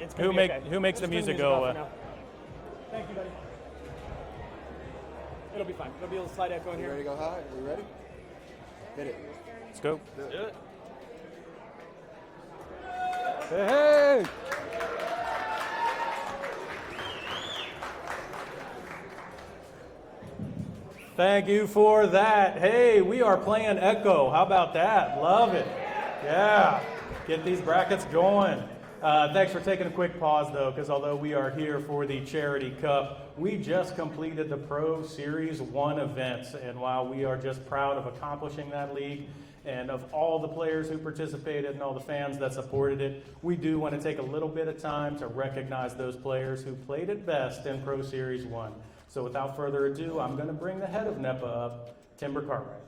It's gonna be okay. Who makes the music go? Thank you, buddy. It'll be fine. There'll be a little slight echo in here. You ready to go high? Are we ready? Hit it. Let's go. Do it. Hey! Thank you for that. Hey, we are playing Echo. How about that? Love it. Yeah. Get these brackets going. Thanks for taking a quick pause, though, because although we are here for the Charity Cup, we just completed the Pro Series 1 events. And while we are just proud of accomplishing that league and of all the players who participated and all the fans that supported it, we do want to take a little bit of time to recognize those players who played it best in Pro Series 1. So without further ado, I'm going to bring the head of NEPA up, Timber Cartwright.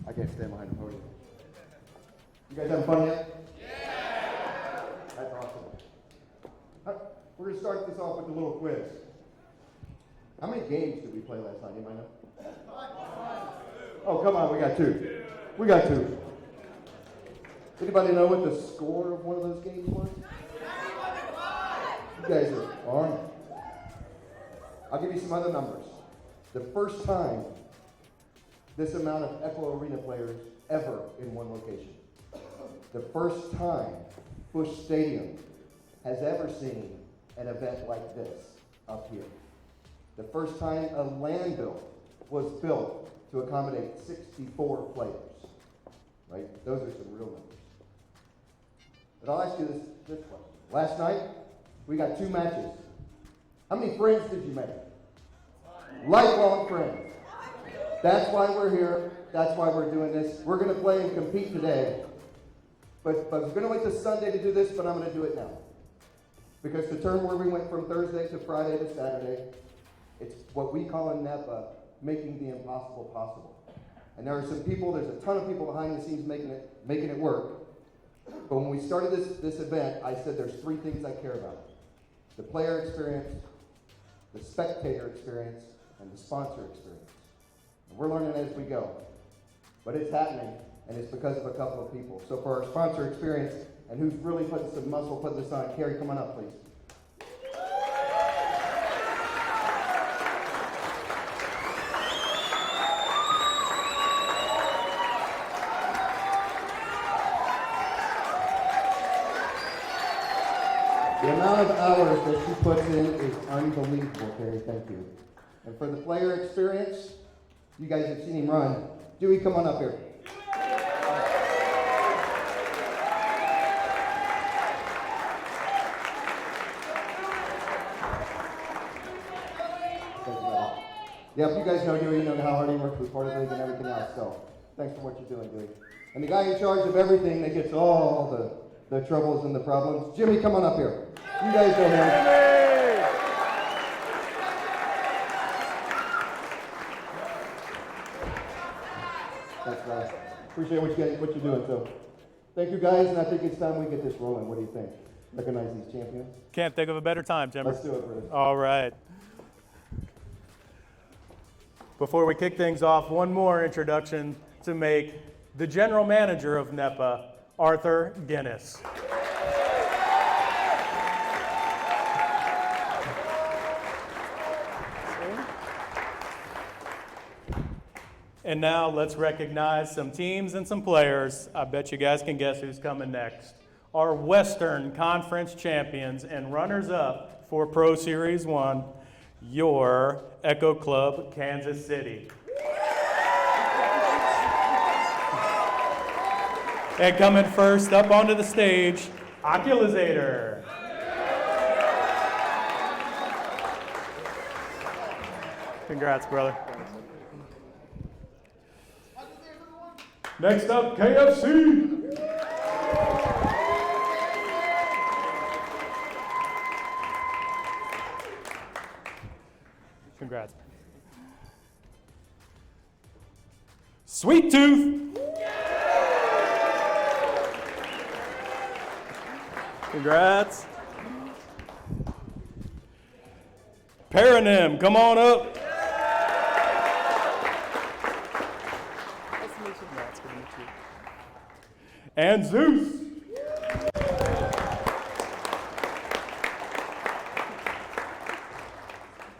I can't stand behind the podium. You guys having fun yet? Yeah! That's awesome. We're going to start this off with a little quiz. How many games did we play last night? Anybody know? Oh, come on, we got two. We got two. Anybody know what the score of one of those games was? You guys are on it. I'll give you some other numbers. The first time this amount of Echo Arena players ever in one location. The first time Busch Stadium has ever seen an event like this up here. The first time a LAN build was built to accommodate 64 players. Right? Those are some real numbers. But I'll ask you this question. Last night, we got 2 matches. How many friends did you make? Lifelong friends. That's why we're here. That's why we're doing this. We're going to play and compete today. But we're going to wait till Sunday to do this, but I'm going to do it now. Because to turn where we went from Thursday to Friday to Saturday, it's what we call in NEPA, making the impossible possible. And there are some people, there's a ton of people behind the scenes making it work. But when we started this event, I said there's 3 things I care about. The player experience, the spectator experience, and the sponsor experience. And we're learning as we go. But it's happening, and it's because of a couple of people. So for our sponsor experience, and who's really putting some muscle, putting this on, Carrie, come on up, please. The amount of hours that she puts in is unbelievable, Carrie. Thank you. And for the player experience, you guys have seen him run. Dewey, come on up here. Yep, you guys know Dewey, you know how hard he works with part of the league and everything else, so thanks for what you're doing, Dewey. And the guy in charge of everything that gets all the troubles and the problems, Jimmy, come on up here. You guys know him. Thanks, guys. Appreciate what you're doing, so thank you, guys, and I think it's time we get this rolling. What do you think? Recognize these champions? Can't think of a better time, Timber. Let's do it, Bruce. All right. Before we kick things off, one more introduction to make. The general manager of NEPA, Arthur Guinness. And now let's recognize some teams and some players. I bet you guys can guess who's coming next. Our Western Conference champions and runners-up for Pro Series 1, your Echo Club Kansas City. And coming first up onto the stage, Occulizator. Congrats, brother. Next up, KFC. Congrats. Sweet Tooth. Congrats. Paranym, come on up. Nice to meet you. and Zeus.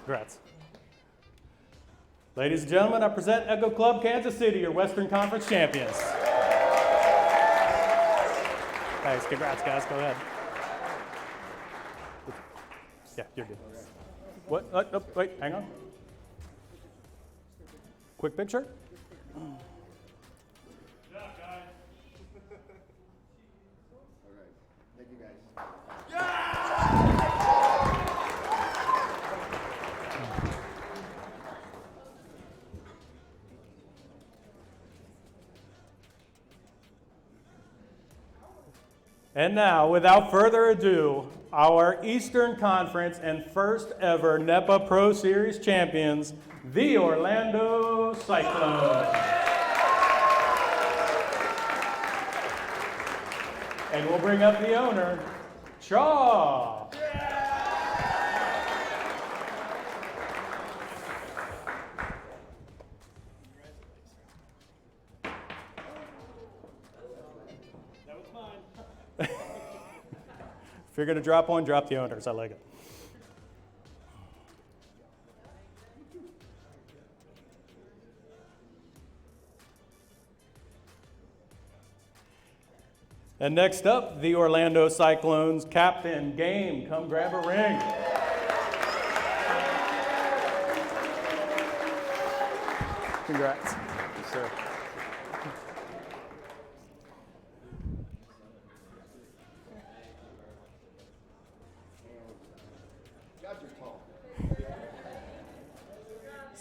Congrats. Ladies and gentlemen, I present Echo Club Kansas City, your Western Conference champions. Thanks. Congrats, guys. Go ahead. Yeah, you're good. What? Oh, wait, hang on. Quick picture. Good job, guys. All right. Thank you, guys. And now, without further ado, our Eastern Conference and first ever NEPA Pro Series champions, the Orlando Cyclones. And we'll bring up the owner, Shaw. If you're going to drop one, drop the owners. I like it. And next up, the Orlando Cyclones captain, Game. Come grab a ring. Congrats. Yes, sir.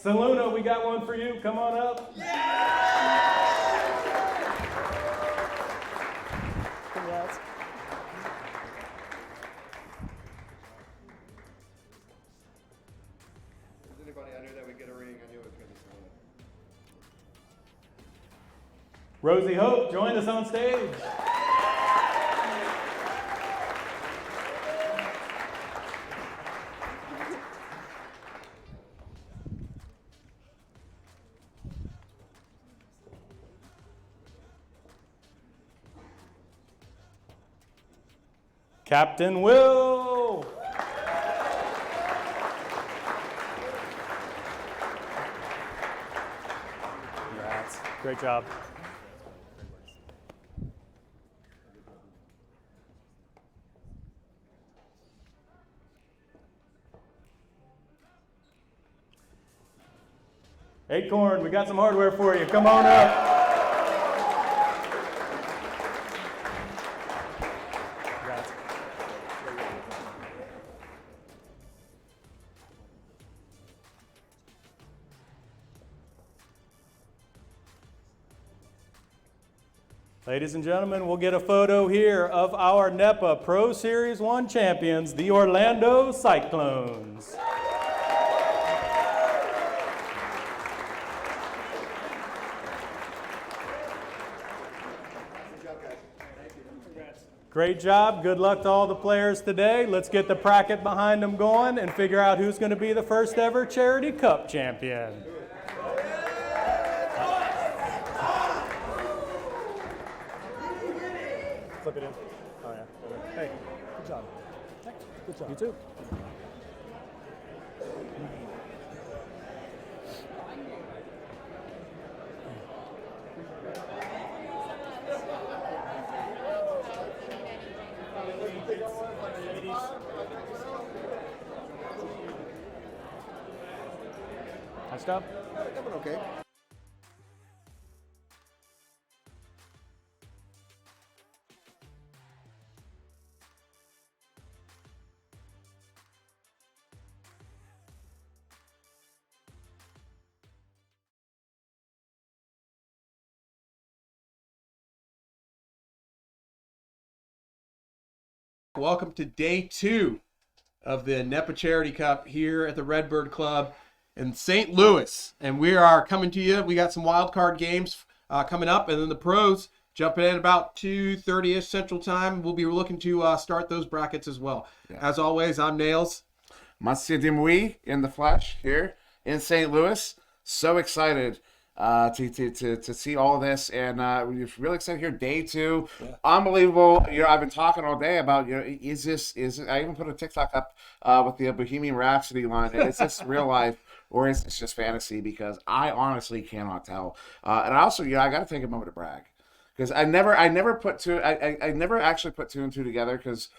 Saluna, we got one for you. Come on up. Congrats. Is anybody under that we get a ring? I knew it was going to be someone. Rosie Hope, join us on stage. Captain Will. Congrats. Great job. Acorn, we got some hardware for you. Come on up. Ladies and gentlemen, we'll get a photo here of our NEPA Pro Series 1 champions, the Orlando Cyclones. Great job. Good luck to all the players today. Let's get the bracket behind them going and figure out who's going to be the first ever Charity Cup champion. Flip it in. Oh, yeah. Hey, good job. Good job. You too. Nice job. Okay. Welcome to day 2 of the NEPA Charity Cup here at the Redbird Club in St. Louis. And we are coming to you. We got some wild card games coming up, and then the pros jumping in about 2:30ish Central Time. We'll be looking to start those brackets as well. Yeah. As always, I'm Nails. Monsieur Demouy in the flesh here in St. Louis. So excited to see all this, and we're really excited here. Day 2, unbelievable. I've been talking all day about is this I even put a TikTok up with the Bohemian Rhapsody line. Is this real life or is this just fantasy? Because I honestly cannot tell. And I also I got to take a moment to brag. Because I never actually put 2 and 2 together. Because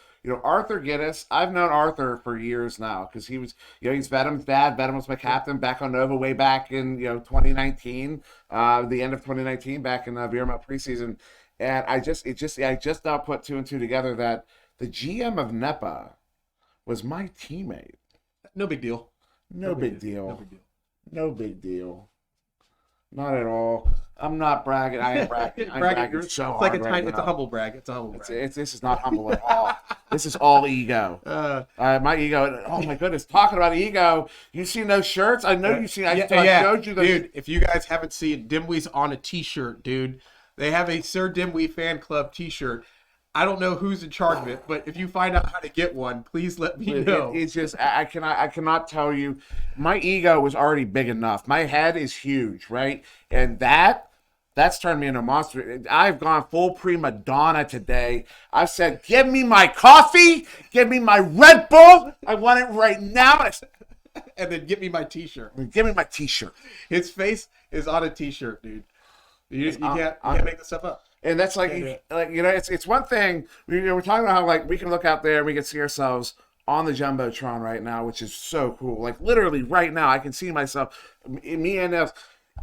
Arthur Giddis, I've known Arthur for years now. Because he was he's Vedum's dad. Vedum was my captain back on Nova way back in 2019, the end of 2019, back in VRML preseason. And I just now put 2 and 2 together that the GM of NEPA was my teammate. No big deal. No big deal. No big deal. Not at all. I'm not bragging. I am bragging. I'm bragging so hard right now. It's a humble brag. It's a humble brag. This is not humble at all. This is all ego. My ego. Oh my goodness! Talking about ego, you seen those shirts? I know you've seen. I showed you those. Dude, if you guys haven't seen Dimwey's on a T-shirt, dude, they have a Sir Dimwey fan club T-shirt. I don't know who's in charge of it, but if you find out how to get one, please let me know. It's just I cannot tell you. My ego was already big enough. My head is huge, right? And that's turned me into a monster. I've gone full prima donna today. I've said, give me my coffee, give me my Red Bull. I want it right now. And then give me my T-shirt. Give me my T-shirt. His face is on a T-shirt, dude. You can't make this stuff up. And that's it's one thing. We're talking about how we can look out there and we can see ourselves on the Jumbotron right now, which is so cool. Like literally right now, I can see myself, me and us,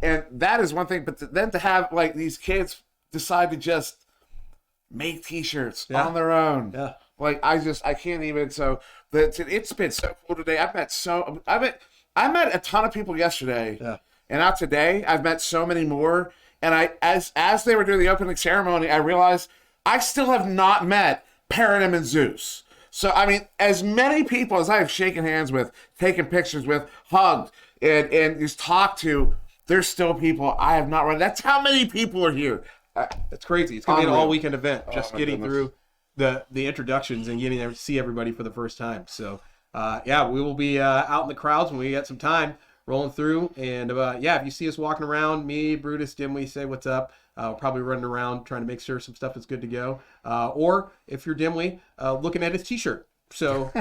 and that is one thing. But then to have these kids decide to just make T-shirts on their own, I can't even. So it's been so cool today. I met a ton of people yesterday, and now today I've met so many more. And as they were doing the opening ceremony, I realized I still have not met Paradigm and Zeus. So, I mean, as many people as I have shaken hands with, taken pictures with, hugged, and just talked to, there's still people I have not run. That's how many people are here. That's crazy. It's going to be an all-weekend event, just getting through the introductions and getting to see everybody for the first time. So, we will be out in the crowds when we get some time. Rolling through, and if you see us walking around, me, Brutus, Dimwey, say what's up. We're probably running around trying to make sure some stuff is good to go. Or if you're Dimwey, looking at his T-shirt. So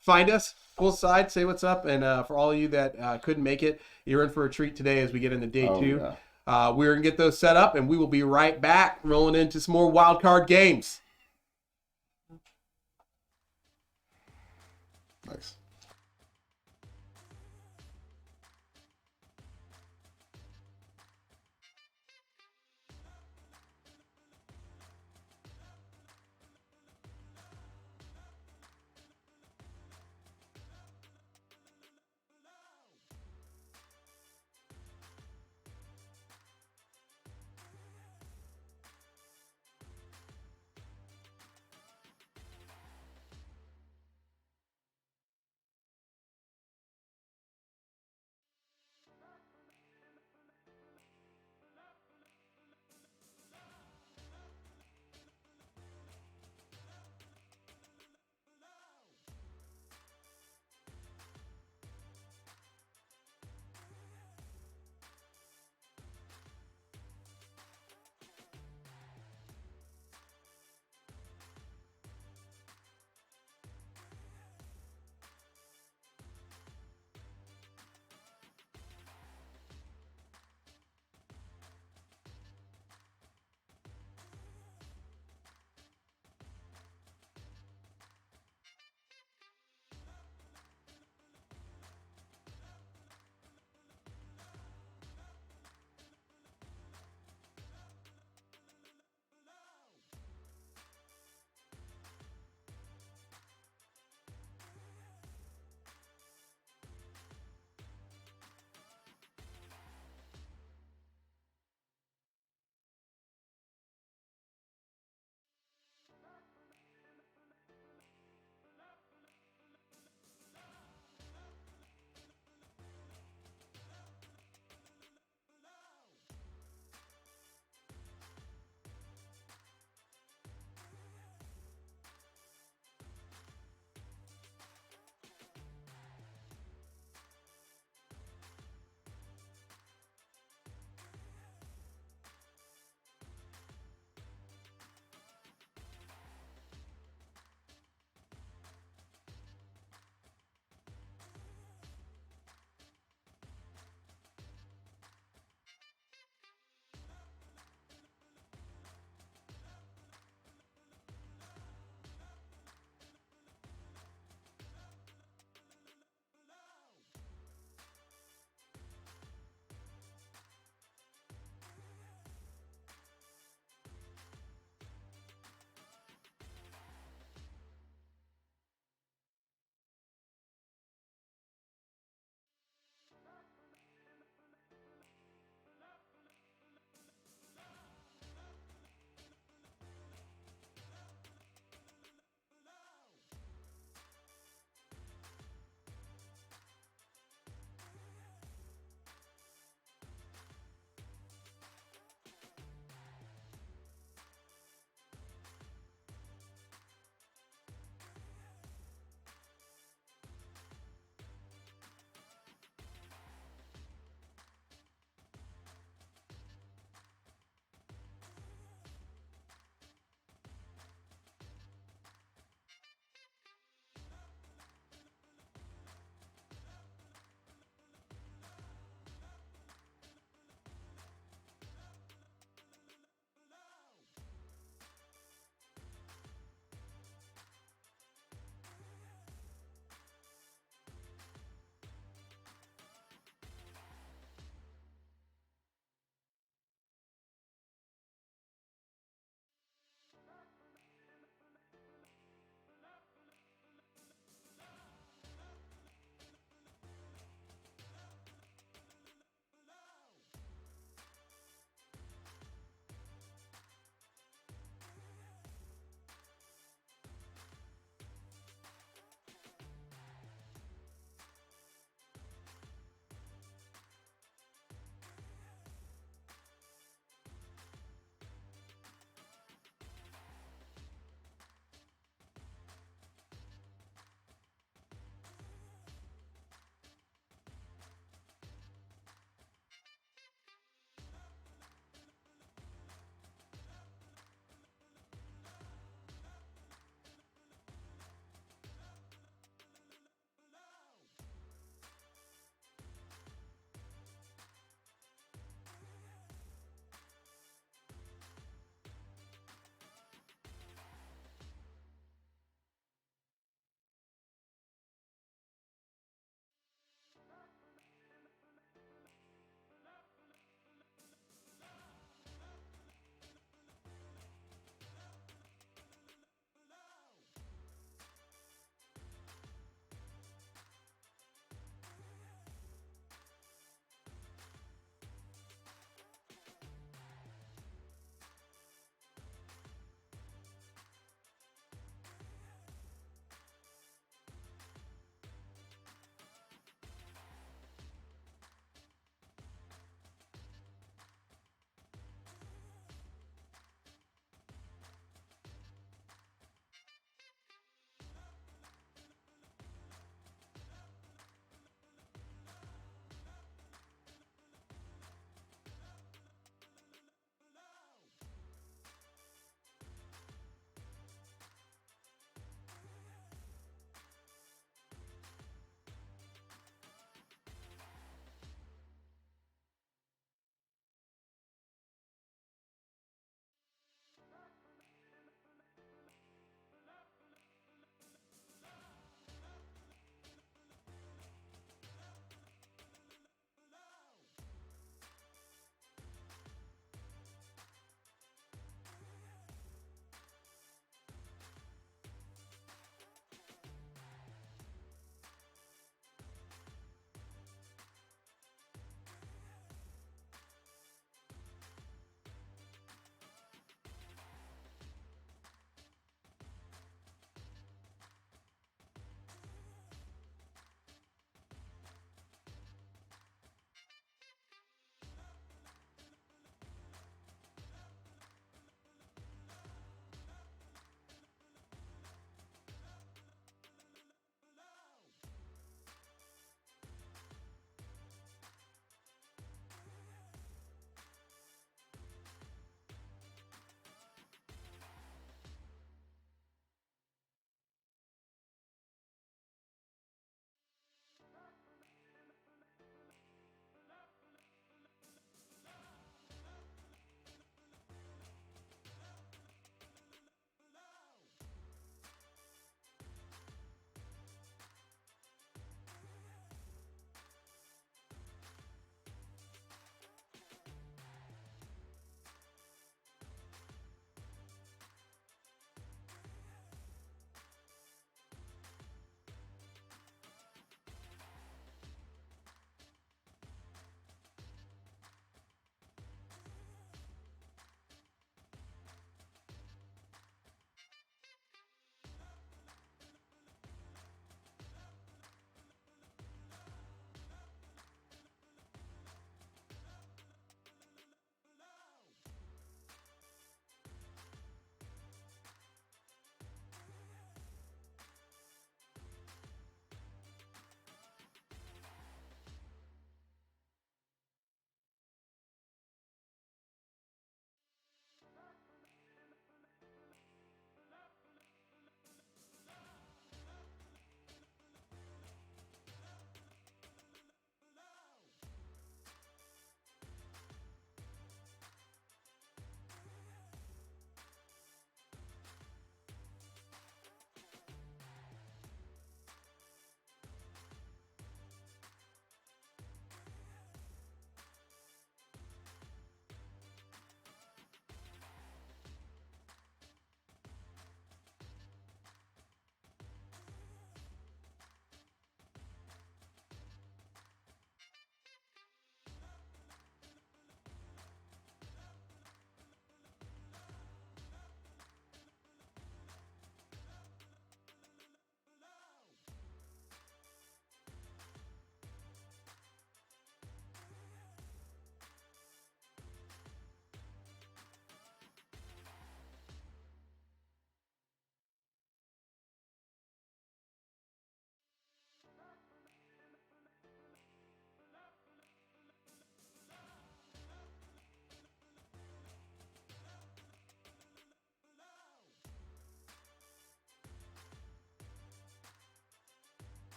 find us, pull aside, say what's up, and for all of you that couldn't make it, you're in for a treat today as we get into day 2. Yeah. We're gonna get those set up, and we will be right back, rolling into some more wild card games. Nice.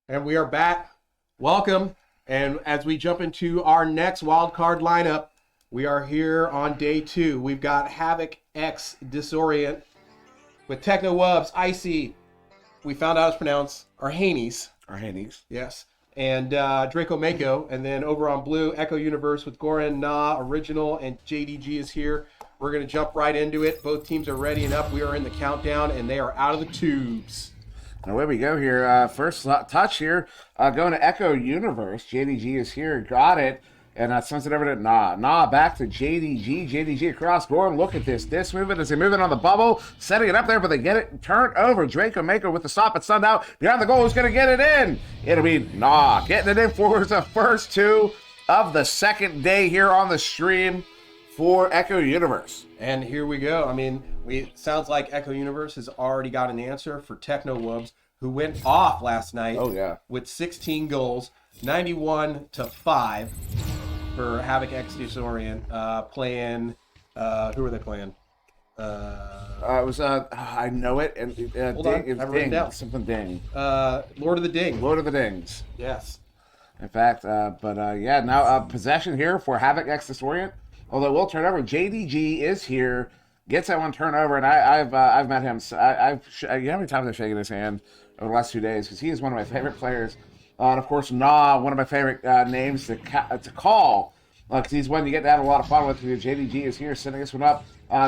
And we are back. Welcome. And as we jump into our next wild card lineup, we are here on day 2. We've got Havoc X Disorient with Techno Wubs, Icy. We found out it's pronounced Arhanes. Arhanes. Yes. And Draco Mako. And then over on blue, Echo Universe with Goran, Na, Original, and JDG is here. We're going to jump right into it. Both teams are ready and up. We are in the countdown, and they are out of the tubes. Now, away we go here. First touch here, going to Echo Universe. JDG is here, got it, and sends it over to Na. Na back to JDG. JDG across. Goran, look at this movement as they move it on the bubble, setting it up there, but they get it turned over. Draco Mako with the stop. It's sunned out. Behind the goal, who's going to get it in? It'll be Na getting it in for the first 2 of the second day here on the stream for Echo Universe. And here we go. I mean, sounds like Echo Universe has already got an answer for Techno Wubs, who went off last night with 16 goals, 91-5 for Havoc X Disorient, playing, who were they playing? It was, I know it, and Hold on, it's I've written Ding, down. something Ding. Lord of the Ding. Lord of the Dings. Yes. In fact, yeah, now possession here for Havoc X Disorient. Although we'll turn over. JDG is here, gets that one turnover, and I've met him. You know how many times I've shaken his hand over the last 2 days, because he is one of my favorite players. And of course, Na, one of my favorite names to call, because he's one you get to have a lot of fun with. JDG is here, sending this one up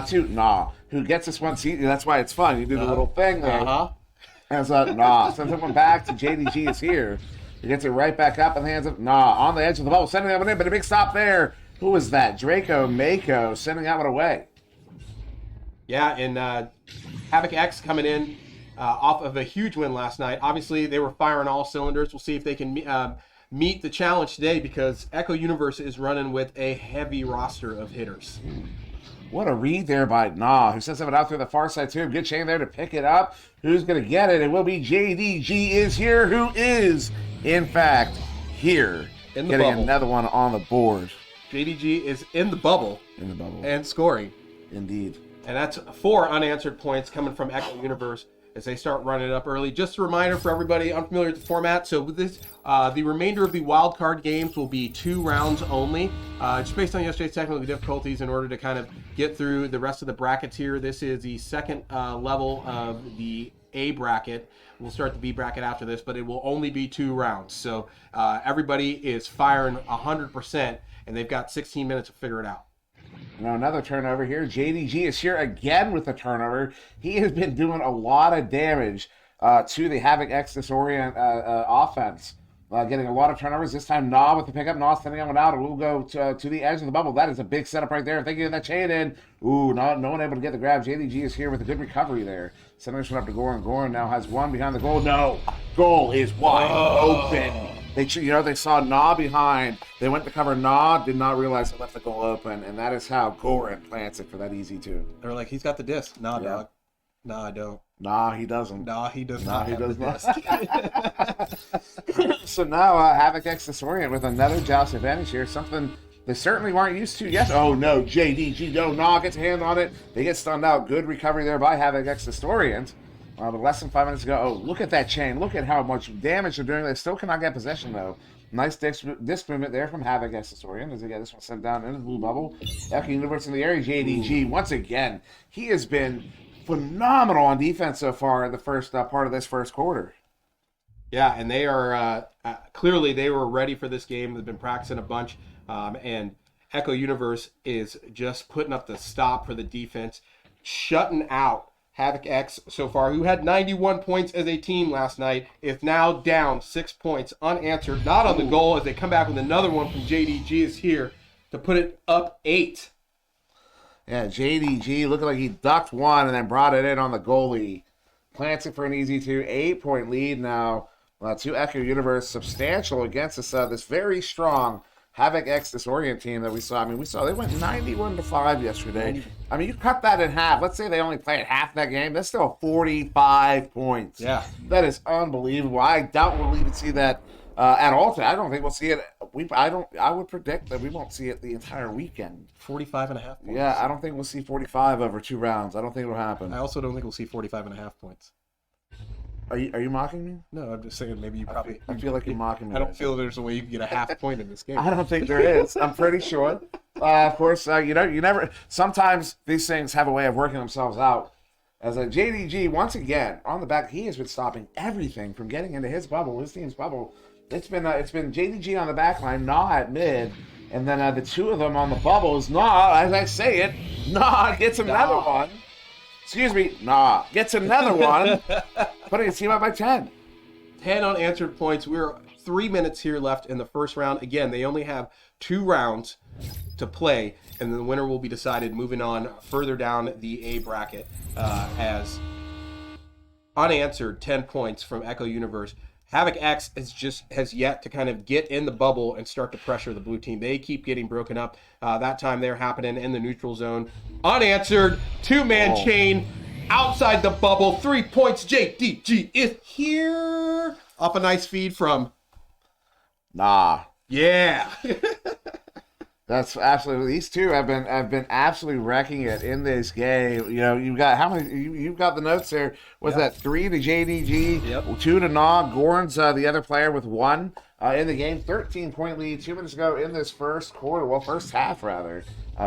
to Na, who gets this one. See, that's why it's fun. You do the little thing there. As Na sends that one back to JDG is here. He gets it right back up in the hands of Na on the edge of the bubble, sending that one in, but a big stop there. Who was that? Draco Mako sending that one away. Yeah, and Havoc X coming in off of a huge win last night. Obviously, they were firing all cylinders. We'll see if they can meet the challenge today, because Echo Universe is running with a heavy roster of hitters. What a read there by Na, who sends it out through the far side too. Good chain there to pick it up. Who's going to get it? It will be JDG is here, who is, in fact, here. In the getting bubble. Another one on the board. JDG is in the bubble. In the bubble. And scoring. Indeed. And that's 4 unanswered points coming from Echo Universe as they start running it up early. Just a reminder for everybody unfamiliar with the format. So with this, the remainder of the wild card games will be 2 rounds only. Just based on yesterday's technical difficulties, in order to kind of get through the rest of the brackets here. This is the second level of the A bracket. We'll start the B bracket after this, but it will only be 2 rounds. So everybody is firing 100%, and they've got 16 minutes to figure it out. Now another turnover here. JDG is here again with a turnover. He has been doing a lot of damage to the Havoc X Disorient offense. Getting a lot of turnovers. This time Na with the pickup. Na sending that one out. And we'll go to the edge of the bubble. That is a big setup right there. If they get that chain in. Ooh, no one able to get the grab. JDG is here with a good recovery there. Sending this one up to Goran. Goran now has one behind the goal. No. Goal is wide open. They saw Na behind. They went to cover Na, did not realize they left the goal open, and that is how Goran plants it for that easy 2. They're like, he's got the disc. Nah, Yeah. dog. Nah, I don't. Nah, he doesn't. Nah, he does Nah, not he have does the not. disc. So now Havoc X Disorient with another joust advantage here, something they certainly weren't used to yet. Oh no, JDG, no, Na gets a hand on it. They get stunned out. Good recovery there by Havoc X Disorient. But less than 5 minutes ago, oh, look at that chain. Look at how much damage they're doing. They still cannot get possession, though. Nice disc movement there from Havoc X Disorient as they get this one sent down into the blue bubble. Echo Universe in the area. JDG, once again, he has been phenomenal on defense so far in the first part of this first quarter. Yeah, and they are clearly they were ready for this game. They've been practicing a bunch, and Echo Universe is just putting up the stop for the defense, shutting out Havoc X so far, who had 91 points as a team last night, is now down 6 points unanswered, not on the goal, as they come back with another one from JDG is here to put it up 8. Yeah, JDG looking like he ducked one and then brought it in on the goalie. Plants it for an easy 2. 8-point lead now to Echo Universe. Substantial against this very strong Havoc X Disorient team that we saw. I mean, they went 91-5 yesterday. I mean, you cut that in half. Let's say they only played half that game. That's still 45 points. Yeah. That is unbelievable. I doubt we'll even see that at all today. I don't think we'll see it. I would predict that we won't see it the entire weekend. 45.5 points. Yeah, I don't think we'll see 45 over 2 rounds. I don't think it'll happen. I also don't think we'll see 45.5 points. Are you mocking me? No, I'm just saying maybe you probably. I feel like you're mocking me. I don't right feel there's a way you can get a half point in this game. I don't think there is. I'm pretty sure. Of course, you never. Sometimes these things have a way of working themselves out. As a JDG, once again on the back, he has been stopping everything from getting into his bubble, his team's bubble. It's been JDG on the back line, Nah at mid, and then the two of them on the bubbles. Nah, as I say it, Nah gets another one. Excuse me, Nah gets another one, putting his team up by 10. 10 unanswered points. We're 3 minutes here left in the first round. Again, they only have 2 rounds to play, and then the winner will be decided moving on further down the A bracket as unanswered 10 points from Echo Universe. Havoc X has yet to kind of get in the bubble and start to pressure the blue team. They keep getting broken up. That time they're happening in the neutral zone. Unanswered, 2-man chain outside the bubble. 3 points. JDG is here. Off a nice feed from Nah. Yeah. That's absolutely. These two have been absolutely wrecking it in this game. You know, you've got how many? You've got the notes there. Was that 3 to JDG? Yep. 2 to Nah. Gorn's the other player with 1 in the game. 13-point lead 2 minutes ago in this first quarter. Well, first half rather.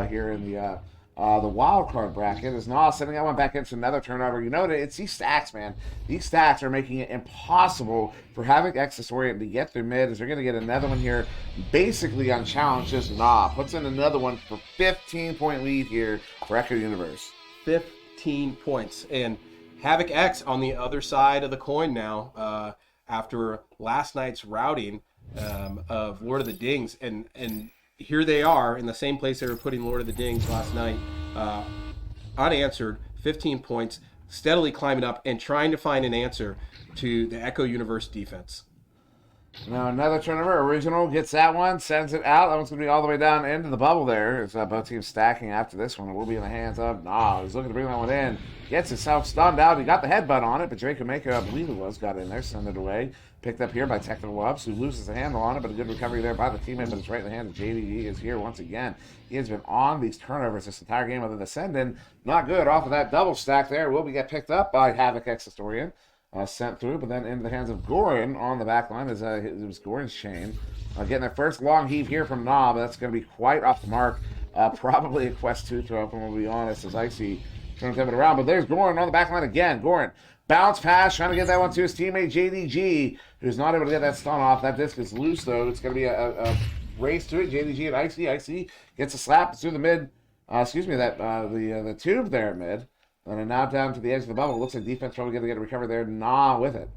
Here in the wild card bracket is Nah sending that one back into another turnover. You know, it's these stacks, man. These stacks are making it impossible for Havoc X Historian to get through mid. As they're going to get another one here, basically unchallenged. Just Nah puts in another one for 15-point lead here for Echo Universe. 15 points. And Havoc X on the other side of the coin now after last night's routing of Lord of the Dings. And here they are in the same place they were putting Lord of the Dings last night. Unanswered, 15 points, steadily climbing up and trying to find an answer to the Echo Universe defense. Now another turnover. Original gets that one, sends it out. That one's going to be all the way down into the bubble there. It's both teams stacking after this one. It will be in the hands of Nah. He's looking to bring that one in. Gets himself stunned out. He got the headbutt on it, but Draco Mako, I believe it was, got in there, sent it away. Picked up here by Technical Ups, who loses the handle on it, but a good recovery there by the teammate, but it's right in the hand of JDG is here once again. He has been on these turnovers this entire game other than the send-in. Not good off of that double stack there. Will be get picked up by Havoc X Historian. Sent through, but then into the hands of Gorin on the back line as it was Gorin's chain. Getting their first long heave here from Nah, but that's going to be quite off the mark. Probably a Quest 2 throw, if I'm going to be honest, as Icy turns it around. But there's Gorin on the back line again. Gorin, bounce pass, trying to get that one to his teammate JDG, who's not able to get that stun off. That disc is loose, though. It's going to be a race to it. JDG and Icy. Icy gets a slap through the mid. The tube there at mid. And now down to the edge of the bubble. Looks like defense probably going to get a recover there. Nah with it.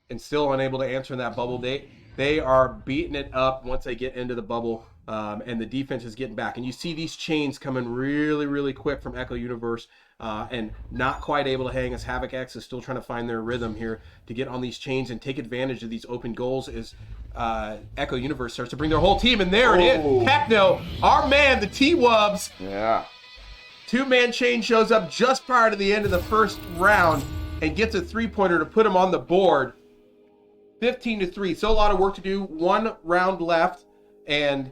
And still unable to answer in that bubble date. They are beating it up once they get into the bubble, and the defense is getting back. And you see these chains coming really, really quick from Echo Universe, and not quite able to hang as Havoc X is still trying to find their rhythm here to get on these chains and take advantage of these open goals as Echo Universe starts to bring their whole team. And there it is. Heck no. Our man, the T-Wubs. Yeah. 2-man chain shows up just prior to the end of the first round and gets a 3-pointer to put him on the board. 15-3. So a lot of work to do. 1 round left, and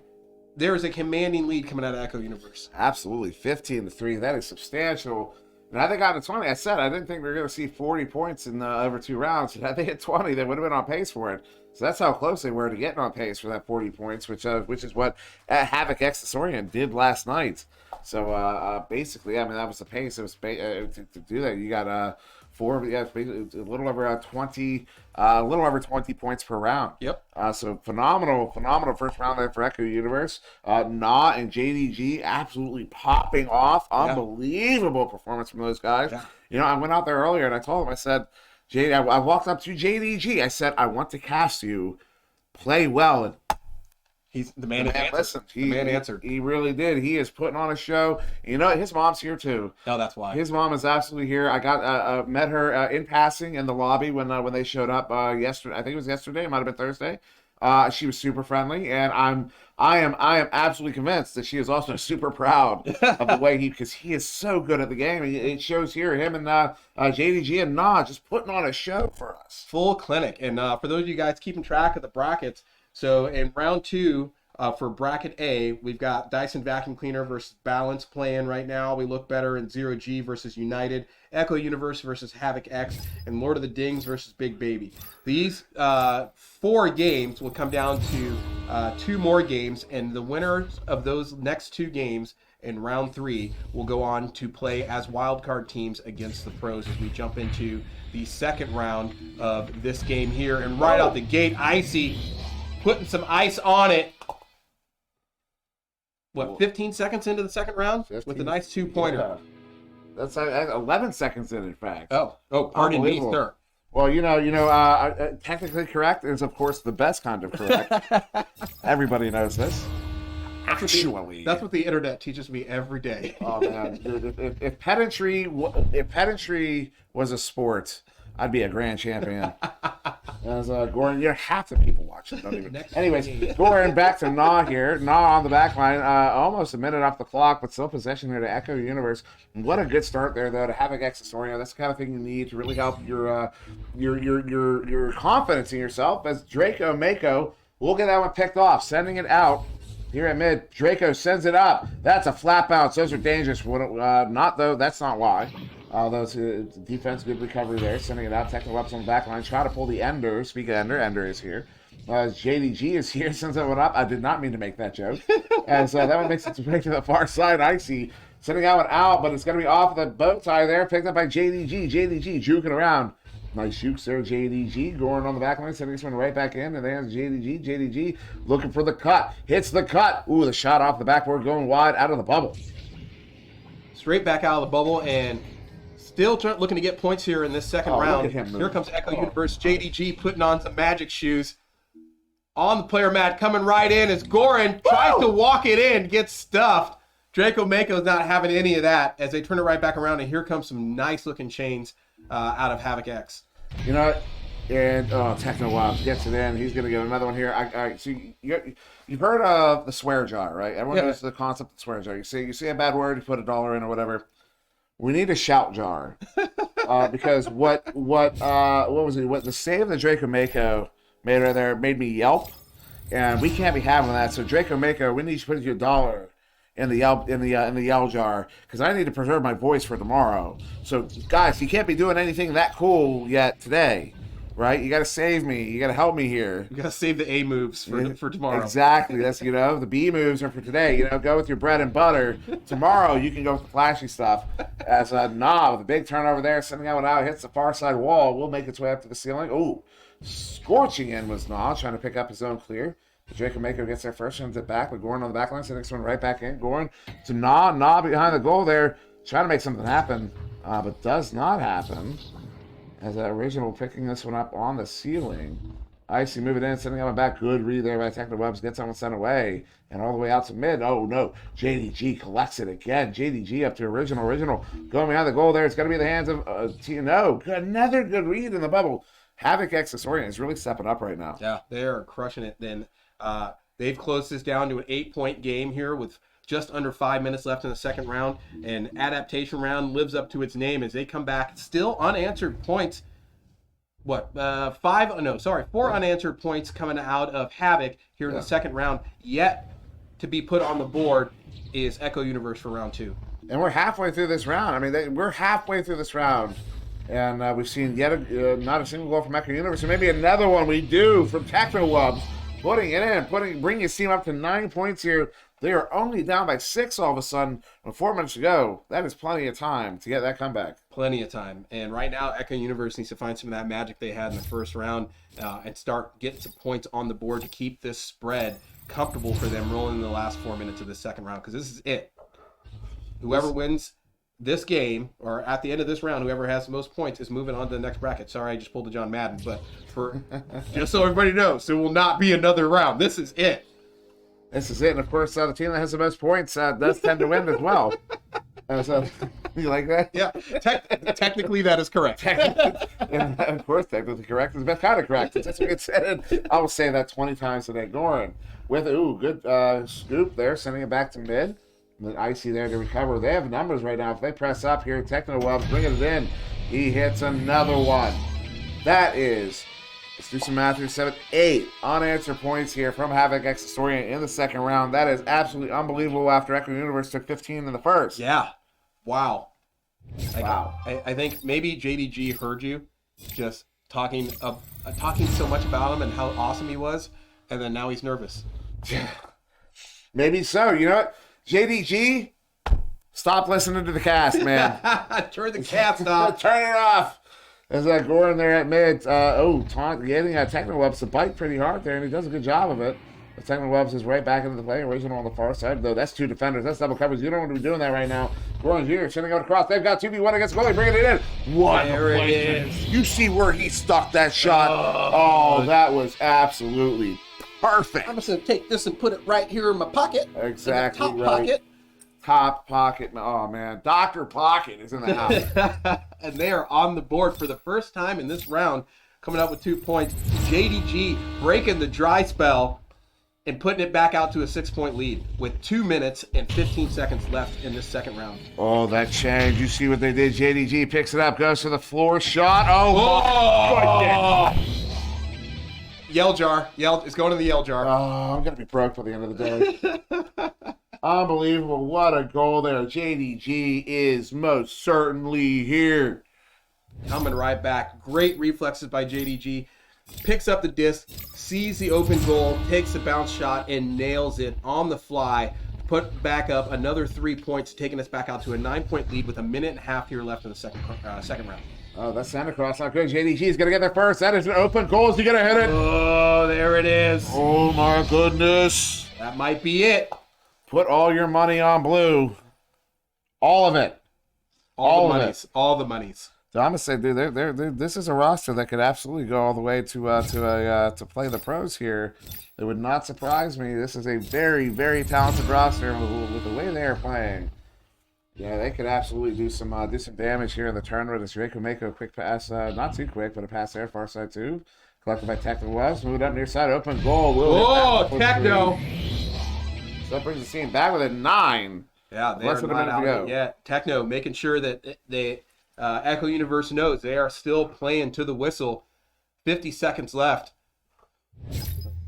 there is a commanding lead coming out of Echo Universe. Absolutely. 15-3. That is substantial. Now they got to 20. I said I didn't think we were going to see 40 points in over 2 rounds. Had they hit 20, they would have been on pace for it. So that's how close they were to getting on pace for that 40 points, which is what Havoc X Historian did last night. So basically, I mean, that was the pace. It was to do that. You got a little over 20 points per round. Yep. So phenomenal first round there for Echo Universe. Nah and JDG absolutely popping off. Unbelievable performance from those guys. Yeah. You know, I went out there earlier and I told them, I said, I walked up to JDG. I said, I want to cast you. Play well. And he's the man. Listen, the man answered. He really did. He is putting on a show. You know, his mom's here too. No, that's why. His mom is absolutely here. I got met her in passing in the lobby when they showed up yesterday. I think it was yesterday. It might have been Thursday. She was super friendly, and I am absolutely convinced that she is also super proud of the way because he is so good at the game. It shows here him and JDG and Nah just putting on a show for us. Full clinic, and for those of you guys keeping track of the brackets, so in round 2, For bracket A, we've got Dyson Vacuum Cleaner versus Balance playing right now. We look better in Zero G versus United, Echo Universe versus Havoc X, and Lord of the Dings versus Big Baby. These 4 games will come down to 2 more games, and the winners of those next 2 games in round 3 will go on to play as wildcard teams against the pros as we jump into the second round of this game here. And right out the gate, Icy putting some ice on it. What, 15 seconds into the second round 15, with a nice 2-pointer. Yeah. That's 11 seconds in fact. Oh, pardon me, sir. Well, technically correct is, of course, the best kind of correct. Everybody knows this. Actually. That's what the internet teaches me every day. Oh, man. Dude, if pedantry was a sport, I'd be a grand champion. As Goran, half the people watching don't even. Anyways, Goran back to Nah here. Nah on the back line, almost a minute off the clock, but still possession here to Echo Universe. What a good start there, though, to Havoc X Astoria. That's the kind of thing you need to really help your confidence in yourself. As Draco Mako will get that one picked off, sending it out here at mid. Draco sends it up. That's a flat bounce. Those are dangerous. Not though. That's not why. Those defense, good recovery there. Sending it out. Technical ups on the back line. Try to pull the Ender. Speak of Ender, Ender is here. JDG is here. Sends that one up. I did not mean to make that joke. As that one makes its way to the far side. Icy sending that one out, but it's going to be off the bow tie there. Picked up by JDG. JDG juking around. Nice jukes there, JDG. Going on the back line, sending this one right back in. And there's JDG. JDG looking for the cut. Hits the cut. Ooh, the shot off the backboard going wide out of the bubble. Straight back out of the bubble and still looking to get points here in this second round. Here comes Echo Universe. JDG putting on some magic shoes. On the player mat, coming right in as Goran tries to walk it in, gets stuffed. Draco Mako's not having any of that as they turn it right back around, and here comes some nice looking chains out of Havoc X. And Techno Wobbs gets it in. He's going to get another one here. So you've heard of the swear jar, right? Everyone knows the concept of swear jar. You see a bad word, you put $1 in or whatever. We need a shout jar because what was it? What the save that Draco Mako made right there made me yelp, and we can't be having that. So Draco Mako, we need to put you $1 in the yell jar because I need to preserve my voice for tomorrow. So guys, you can't be doing anything that cool yet today, right? You got to save me. You got to help me here. You got to save the A moves for tomorrow. Exactly. That's the B moves are for today. Go with your bread and butter. Tomorrow you can go with the flashy stuff. As Nah with a big turnover there, sending that one out, hits the far side wall. Will make its way up to the ceiling. Ooh, scorching in was Nah trying to pick up his own clear. Draco Mako gets there first, sends it back, but Goran on the back line, sending this one right back in. Goran to Nah behind the goal there, trying to make something happen, but does not happen. As Original picking this one up on the ceiling. Icy moving in, sending that one back. Good read there by Techno Webs, gets that one sent away, and all the way out to mid. Oh no, JDG collects it again. JDG up to Original going behind the goal there. It's going to be the hands of TNO. Another good read in the bubble. Havoc X Astoria is really stepping up right now. Yeah, they are crushing it. Then they've closed this down to an 8-point game here with just under 5 minutes left in the second round. And adaptation round lives up to its name as they come back. Still unanswered points. Four unanswered points coming out of Havoc here in the second round. Yet to be put on the board is Echo Universe for round 2. And we're halfway through this round. We're halfway through this round. And we've seen yet not a single goal from Echo Universe. And maybe another one we do from Techno Wubs. Putting it in, bringing his team up to 9 points here. They are only down by 6 all of a sudden with 4 minutes to go. That is plenty of time to get that comeback. Plenty of time. And right now, Echo Universe needs to find some of that magic they had in the first round and start getting some points on the board to keep this spread comfortable for them rolling in the last 4 minutes of the second round, because this is it. Whoever wins this game, or at the end of this round, whoever has the most points is moving on to the next bracket. Sorry, I just pulled a John Madden, but for just so everybody knows, there will not be another round. This is it. This is it, and of course, the team that has the most points does tend to win as well. So, you like that? Yeah, technically that is correct. And of course, technically correct is kind of correct. That's what it said. I will say that 20 times today. Goran with good scoop there, sending it back to mid. And then Icy there to recover. They have numbers right now. If they press up here, Techno Webs bringing it in. He hits another one. That is Let's do some math here. 7, 8 unanswered points here from Havoc X Historian in the second round. That is absolutely unbelievable after Echo Universe took 15 in the first. Yeah. Wow. Wow. I think maybe JDG heard you just talking so much about him and how awesome he was, and then now he's nervous. Maybe so. You know what? JDG, stop listening to the cast, man. Turn the cast off. Turn it off. As Gore in there at mid. Getting Technowebs to bite pretty hard there, and he does a good job of it. But Technowebs is right back into the play. Original on the far side, though. That's 2 defenders. That's double coverage. You don't want to be doing that right now. Gore here, sending out across. They've got 2v1 against goalie, bringing it in. What there a it is. You see where he stuck that shot. Oh, that was absolutely perfect. I'm just going to take this and put it right here in my pocket. Exactly in the right. top pocket. Top pocket. Oh, man. Dr. Pocket is in the house. And they are on the board for the first time in this round, coming up with 2 points. JDG breaking the dry spell and putting it back out to a 6-point lead with 2 minutes and 15 seconds left in this second round. Oh, that change. You see what they did. JDG picks it up, goes to the floor shot. Oh, my goodness. Yell jar. It's going in the yell jar. Oh, I'm going to be broke by the end of the day. Unbelievable. What a goal there. JDG is most certainly here. Coming right back. Great reflexes by JDG. Picks up the disc, sees the open goal, takes the bounce shot, and nails it on the fly. Put back up another 3 points, taking us back out to a 9-point lead with a minute and a half here left in the second round. Oh, that's Santa Cross. Not good. JDG is going to get there first. That is an open goal. Is he going to hit it? Oh, there it is. Oh, my goodness. That might be it. Put all your money on blue. All of it. All of it. All the monies. So I'm gonna say, dude, this is a roster that could absolutely go all the way to play the pros here. It would not surprise me. This is a very, very talented roster with the way they are playing. Yeah, they could absolutely do some damage here in the tournament. As Drake will make a quick pass, not too quick, but a pass there, far side too. Collected by Technowebs, moved up near side, open goal. Techno! So that brings the team back with a 9. Yeah, they're not out yet. Techno making sure that they Echo Universe knows they are still playing to the whistle. 50 seconds left.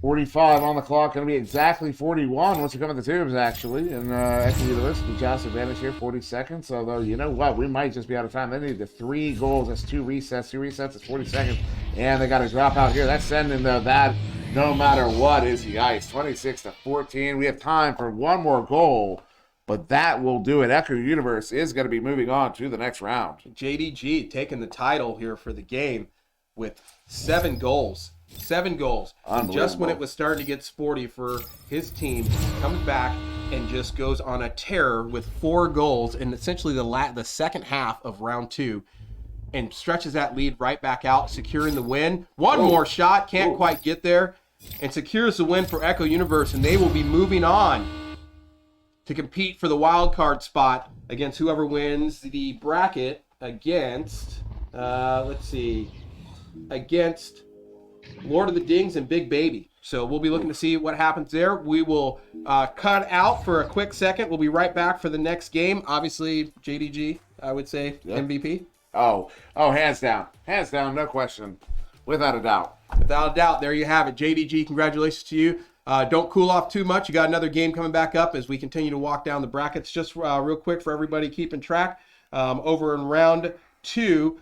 45 on the clock. Going to be exactly 41 once we come at the tubes, actually. And Echo Universe, the Joust advantage here, 40 seconds. Although, you know what? We might just be out of time. They need the 3 goals. That's 2 resets. 2 resets is 40 seconds. And they got to drop out here. That's sending that no matter what is the ice. 26-14. We have time for one more goal. But that will do it. Echo Universe is going to be moving on to the next round. JDG taking the title here for the game with 7 goals. 7 goals. Just when it was starting to get sporty for his team, comes back and just goes on a tear with 4 goals in essentially the second half of round 2 and stretches that lead right back out, securing the win. One more shot, can't quite get there, and secures the win for Echo Universe, and they will be moving on to compete for the wild card spot against whoever wins the bracket against, against Lord of the Dings and Big Baby. So we'll be looking to see what happens there. We will cut out for a quick second. We'll be right back for the next game. Obviously, JDG, I would say, MVP. Oh, hands down. Hands down, no question. Without a doubt. Without a doubt, there you have it. JDG, congratulations to you. Don't cool off too much. You got another game coming back up as we continue to walk down the brackets. Just real quick for everybody keeping track. Over in round 2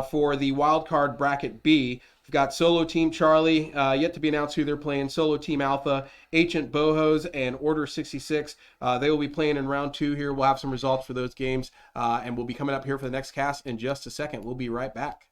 for the wild card bracket B, we've got Solo Team Charlie, yet to be announced who they're playing. Solo Team Alpha, Ancient Bohos, and Order 66. They will be playing in round 2 here. We'll have some results for those games, and we'll be coming up here for the next cast in just a second. We'll be right back.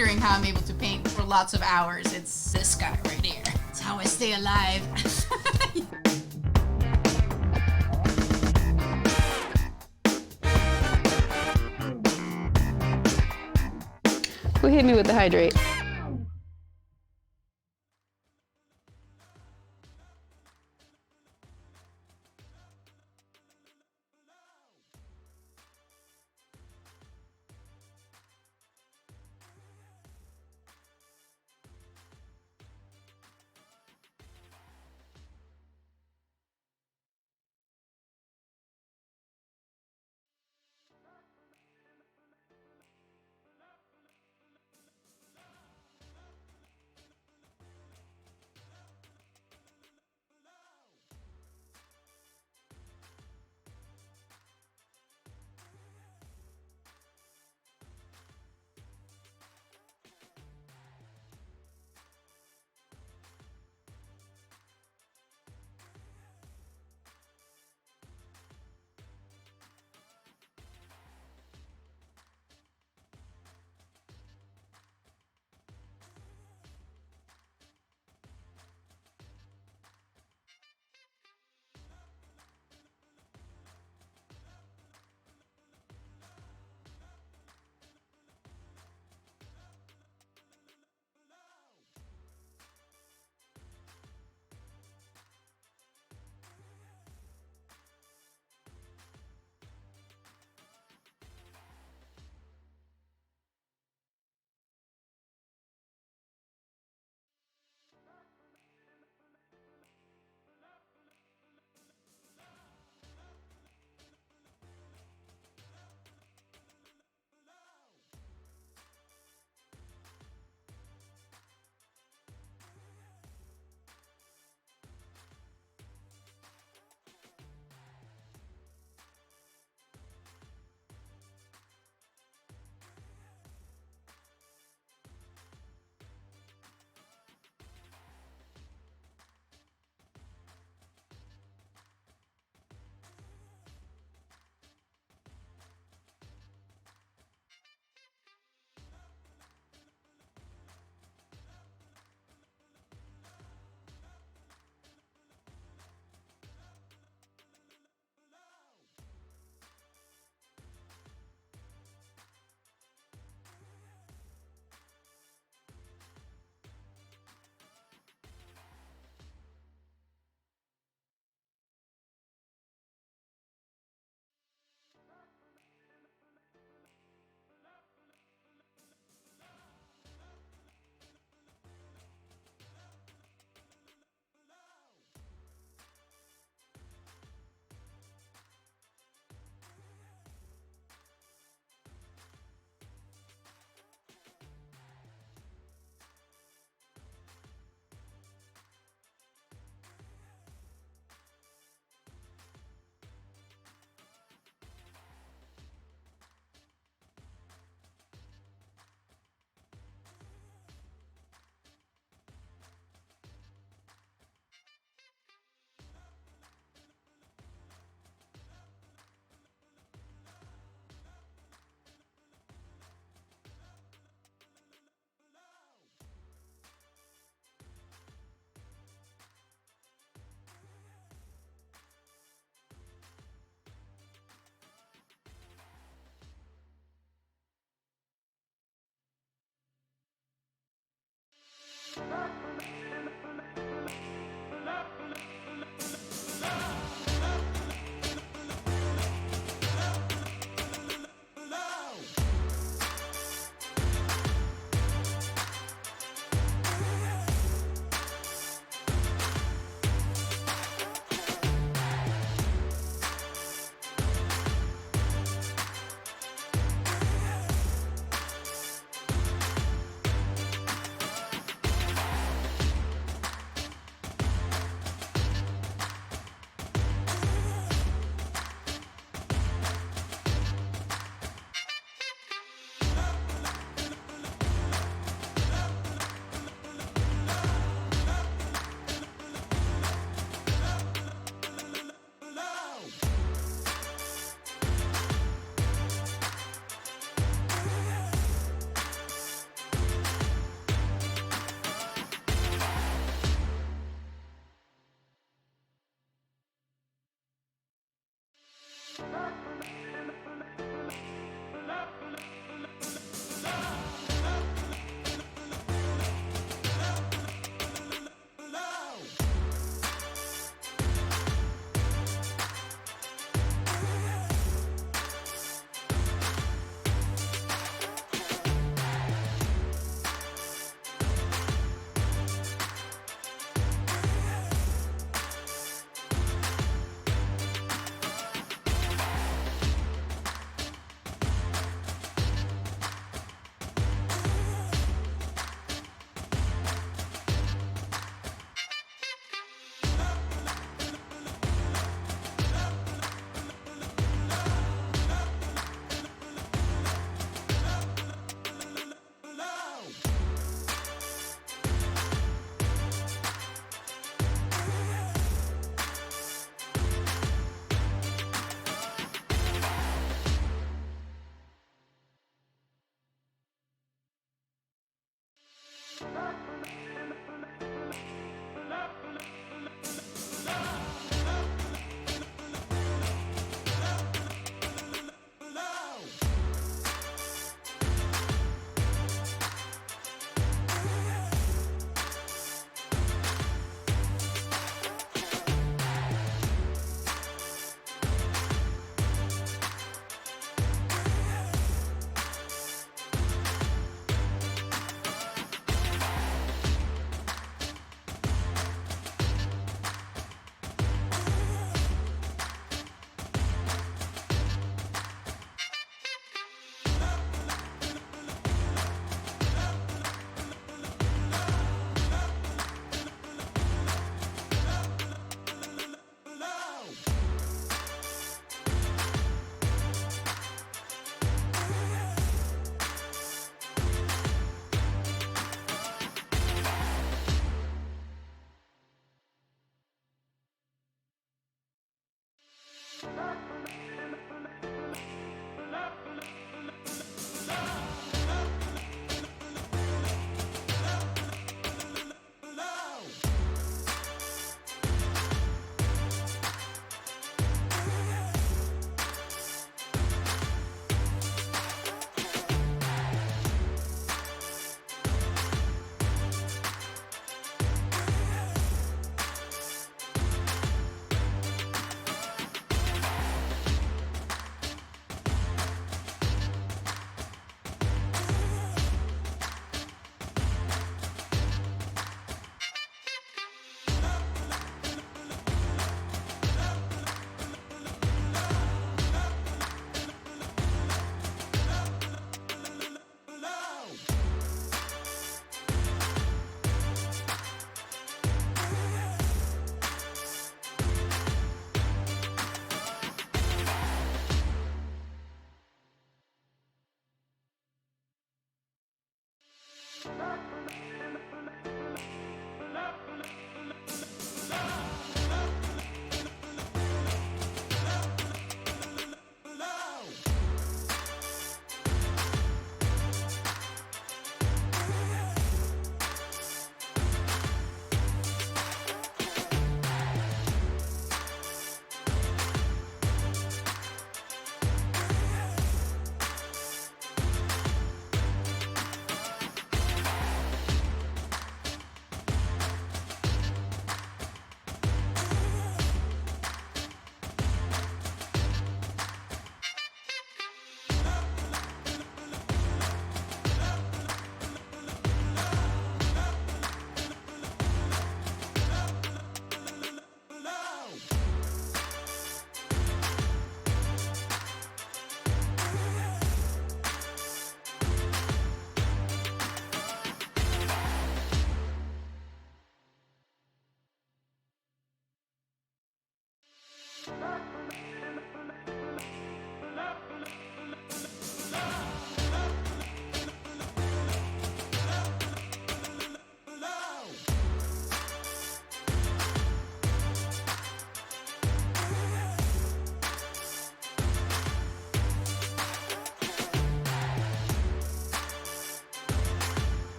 wondering how I'm able to paint for lots of hours, it's this guy right here. It's how I stay alive. Who hit me with the hydrate?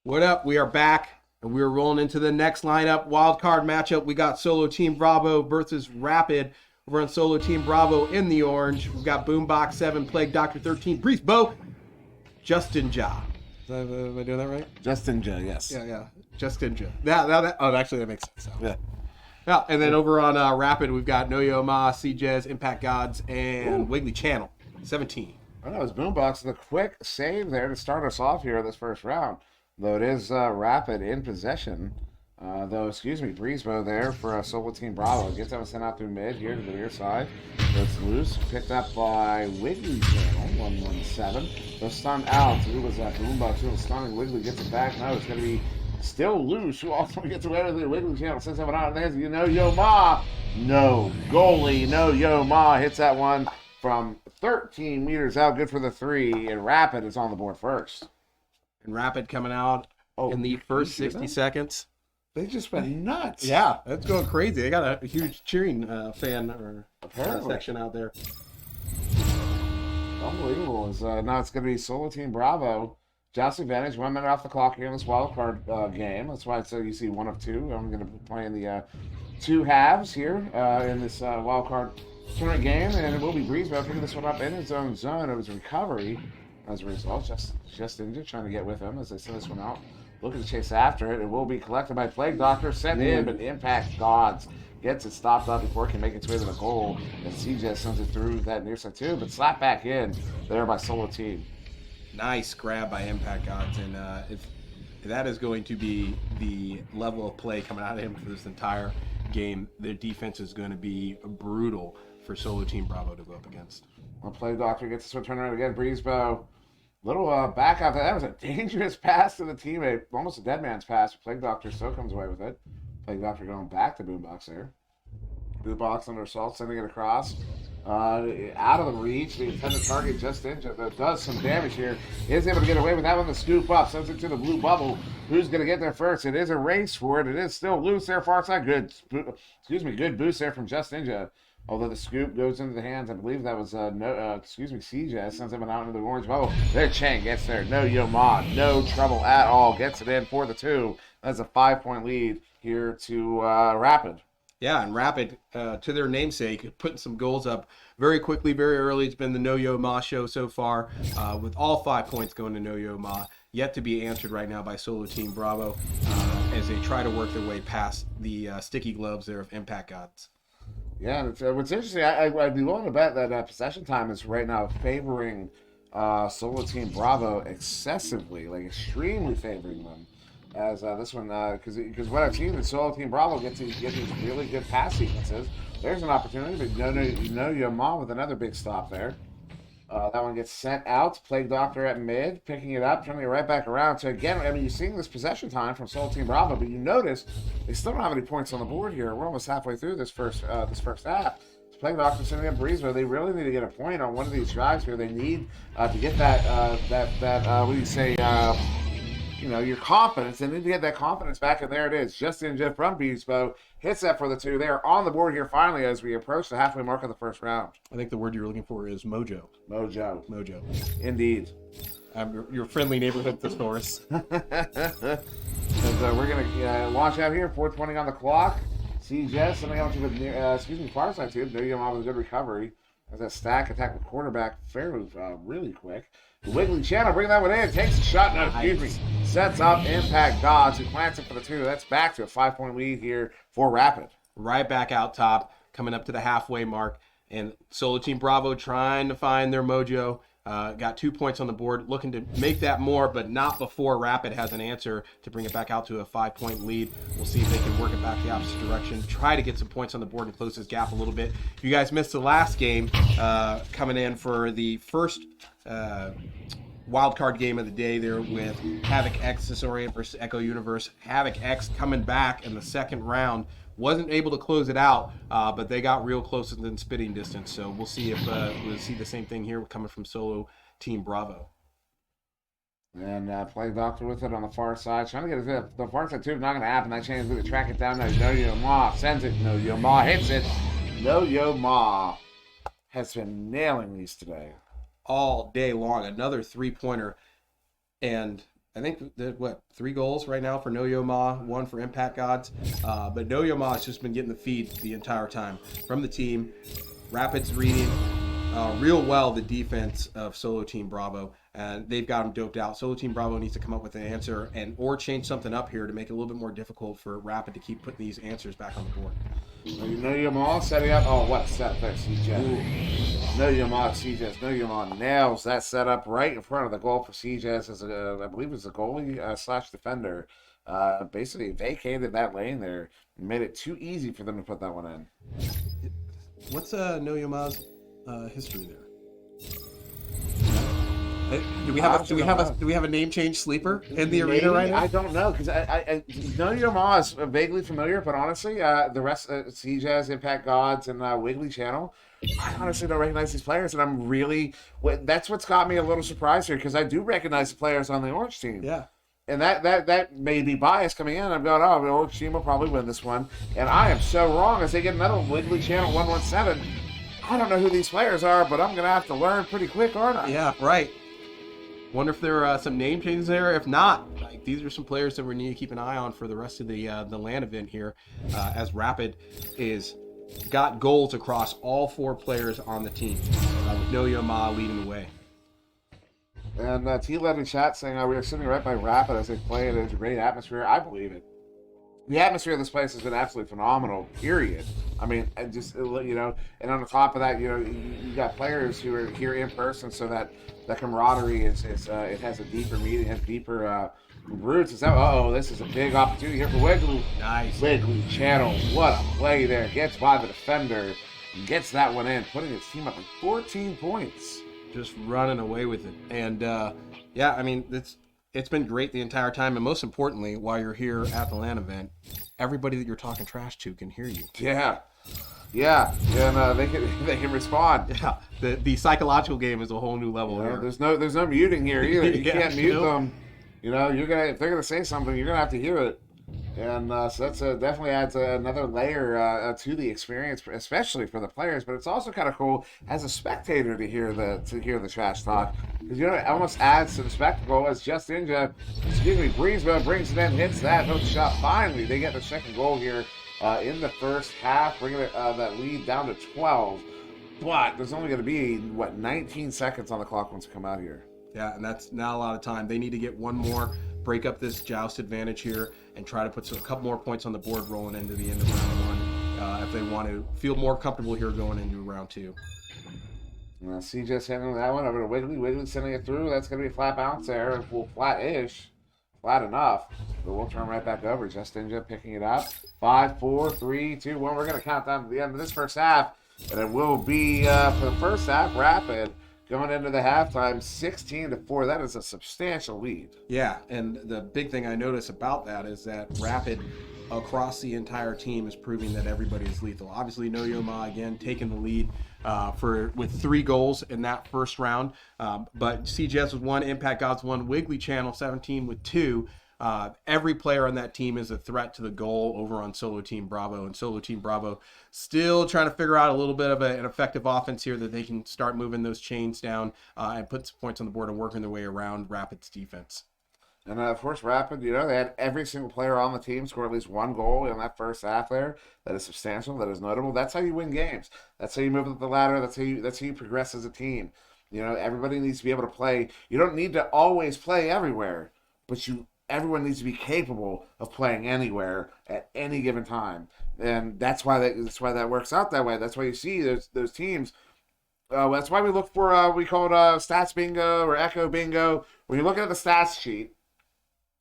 What up? We are back, and we are rolling into the next lineup. Wild card matchup. We got Solo Team Bravo versus Rapid. We're on Solo Team Bravo in the orange. We've got Boombox 7, Plague Doctor 13, Breeze Bo, Justin Ja. Am I doing that right? Justin J, yes. Yeah. Justin Ja. Actually, that makes sense. Yeah. Yeah, and then over on Rapid, we've got No Yo Ma, CJ's, Impact Gods, and Wiggly Channel 17. I know it's Boombox with a quick save there to start us off here in this first round. Though it is Rapid in possession. Breezebo there for Solo Team Bravo. Gets that sent out through mid here to the near side. It's loose. Picked up by Wiggly Channel, 117. So stunned out. Who was that? Boombox who was stunning. Wiggly gets it back. No, it's going to be still loose. Who also gets away with it? Wiggly Channel sends someone out. There's No Yo Ma. No. Goalie. No Yo Ma hits that one from 13 meters out. Good for the 3. And Rapid is on the board first. And Rapid coming out in the first 60 seconds. They just went nuts. Yeah, that's going crazy. They got a huge cheering fan or section out there. Unbelievable. Now it's going to be Solo Team Bravo. Joust advantage, 1 minute off the clock here in this wild card game. That's why you see 1 of 2. I'm going to be playing the 2 halves here in this wild card tournament game, and it will be Breezebo picking this one up in his own zone. It was a recovery as a result. Just injured, trying to get with him as they send this one out. Looking to chase after it. It will be collected by Plague Doctor, sent in, but Impact Gods gets it stopped up before it can make its way to the goal. And CJ sends it through that near side too, but slapped back in there by Solo Team. Nice grab by Impact Gods, and if that is going to be the level of play coming out of him for this entire game, their defense is going to be brutal for Solo Team Bravo to go up against. Well, Plague Doctor gets this one turned around again. Breezebo. Little back out there. That was a dangerous pass to the teammate. Almost a dead man's pass. Plague Doctor still comes away with it. Plague Doctor going back to Boombox there. Boombox under assault, sending it across. Out of the reach. The intended target just injured. That does some damage here. Is able to get away with that one to scoop up. Sends it to the blue bubble. Who's going to get there first? It is a race for it. It is still loose there, far side. Good boost there from Just Ninja. Although the scoop goes into the hands, I believe that was CJ sends him out into the orange bubble. There, Chang gets there. No Yo Ma, no trouble at all. Gets it in for the 2. That's a 5-point lead here to Rapid. Yeah, and Rapid, to their namesake, putting some goals up very quickly, very early. It's been the No Yo Ma show so far, with all 5 points going to No Yo Ma. Yet to be answered right now by Solo Team Bravo as they try to work their way past the sticky gloves there of Impact Gods. Yeah, and what's interesting, I'd be willing to bet that possession time is right now favoring Solo Team Bravo excessively, like extremely favoring them. As this one, because what I've seen is Solo Team Bravo get these really good pass sequences. There's an opportunity, but no Yo Ma with another big stop there. That one gets sent out. Plague Doctor at mid, picking it up, turning it right back around. So again, I mean, you're seeing this possession time from Solo Team Bravo, but you notice they still don't have any points on the board here. We're almost halfway through this first half. Plague Doctor sending up Breezebo. They really need to get a point on one of these drives here. They need to get your confidence. They need to get that confidence back, and there it is. Just in Jeff from Breezebo hits that for the 2. They are on the board here finally as we approach the halfway mark of the first round. I think the word you're looking for is mojo. Mojo. Indeed. Your friendly neighborhood thesaurus. And, we're going to launch out here. 4:20 on the clock. CJ sending out to the far side too. No Yo Ma with a good recovery. As that stack attack the quarterback fairly really quick. The Wiggly Channel bringing that one in. Takes a shot. Sets up Impact Gods who plants it for the 2. That's back to a 5-point lead here for Rapid. Right back out top, coming up to the halfway mark. And Solo Team Bravo trying to find their mojo. Got 2 points on the board, looking to make that more, but not before Rapid has an answer to bring it back out to a 5-point lead. We'll see if they can work it back the opposite direction, try to get some points on the board and close this gap a little bit. If you guys missed the last game, coming in for the first wild card game of the day there with Havoc X Disorient versus Echo Universe. Havoc X coming back in the second round. Wasn't able to close it out, but they got real close than spitting distance. So we'll see if we'll see the same thing here coming from Solo Team Bravo. And Plague Doctor with it on the far side. Trying to get it to the far side too. Not going to happen. That chance to track it down. No Yo Ma sends it. No Yo Ma hits it. No Yo Ma has been nailing these today. All day long. Another 3-pointer. And I think that 3 goals right now for No Yo Ma, 1 for Impact Gods. But No Yo Ma has just been getting the feed the entire time from the team. Rapid's reading real well the defense of Solo Team Bravo, and they've got them doped out. Solo Team Bravo needs to come up with an answer or change something up here to make it a little bit more difficult for Rapid to keep putting these answers back on the board. No Yo Ma setting up. Oh, what set there, CJ? No Yo Ma, CJ. No Yo Ma nails that setup right in front of the goal for CJ as I believe it's a goalie slash defender. Basically vacated that lane there and made it too easy for them to put that one in. What's No Yo Ma's history there? Do we have a name change sleeper in the arena right now? I don't know because I No Yo Ma is vaguely familiar, but honestly, the rest CJ's Impact Gods and Wiggly Channel, I honestly don't recognize these players, and I'm really that's what's got me a little surprised here because I do recognize the players on the Orange team. Yeah. And that may be biased coming in. I'm going, oh, the Orange team will probably win this one. And I am so wrong as they get another Wiggly Channel 117. I don't know who these players are, but I'm going to have to learn pretty quick, aren't I? Yeah, right. Wonder if there are some name changes there. If not, like, these are some players that we need to keep an eye on for the rest of the LAN event here, as Rapid is got goals across all 4 players on the team, with No Yo Ma leading the way. And T led in chat saying, we are sitting right by Rapid as they play it. It's a great atmosphere. I believe it. The atmosphere of this place has been absolutely phenomenal, period. I mean, and just, and on the top of that, you got players who are here in person, so that camaraderie is it has a deeper meaning, has deeper roots. This is a big opportunity here for Wiggly. Nice. Wiggly Channel, what a play there. Gets by the defender, gets that one in, putting his team up with 14 points. Just running away with it. And, yeah, I mean, it's been great the entire time, and most importantly, while you're here at the LAN event, everybody that you're talking trash to can hear you. Yeah, and they can respond. Yeah, the psychological game is a whole new level here. There's no muting here either. You Yeah, can't mute them. If they're gonna say something, you're gonna have to hear it. And so that's definitely adds another layer to the experience, especially for the players. But it's also kind of cool as a spectator to hear the trash talk, because it almost adds to the spectacle. As Just Ninja, Breezebo brings it in, hits that hook shot. Finally, they get the second goal here in the first half, bringing that lead down to 12. But there's only going to be 19 seconds on the clock once we come out here. Yeah, and that's not a lot of time. They need to get one more, break up this joust advantage here, and try to put a couple more points on the board rolling into the end of round 1 if they want to feel more comfortable here going into round 2. CJ handling that one over to Wiggly. Wiggly sending it through. That's going to be a flat bounce there. Well, flat-ish. Flat enough. But we'll turn right back over. Just Ninja picking it up. 5, 4, 3, 2, 1. We're going to count down to the end of this first half. And it will be, for the first half, Rapid going into the halftime 16-4. That is a substantial lead. Yeah, and the big thing I notice about that is that Rapid across the entire team is proving that everybody is lethal. Obviously, No Yo Ma again taking the lead with 3 goals in that first round. But CGS with 1, Impact Gods 1, Wiggly Channel 17 with 2. Every player on that team is a threat to the goal over on Solo Team Bravo, and Solo Team Bravo still trying to figure out a little bit of an effective offense here that they can start moving those chains down and put some points on the board and working their way around Rapid's defense. And of course, Rapid, they had every single player on the team score at least 1 goal in that first half there. That is substantial. That is notable. That's how you win games. That's how you move up the ladder. That's how you progress as a team. Everybody needs to be able to play. You don't need to always play everywhere, but everyone needs to be capable of playing anywhere at any given time, and that's why that works out that way. That's why you see those teams. That's why we look for we call it stats bingo or echo bingo. When you're looking at the stats sheet,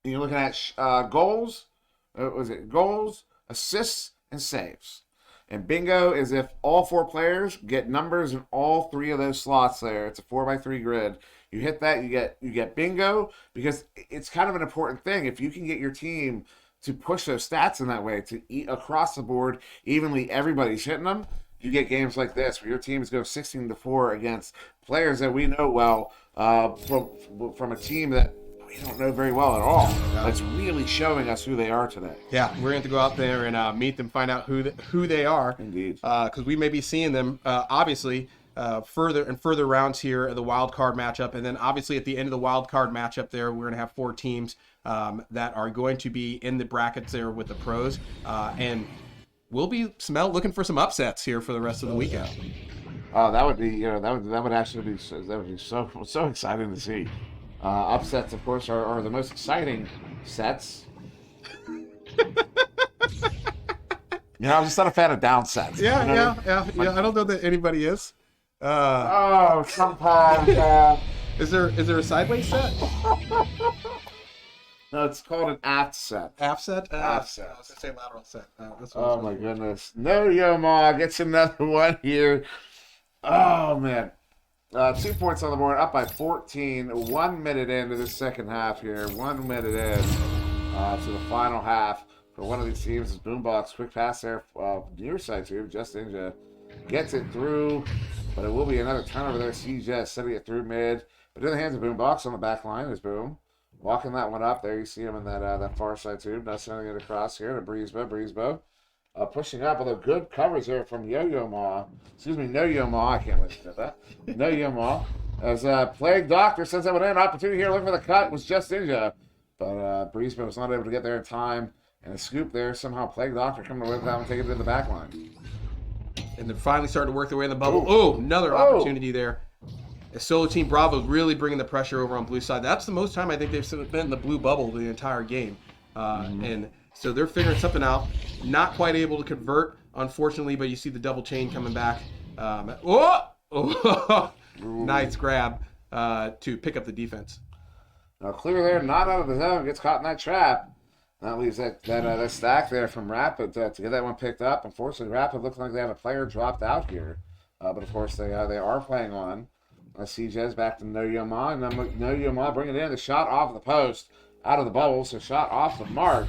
and you're looking at goals, goals, assists, and saves. And bingo is if all 4 players get numbers in all 3 of those slots there. It's a 4x3 grid. You hit that, you get bingo, because it's kind of an important thing. If you can get your team to push those stats in that way, to eat across the board evenly, everybody's hitting them, you get games like this where your teams go 16-4 against players that we know well from a team that we don't know very well at all. That's really showing us who they are today. Yeah, we're going to go out there and meet them, find out who they are. Indeed. Because we may be seeing them, obviously, further rounds here of the wild card matchup. And then obviously at the end of the wild card matchup there, we're going to have 4 teams that are going to be in the brackets there with the pros. And we'll be looking for some upsets here for the rest of the weekend. Oh, that would be, that would actually be, so exciting to see. Upsets, of course, are the most exciting sets. I'm just not a fan of downsets. Yeah. I don't know that anybody is. Sometimes. Is there a sideways set? No, it's called an aft set. Aft set? Aft set. I was going to say lateral set. Oh my goodness. No Ma gets another one here. Oh man. 2 points on the board, up by 14. 1 minute into the second half here. 1 minute in to the final half for one of these teams. Is Boombox. Quick pass there. Near side too. Just Ninja gets it through, but it will be another turnover there. CJ setting it through mid, but in the hands of Boombox on the back line is Boom. Walking that one up there. You see him in that far side tube. Now sending it across here to Breezebo. Pushing up, although good coverage there from Yo-Yo Ma. Excuse me, No Yo Ma. I can't wait to get that. No Yo Ma. As Plague Doctor sends that one in. Opportunity here, looking for the cut. Was just Ninja. But Breezebo was not able to get there in time. And a scoop there. Somehow Plague Doctor coming away with that one, taking it to the back line. And they're finally starting to work their way in the bubble. Oh, another opportunity there. As Solo Team Bravo really bringing the pressure over on blue side. That's the most time I think they've been in the blue bubble the entire game. And so they're figuring something out. Not quite able to convert, unfortunately, but you see the double chain coming back. Nice grab to pick up the defense. Now clear there, not out of the zone, gets caught in that trap. That leaves that stack there from Rapid to get that one picked up. Unfortunately, Rapid looks like they have a player dropped out here. But of course, they are playing on. CJ's back to No Yo Ma, and then No Yo Ma bringing it in. The shot off the post, out of the bubble, so shot off the mark.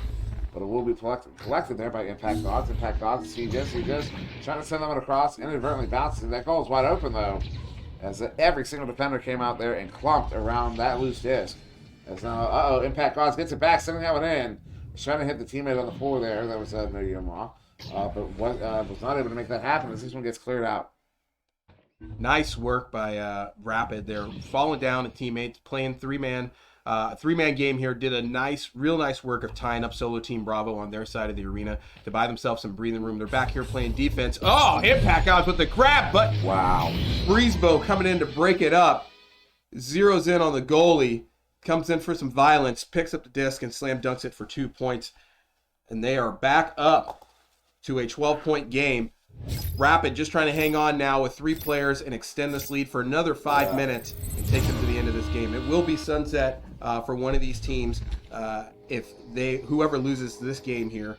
But it will be collected there by Impact Dogs. Impact Dogs, CJ's trying to send them across, inadvertently bounces. That goal is wide open, though, as every single defender came out there and clumped around that loose disc. As now, Impact Dogs gets it back, sending that one in. Was trying to hit the teammate on the floor there. That was No Yo Ma. But was not able to make that happen as this one gets cleared out. Nice work by Rapid. They're falling down to teammates, playing three-man game here. Did a real nice work of tying up Solo Team Bravo on their side of the arena to buy themselves some breathing room. They're back here playing defense. Oh, Impact Guys with the grab, but wow. Breezebo coming in to break it up. Zeroes in on the goalie. Comes in for some violence, picks up the disc, and slam dunks it for 2 points. And they are back up to a 12-point game. Rapid just trying to hang on now with 3 players and extend this lead for another 5 minutes and take them to the end of this game. It will be sunset for one of these teams. If whoever loses this game here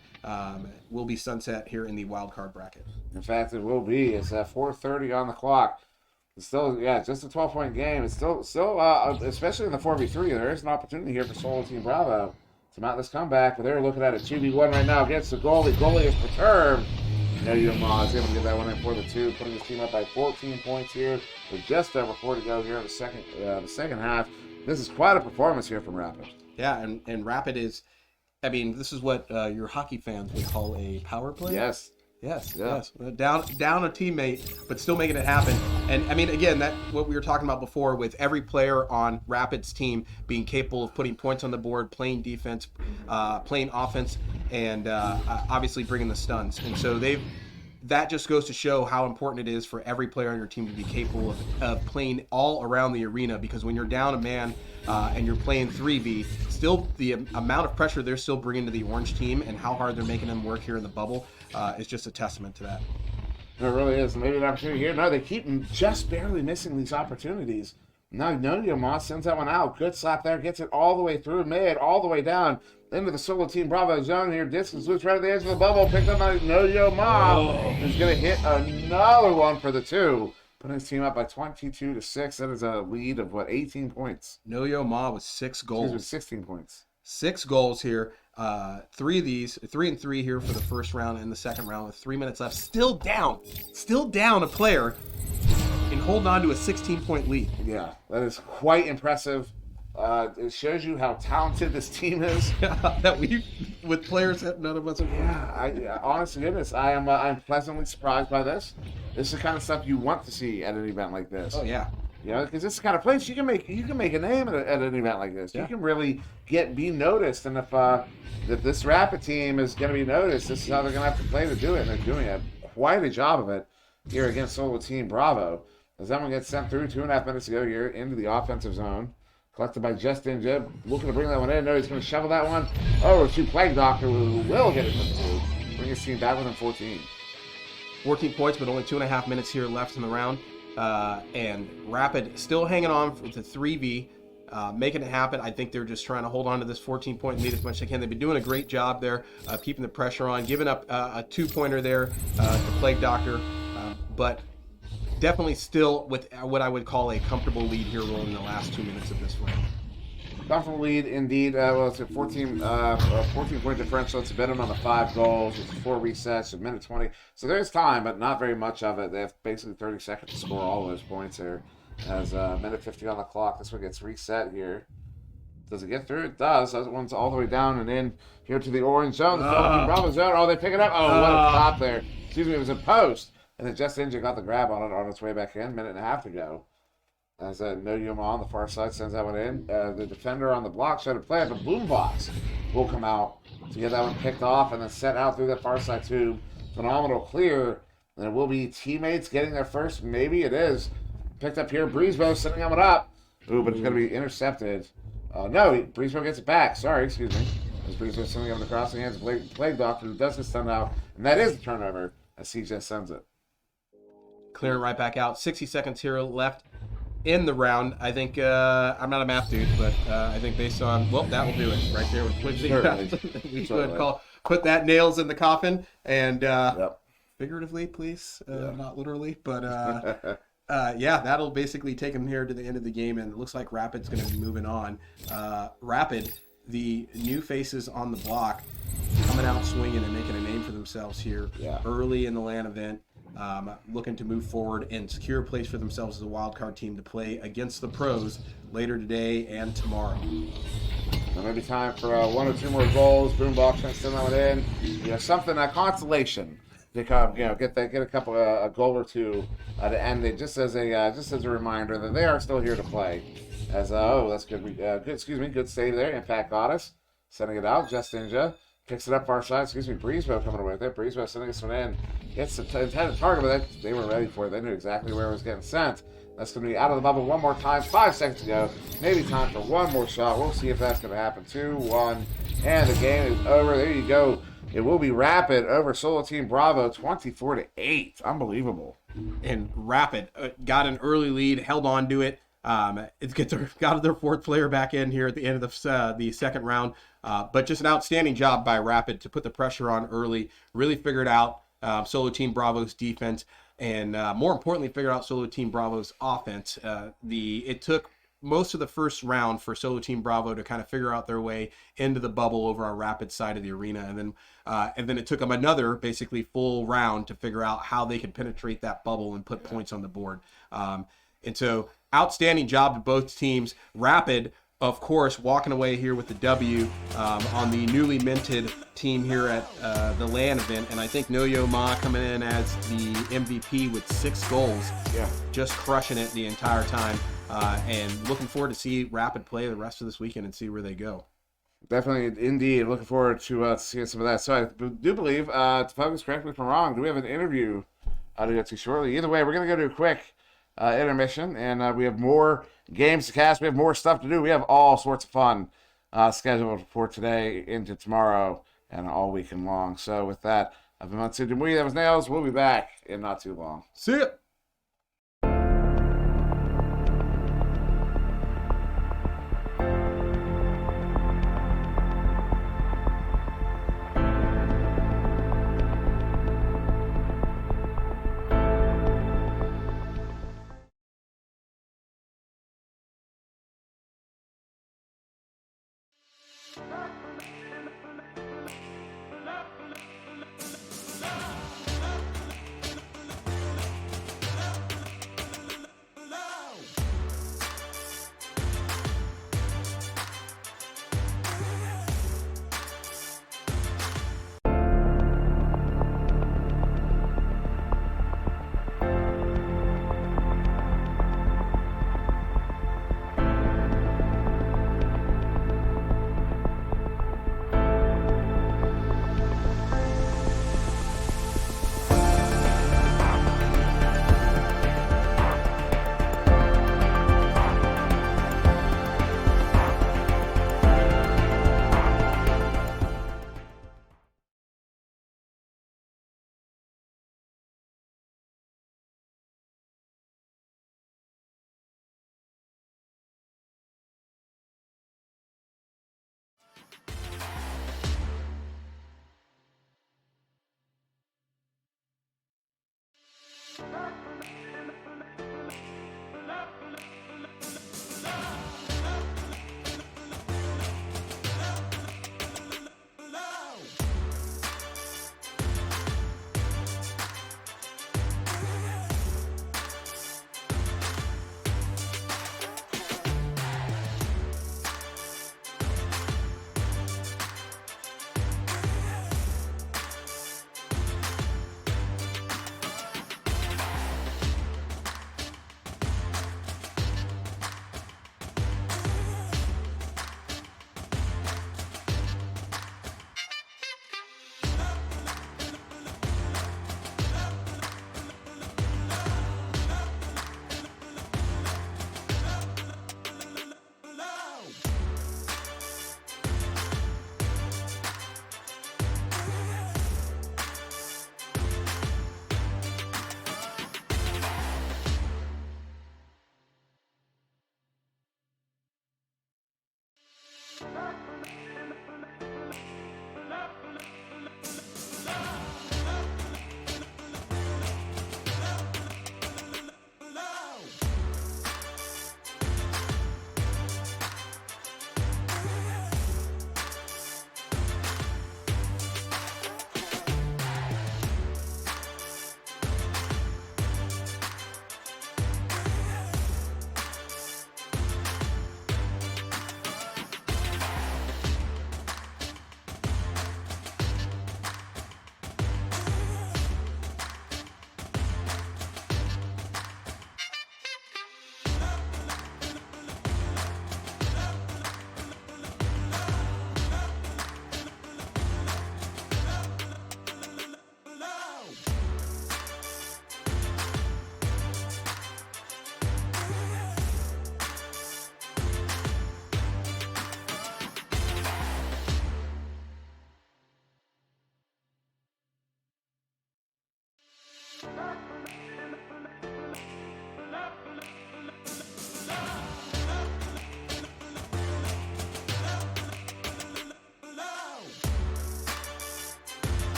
will be sunset here in the wild card bracket. In fact, it will be. It's at 4:30 on the clock. It's still, just a 12-point game. It's still, especially in the 4v3, there is an opportunity here for Solo Team Bravo to mount this comeback. But they're looking at a 2v1 right now against the goalie. Goalie is perturbed. No Yo Ma is able to get that one in for the 2, putting his team up by 14 points here with just over 4 to go here in the second half. This is quite a performance here from Rapid. Yeah, and Rapid is, this is what your hockey fans would call a power play. Yes. Yes. Down a teammate, but still making it happen. And again, that what we were talking about before with every player on Rapid's team being capable of putting points on the board, playing defense, playing offense, and obviously bringing the stuns. And so that just goes to show how important it is for every player on your team to be capable of playing all around the arena, because when you're down a man and you're playing 3v, still the amount of pressure they're still bringing to the orange team and how hard they're making them work here in the bubble is just a testament to that. It really is. Maybe an opportunity here. No, they keep just barely missing these opportunities. Now, No Yo Ma sends that one out. Good slap there. Gets it all the way through mid, all the way down into the Solo Team Bravo zone here. Disc is loose right at the edge of the bubble. Picked up by No Yo Ma. He's going to hit another one for the 2. Putting his team up by 22-6. That is a lead of, 18 points. No Yo Ma with 6 goals. With 16 points. 6 goals here. 3 of these, 3 and 3 here for the first round and the second round with 3 minutes left. Still down a player and holding on to a 16-point lead. Yeah, that is quite impressive. It shows you how talented this team is. That we with players that none of us are. Yeah, honest to goodness, I'm pleasantly surprised by this. This is the kind of stuff you want to see at an event like this. Oh yeah. You know, because this is the kind of place you can make a name at an event like this. Yeah. You can really be noticed, and if this Rapid team is going to be noticed, this is how they're going to have to play to do it. And they're doing quite a job of it here against Solo Team Bravo. As that one gets sent through 2.5 minutes ago here into the offensive zone. Collected by Justin Jib. Looking to bring that one in. No, he's going to shovel that one over to Plague Doctor, who will hit it for 2. Bring his team back within 14. 14 points, but only 2.5 minutes here left in the round. And Rapid still hanging on with the 3v, making it happen. I think they're just trying to hold on to this 14-point lead as much as they can. They've been doing a great job there, keeping the pressure on, giving up a 2-pointer there to Plague Doctor, but definitely still with what I would call a comfortable lead here rolling in the last 2 minutes of this round. Comfortable lead indeed. Well, it's a 14-point differential. It's a bit on the 5 goals. It's 4 resets, a minute 20. So there's time, but not very much of it. They have basically 30 seconds to score all those points here. As minute 50 on the clock. This one gets reset here. Does it get through? It does. That one's all the way down and in here to the orange zone. The Bravo zone. Oh, they pick it up. Oh, what a stop there. Excuse me, it was a post. And then Just Inja got the grab on it on its way back in. Minute and a half to go. As No Yuma on the far side sends that one in. The defender on the block showed a play, but Boombox will come out to get that one picked off and then set out through that far side tube. Phenomenal clear. And it will be teammates getting there first. Maybe it is. Picked up here. Breezebo setting that one up. Ooh, but it's going to be intercepted. No, Breezebo gets it back. Sorry, excuse me. As Breezebo sending it on the crossing hands. Plague Doctor, who does get stunned out. And that is the turnover as CJ sends it. Clearing right back out. 60 seconds here left in the round. I think, I'm not a math dude, but I think based on, well, that will do it right there with Quincy. We could put that nails in the coffin and figuratively, please, not literally, but yeah, that'll basically take them here to the end of the game, and it looks like Rapid's going to be moving on. Rapid, the new faces on the block, coming out swinging and making a name for themselves here early in the LAN event. Looking to move forward and secure a place for themselves as a wild card team to play against the pros later today and tomorrow. Now maybe time for 1 or 2 more goals. Boombox trying to send that one in. You know, something, a consolation to come. You know, get a couple, a goal or 2 to end it, just as a reminder that they are still here to play. As that's good. Good save there. Impact Goddess sending it out. Just Ninja. Picks it up far side. Breezebo coming away with it. Breezebo sending this one in. Gets the intended target, but they were ready for it. They knew exactly where it was getting sent. That's going to be out of the bubble one more time. 5 seconds to go. Maybe time for one more shot. We'll see if that's going to happen. 2-1. And the game is over. There you go. It will be Rapid over Solo Team Bravo 24-8. Unbelievable. And Rapid got an early lead, held on to it. Got their 4th player back in here at the end of the second round. But just an outstanding job by Rapid to put the pressure on early, really figured out Solo Team Bravo's defense, and more importantly, figured out Solo Team Bravo's offense. It took most of the first round for Solo Team Bravo to kind of figure out their way into the bubble over our Rapid side of the arena, and then it took them another basically full round to figure out how they could penetrate that bubble and put points on the board. And so, outstanding job to both teams. Rapid, of course, walking away here with the W on the newly minted team here at the LAN event. And I think Noyo Ma coming in as the MVP with 6 goals. Yeah. Just crushing it the entire time. And looking forward to see Rapid play the rest of this weekend and see where they go. Definitely, indeed. Looking forward to seeing some of that. So I do believe, to focus, correct me if I'm wrong, do we have an interview to get to shortly? Either way, we're going to go to a quick intermission, and we have more games to cast. We have more stuff to do. We have all sorts of fun scheduled for today into tomorrow and all weekend long. So with that, I've been Matsu Demui. That was Nails. We'll be back in not too long. See ya.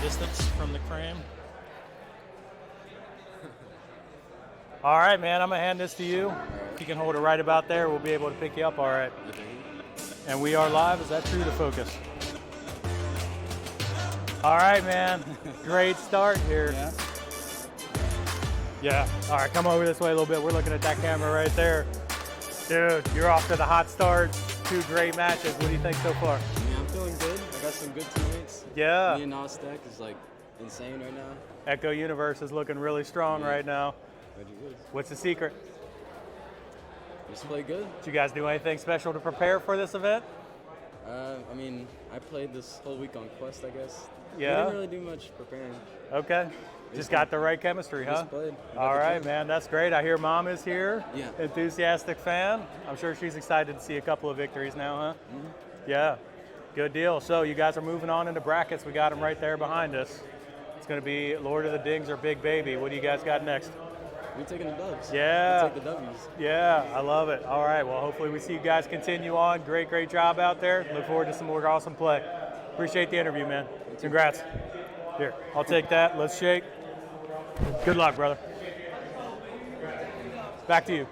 distance from the frame. All right, man, I'm gonna hand this to you. If you can hold it right about there, we'll be able to pick you up all right. And we are live, is that true to focus? All right, man, great start here. Yeah, all right, come over this way a little bit. We're looking at that camera right there. Dude, you're off to the hot start. 2 great matches. What do you think so far? Yeah, I'm feeling good. I got some good teammates. Yeah. Me and Nostek is like insane right now. Echo Universe is looking really strong right now. What's the secret? Just play good. Did you guys do anything special to prepare for this event? I mean, I played this whole week on Quest, I guess. Yeah. We didn't really do much preparing. Okay. Just got the right chemistry, huh? Just played. All right, man. That's great. I hear Mom is here. Yeah. Enthusiastic fan. I'm sure she's excited to see a couple of victories now, huh? Yeah. Good deal. So you guys are moving on into brackets. We got them right there behind us. It's going to be Lord of the Dings or Big Baby. What do you guys got next? We're taking the dubs. Yeah. We take the W's. Yeah, I love it. All right, well, hopefully we see you guys continue on. Great job out there. Look forward to some more awesome play. Appreciate the interview, man. Congrats. Here, I'll take that. Let's shake. Good luck, brother. Back to you.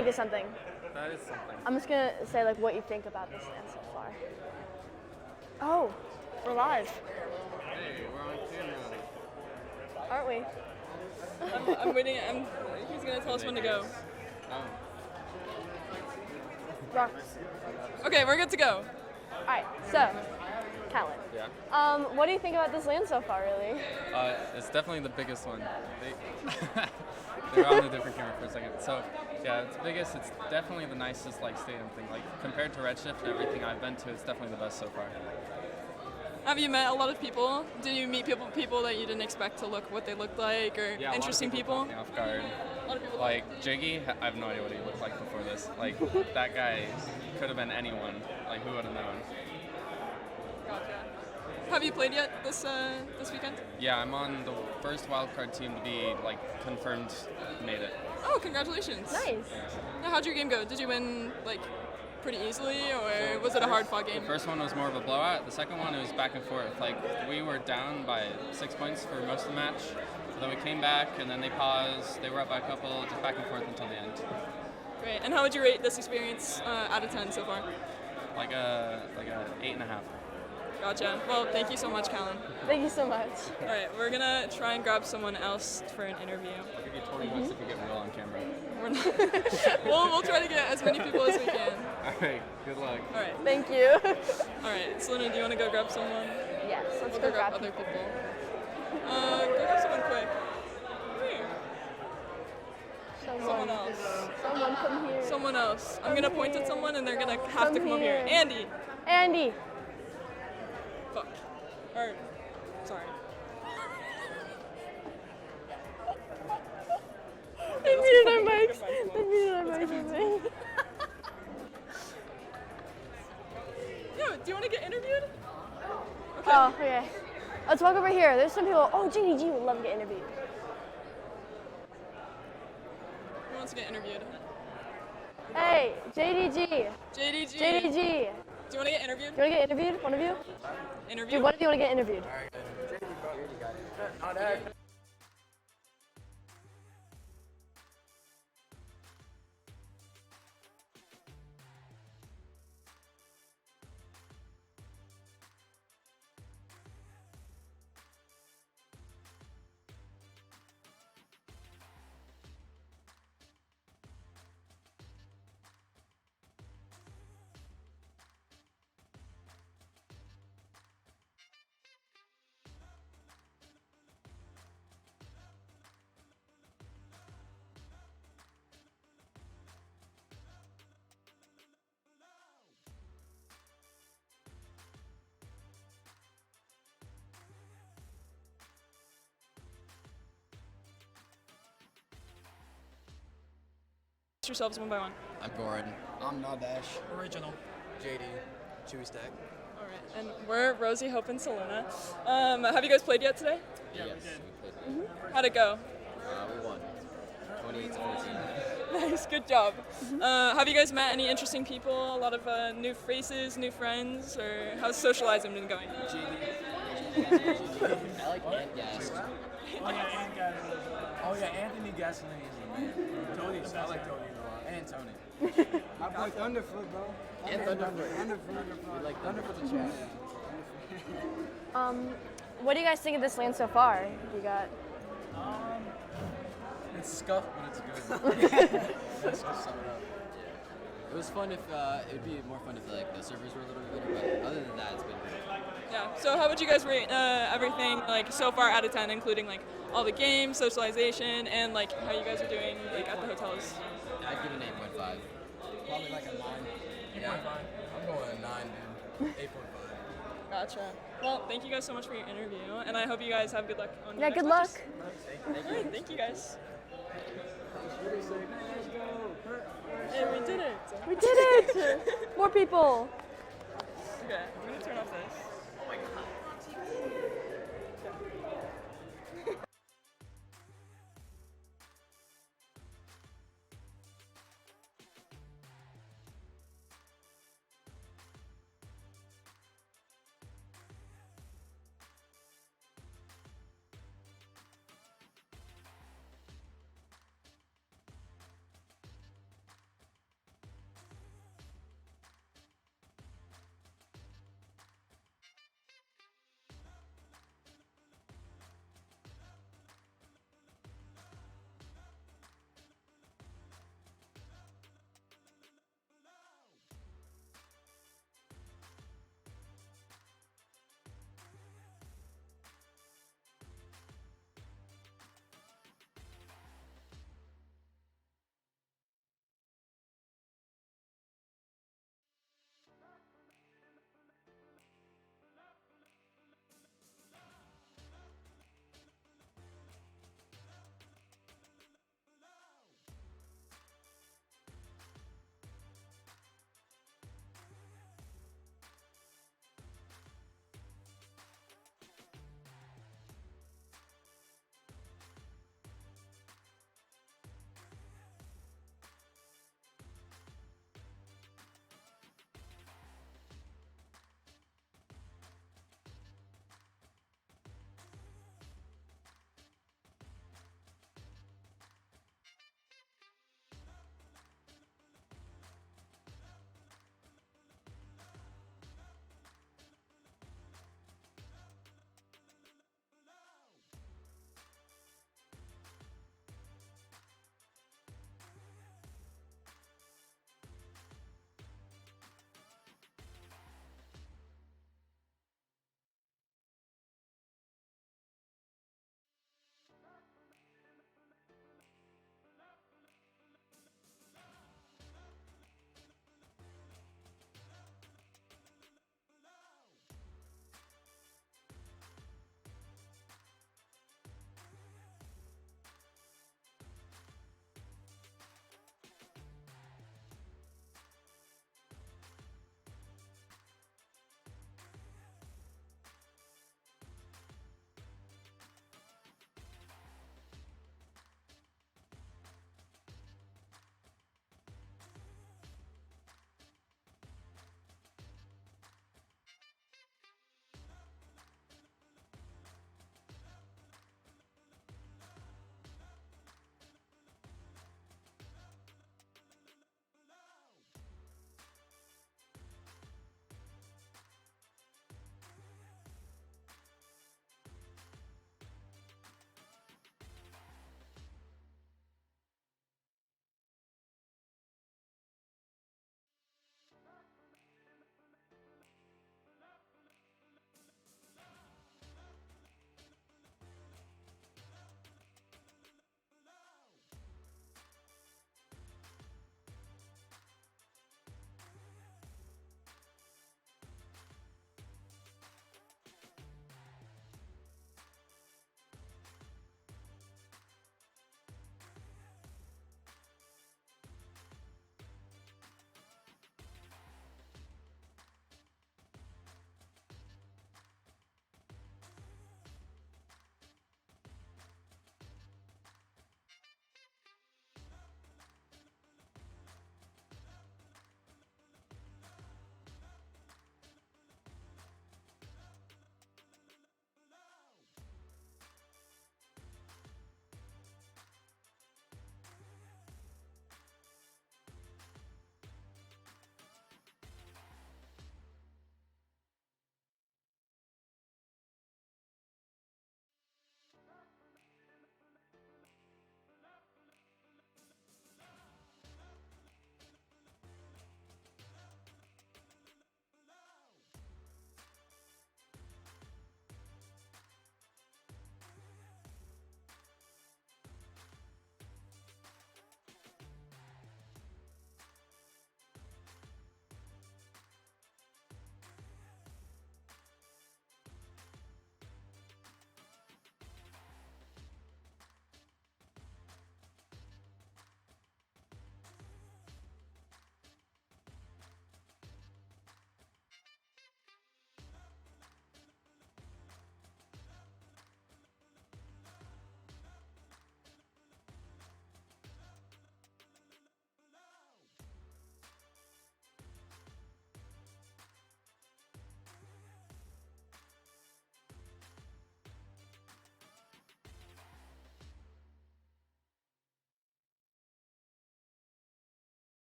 think is something. That is something. I'm just gonna say like what you think about this land so far. Oh, we're live, Hey, we're on camera. aren't we? I'm waiting. He's gonna tell us when to go. Oh. Rocks. Okay, we're good to go. All right, so, Callan. Yeah. What do you think about this land so far, really? It's definitely the biggest one. They're on a different camera for a second. So, yeah, it's the biggest. It's definitely the nicest like stadium thing. Like compared to Redshift, everything I've been to, it's definitely the best so far. Have you met a lot of people? Did you meet people that you didn't expect to look what they looked like, or Yeah, interesting a lot of people? caught me off guard. A lot of people. Like Jiggy, I have no idea what he looked like before this. Like that guy could have been anyone. Like who would have known? Gotcha. Have you played yet this weekend? Yeah, I'm on the first wildcard team to be like confirmed made it. Oh, congratulations! Nice. Now, how'd your game go? Did you win like pretty easily, or was it a hard fought game? The first one was more of a blowout. The second one, it was back and forth. Like we were down by 6 points for most of the match. So then we came back, and then they paused. They were up by a couple, just back and forth until the end. Great. And how would you rate this experience out of 10 so far? Like a 8.5. Gotcha. Well, thank you so much, Callan. Thank you so much. All right, we're gonna try and grab someone else for an interview. I'll give you 20 bucks if you get Will on camera. We're not we'll try to get as many people as we can. All right. Good luck. All right. Thank you. All right. Selena, do you want to go grab someone? Yes, let's We'll go grab other people. people. Go grab someone quick. Come here. Someone else. Someone come here. Someone else. I'm gonna point at someone, and they're gonna have to come over here. here. Andy. Andy. Fuck. Or, sorry. They muted our mics. They muted our mics. Yo, do you want to get interviewed? Okay. Oh, okay. Let's walk over here. There's some people. Oh, JDG would love to get interviewed. Who wants to get interviewed? Hey, JDG. JDG. JDG. Do you want to get interviewed? You want to get interviewed? One of you? Interview? Dude, one of you want to get interviewed? Yourselves one by one. I'm Goran. I'm Nadash. Original. JD. Chewy Stack. All right, and we're Rosie, Hope, and Selena. Have you guys played yet today? Yeah, yes, we played. How'd it go? We won. 28 to 14. Nice, good job. Have you guys met any interesting people? A lot of new faces, new friends, or how's socializing been going? I like Ant Gas. Oh yeah, Anthony Gasoline is the man. Tony's. I like Tony a lot. And Tony. I play Thunderfoot, bro. And Thunderfoot. Thunderfoot. We like Thunderfoot's a chat. What do you guys think of this land so far? You got. It's scuffed, but it's good. Let's just sum it up. It was fun if it would be more fun if like the servers were a little bit better, but other than that, it's been good. Yeah. So how would you guys rate everything like so far out of 10, including like all the games, socialization, and like how you guys are doing like at the hotels? I'd give it an 8.5. Probably like a 9. 8.5. I'm going a 9, man. 8.5. Gotcha. Well, thank you guys so much for your interview, and I hope you guys have good luck on your Yeah, next good matches. luck. All right, thank you guys. Hey, we did it! We did it! More people. Okay, I'm gonna turn off this.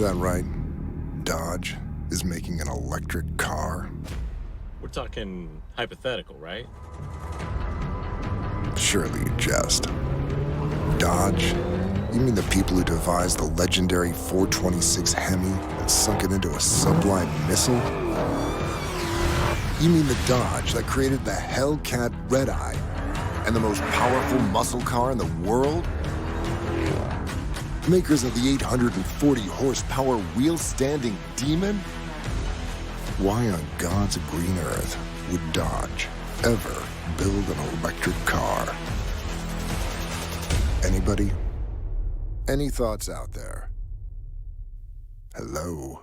that right? Dodge is making an electric car? We're talking hypothetical, right? Surely you jest. Dodge? You mean the people who devised the legendary 426 Hemi and sunk it into a sublime missile? You mean the Dodge that created the Hellcat Red Eye and the most powerful muscle car in the world? Makers of the 840 horsepower wheel-standing Demon? Why on God's green earth would Dodge ever build an electric car? Anybody? Any thoughts out there? Hello?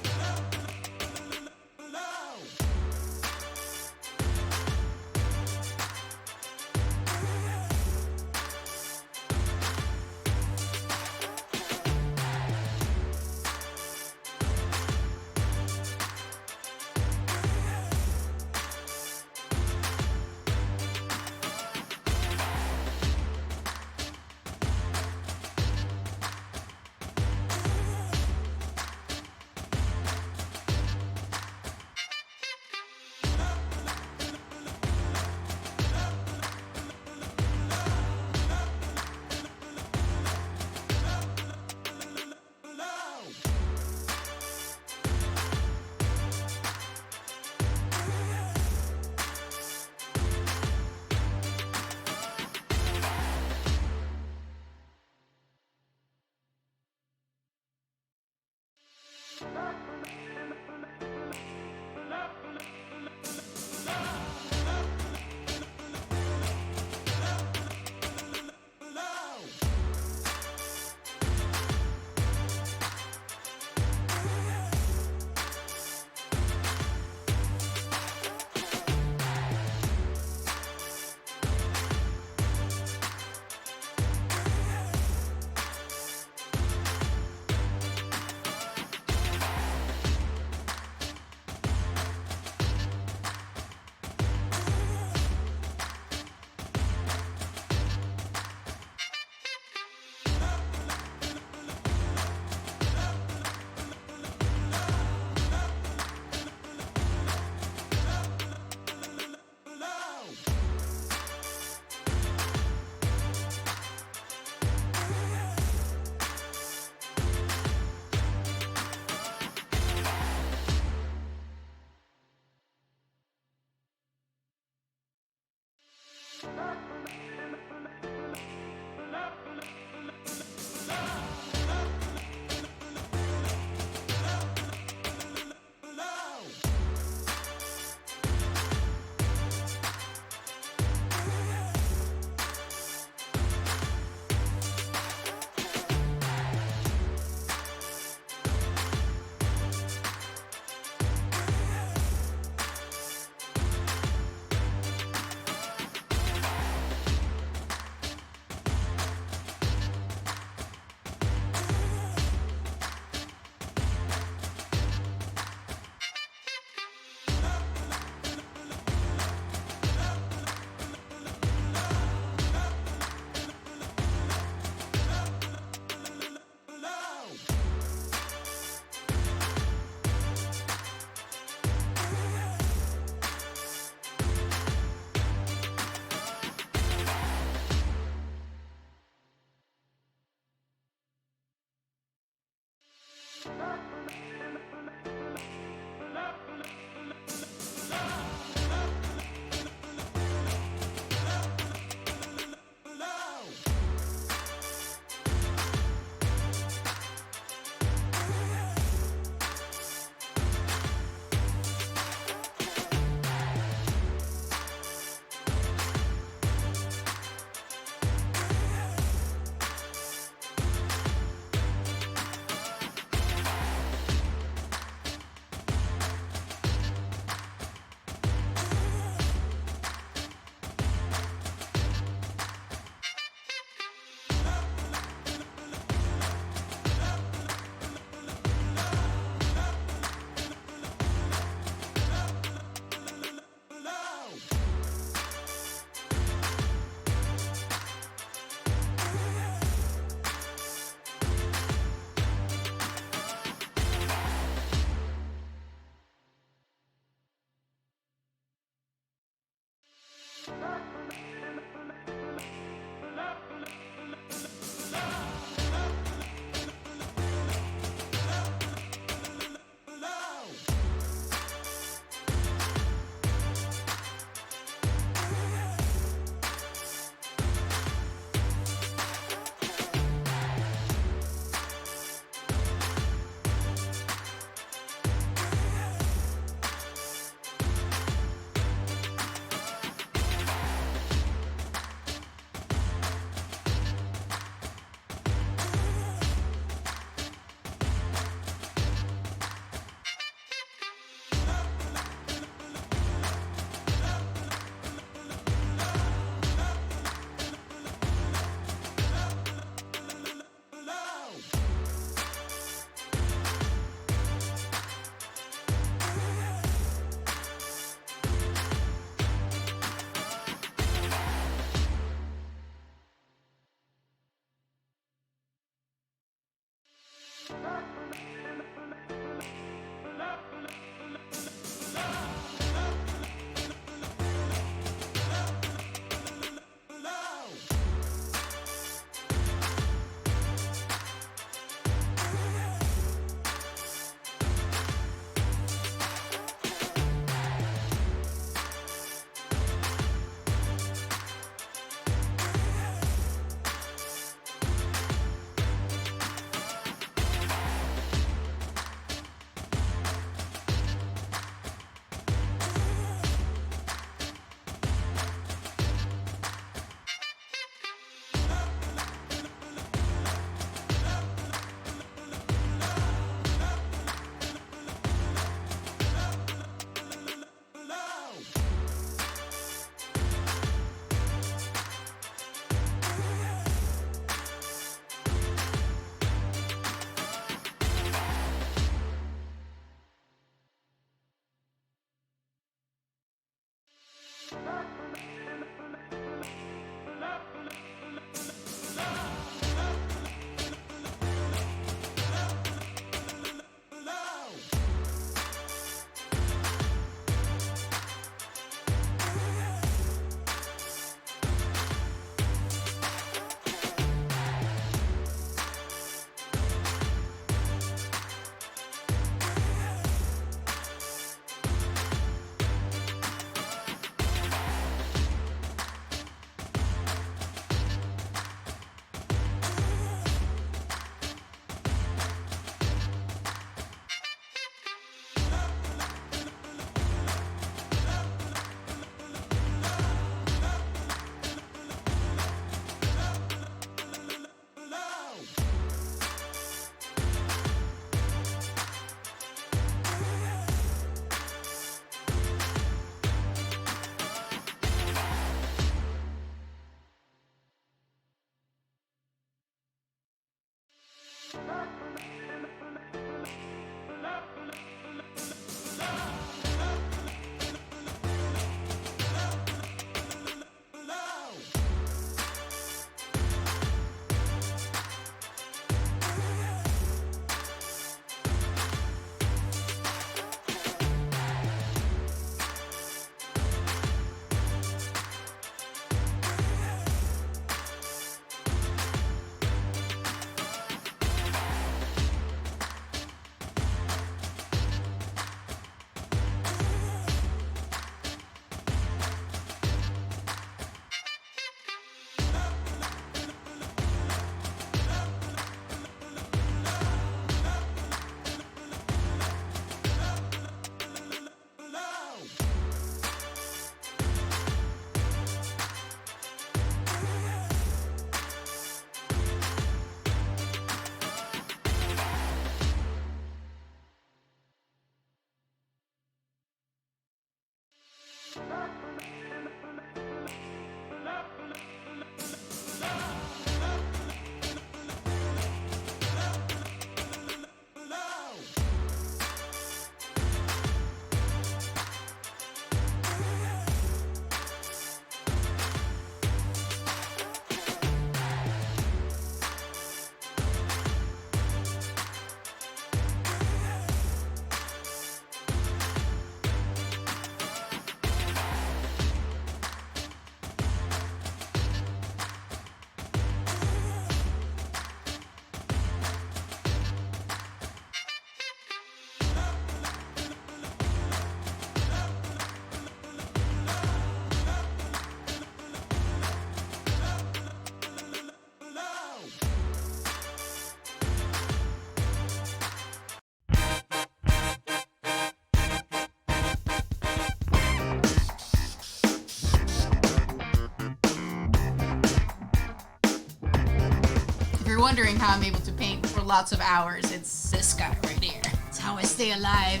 you're wondering how I'm able to paint for lots of hours, it's this guy right here. It's how I stay alive.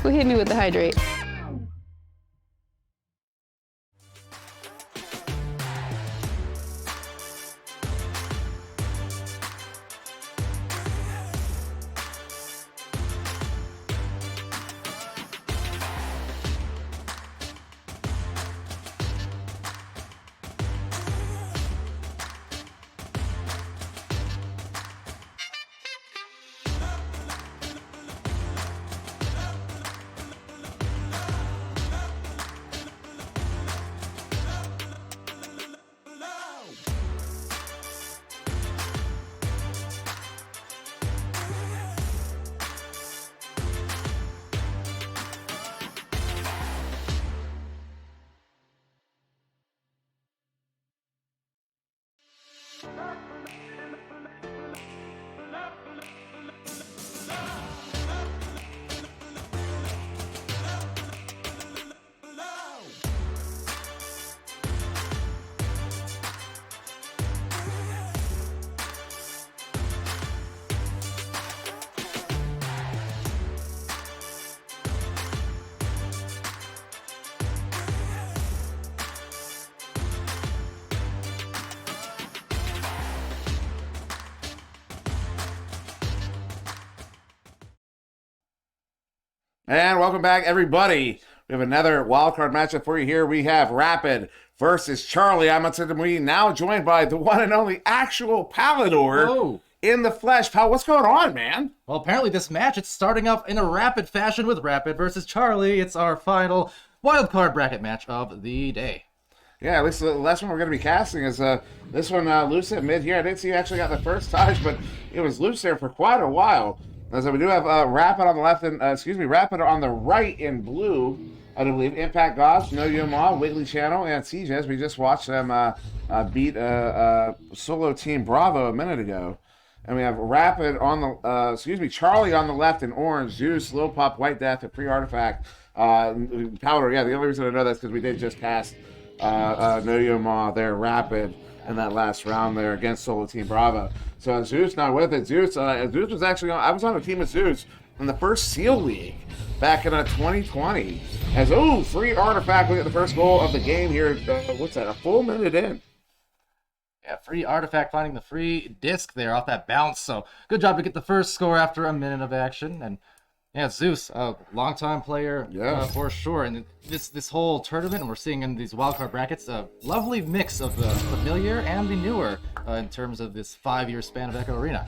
Who hit me with the hydrate? And welcome back, everybody. We have another wildcard matchup for you here. We have Rapid versus Charlie. I'm we now joined by the one and only actual Palador in the flesh. Pal, what's going on, man? Well, apparently this match, it's starting off in a rapid fashion with Rapid versus Charlie. It's our final wildcard bracket match of the day. Yeah, at least the last one we're going to be casting is this one, loose at mid here. I didn't see you actually got the first touch, but it was loose there for quite a while. So we do have Rapid on the left and, Rapid on the right in blue. I do believe Impact Gods, No Yoma, Wiggly Channel, and CJs. We just watched them beat Solo Team Bravo a minute ago. And we have Rapid on the, Charlie on the left in orange, Zeus, Lil Pop, White Death, and Pre-Artifact. Powder, yeah, the only reason I know that's because we did just cast No Yoma there, Rapid, in that last round there against Solo Team Bravo. So Zeus not with it. Zeus was actually on, I was on a team with Zeus in the first SEAL League back in 2020. As, free artifact, we get the first goal of the game here. What's that, a full minute in? Yeah, free artifact finding the free disc there off that bounce. So good job to get the first score after a minute of action. And yeah, Zeus, a longtime player for sure. And this whole tournament, and we're seeing in these wildcard brackets, a lovely mix of the familiar and the newer in terms of this 5-year span of Echo Arena.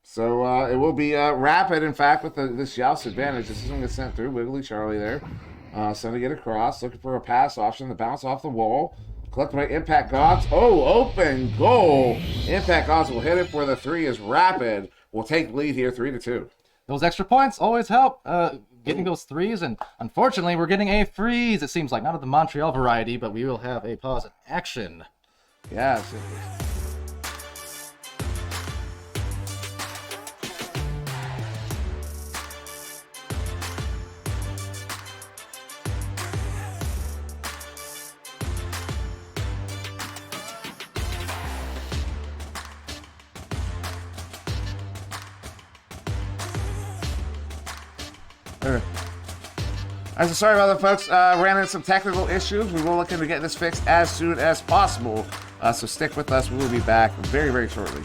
So it will be Rapid, in fact, with this Joust advantage. This is going to get sent through. Wiggly Charlie there. Sending it across, looking for a pass option to bounce off the wall. Collected by Impact Gods. Open goal. Impact Gods will hit it for the 3 as Rapid will take the lead here 3-2. Those extra points always help getting those 3s, and unfortunately we're getting a freeze, it seems like. Not of the Montreal variety, but we will have a pause in action. Yeah. I'm so sorry about that, folks. Ran into some technical issues. We will look into getting this fixed as soon as possible. So stick with us. We will be back very, very shortly.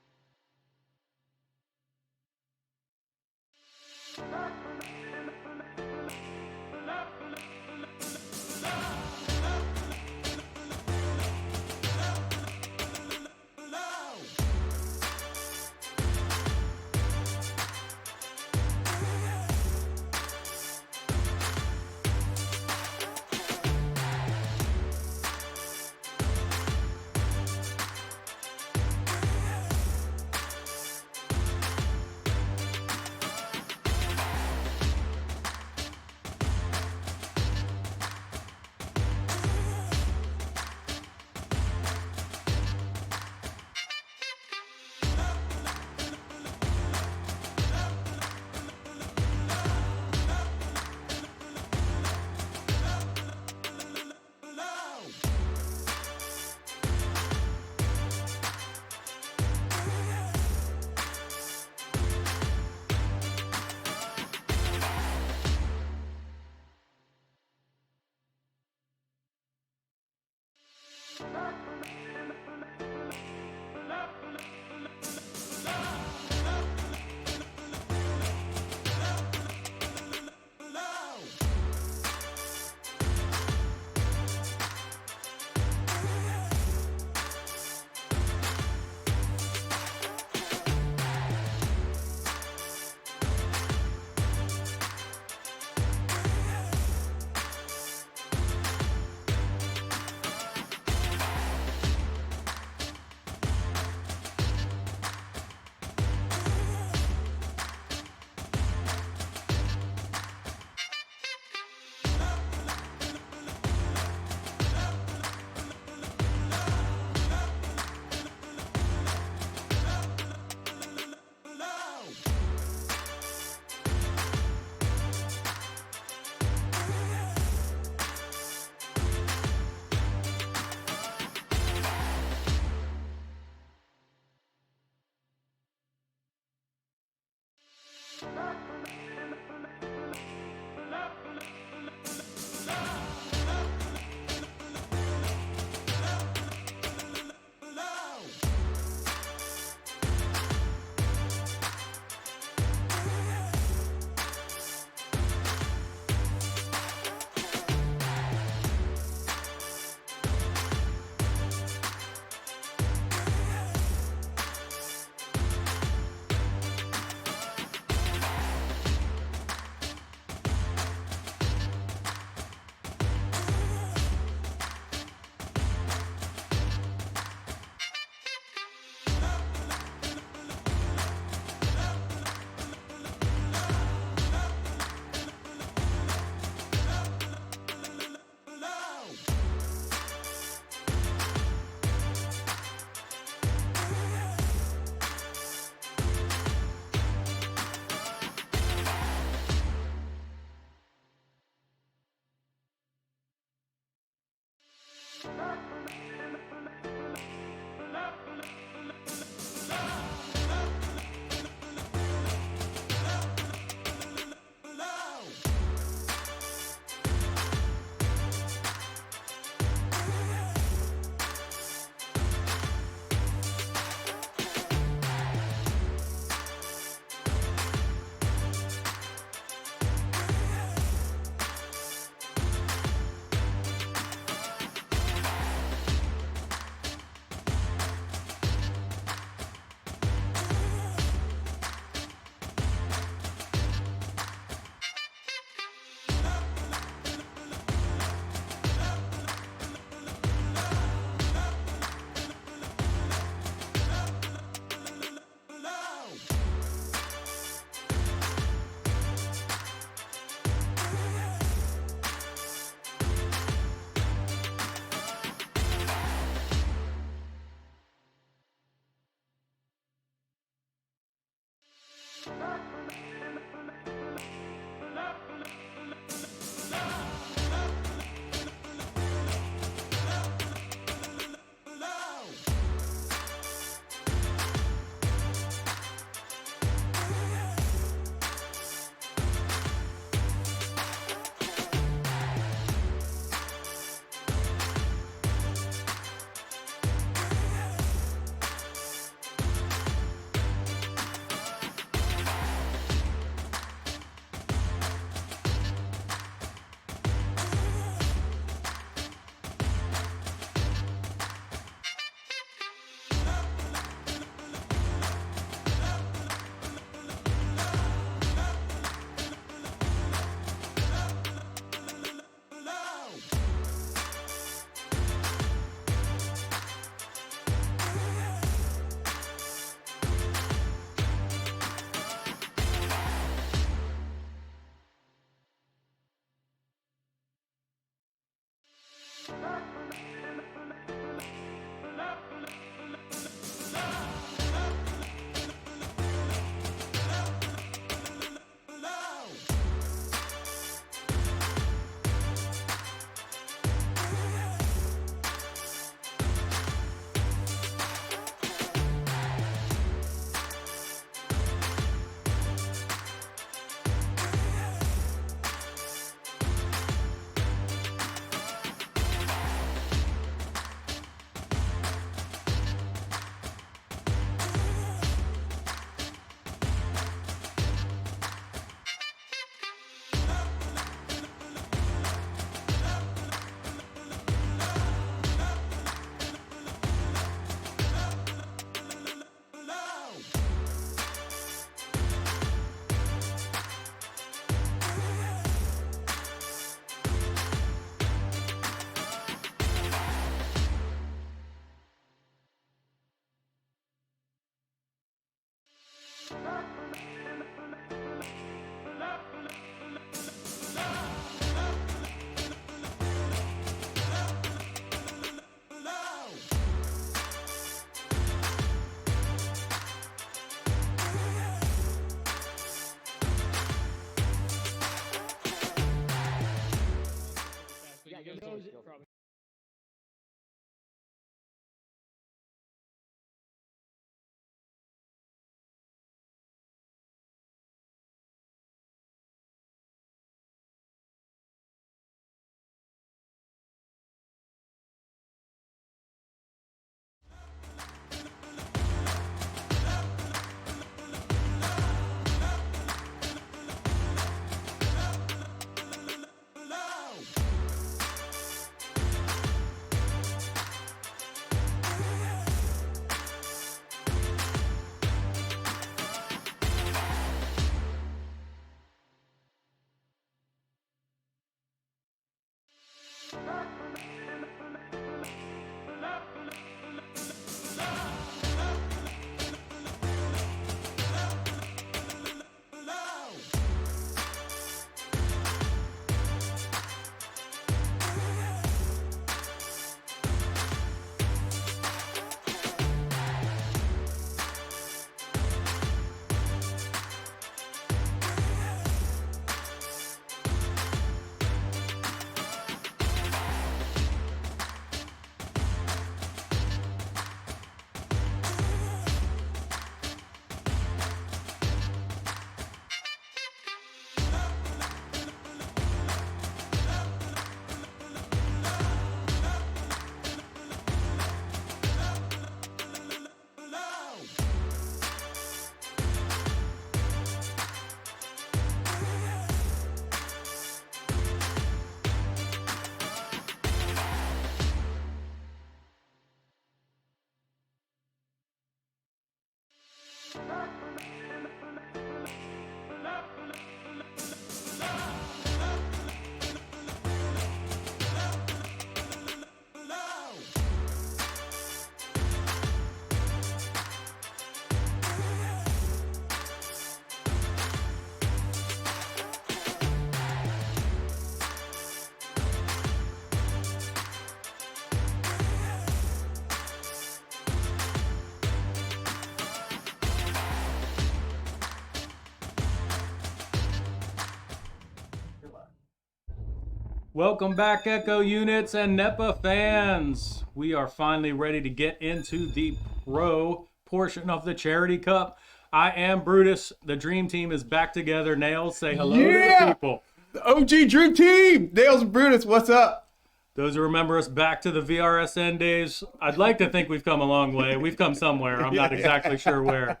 Welcome back, Echo units and NEPA fans. We are finally ready to get into the pro portion of the Charity Cup. I am Brutus. The Dream Team is back together. Nails, say hello to the people. The OG Dream Team! Nails and Brutus, what's up? Those who remember us back to the VRSN days, I'd like to think we've come a long way. We've come somewhere. I'm not exactly sure where.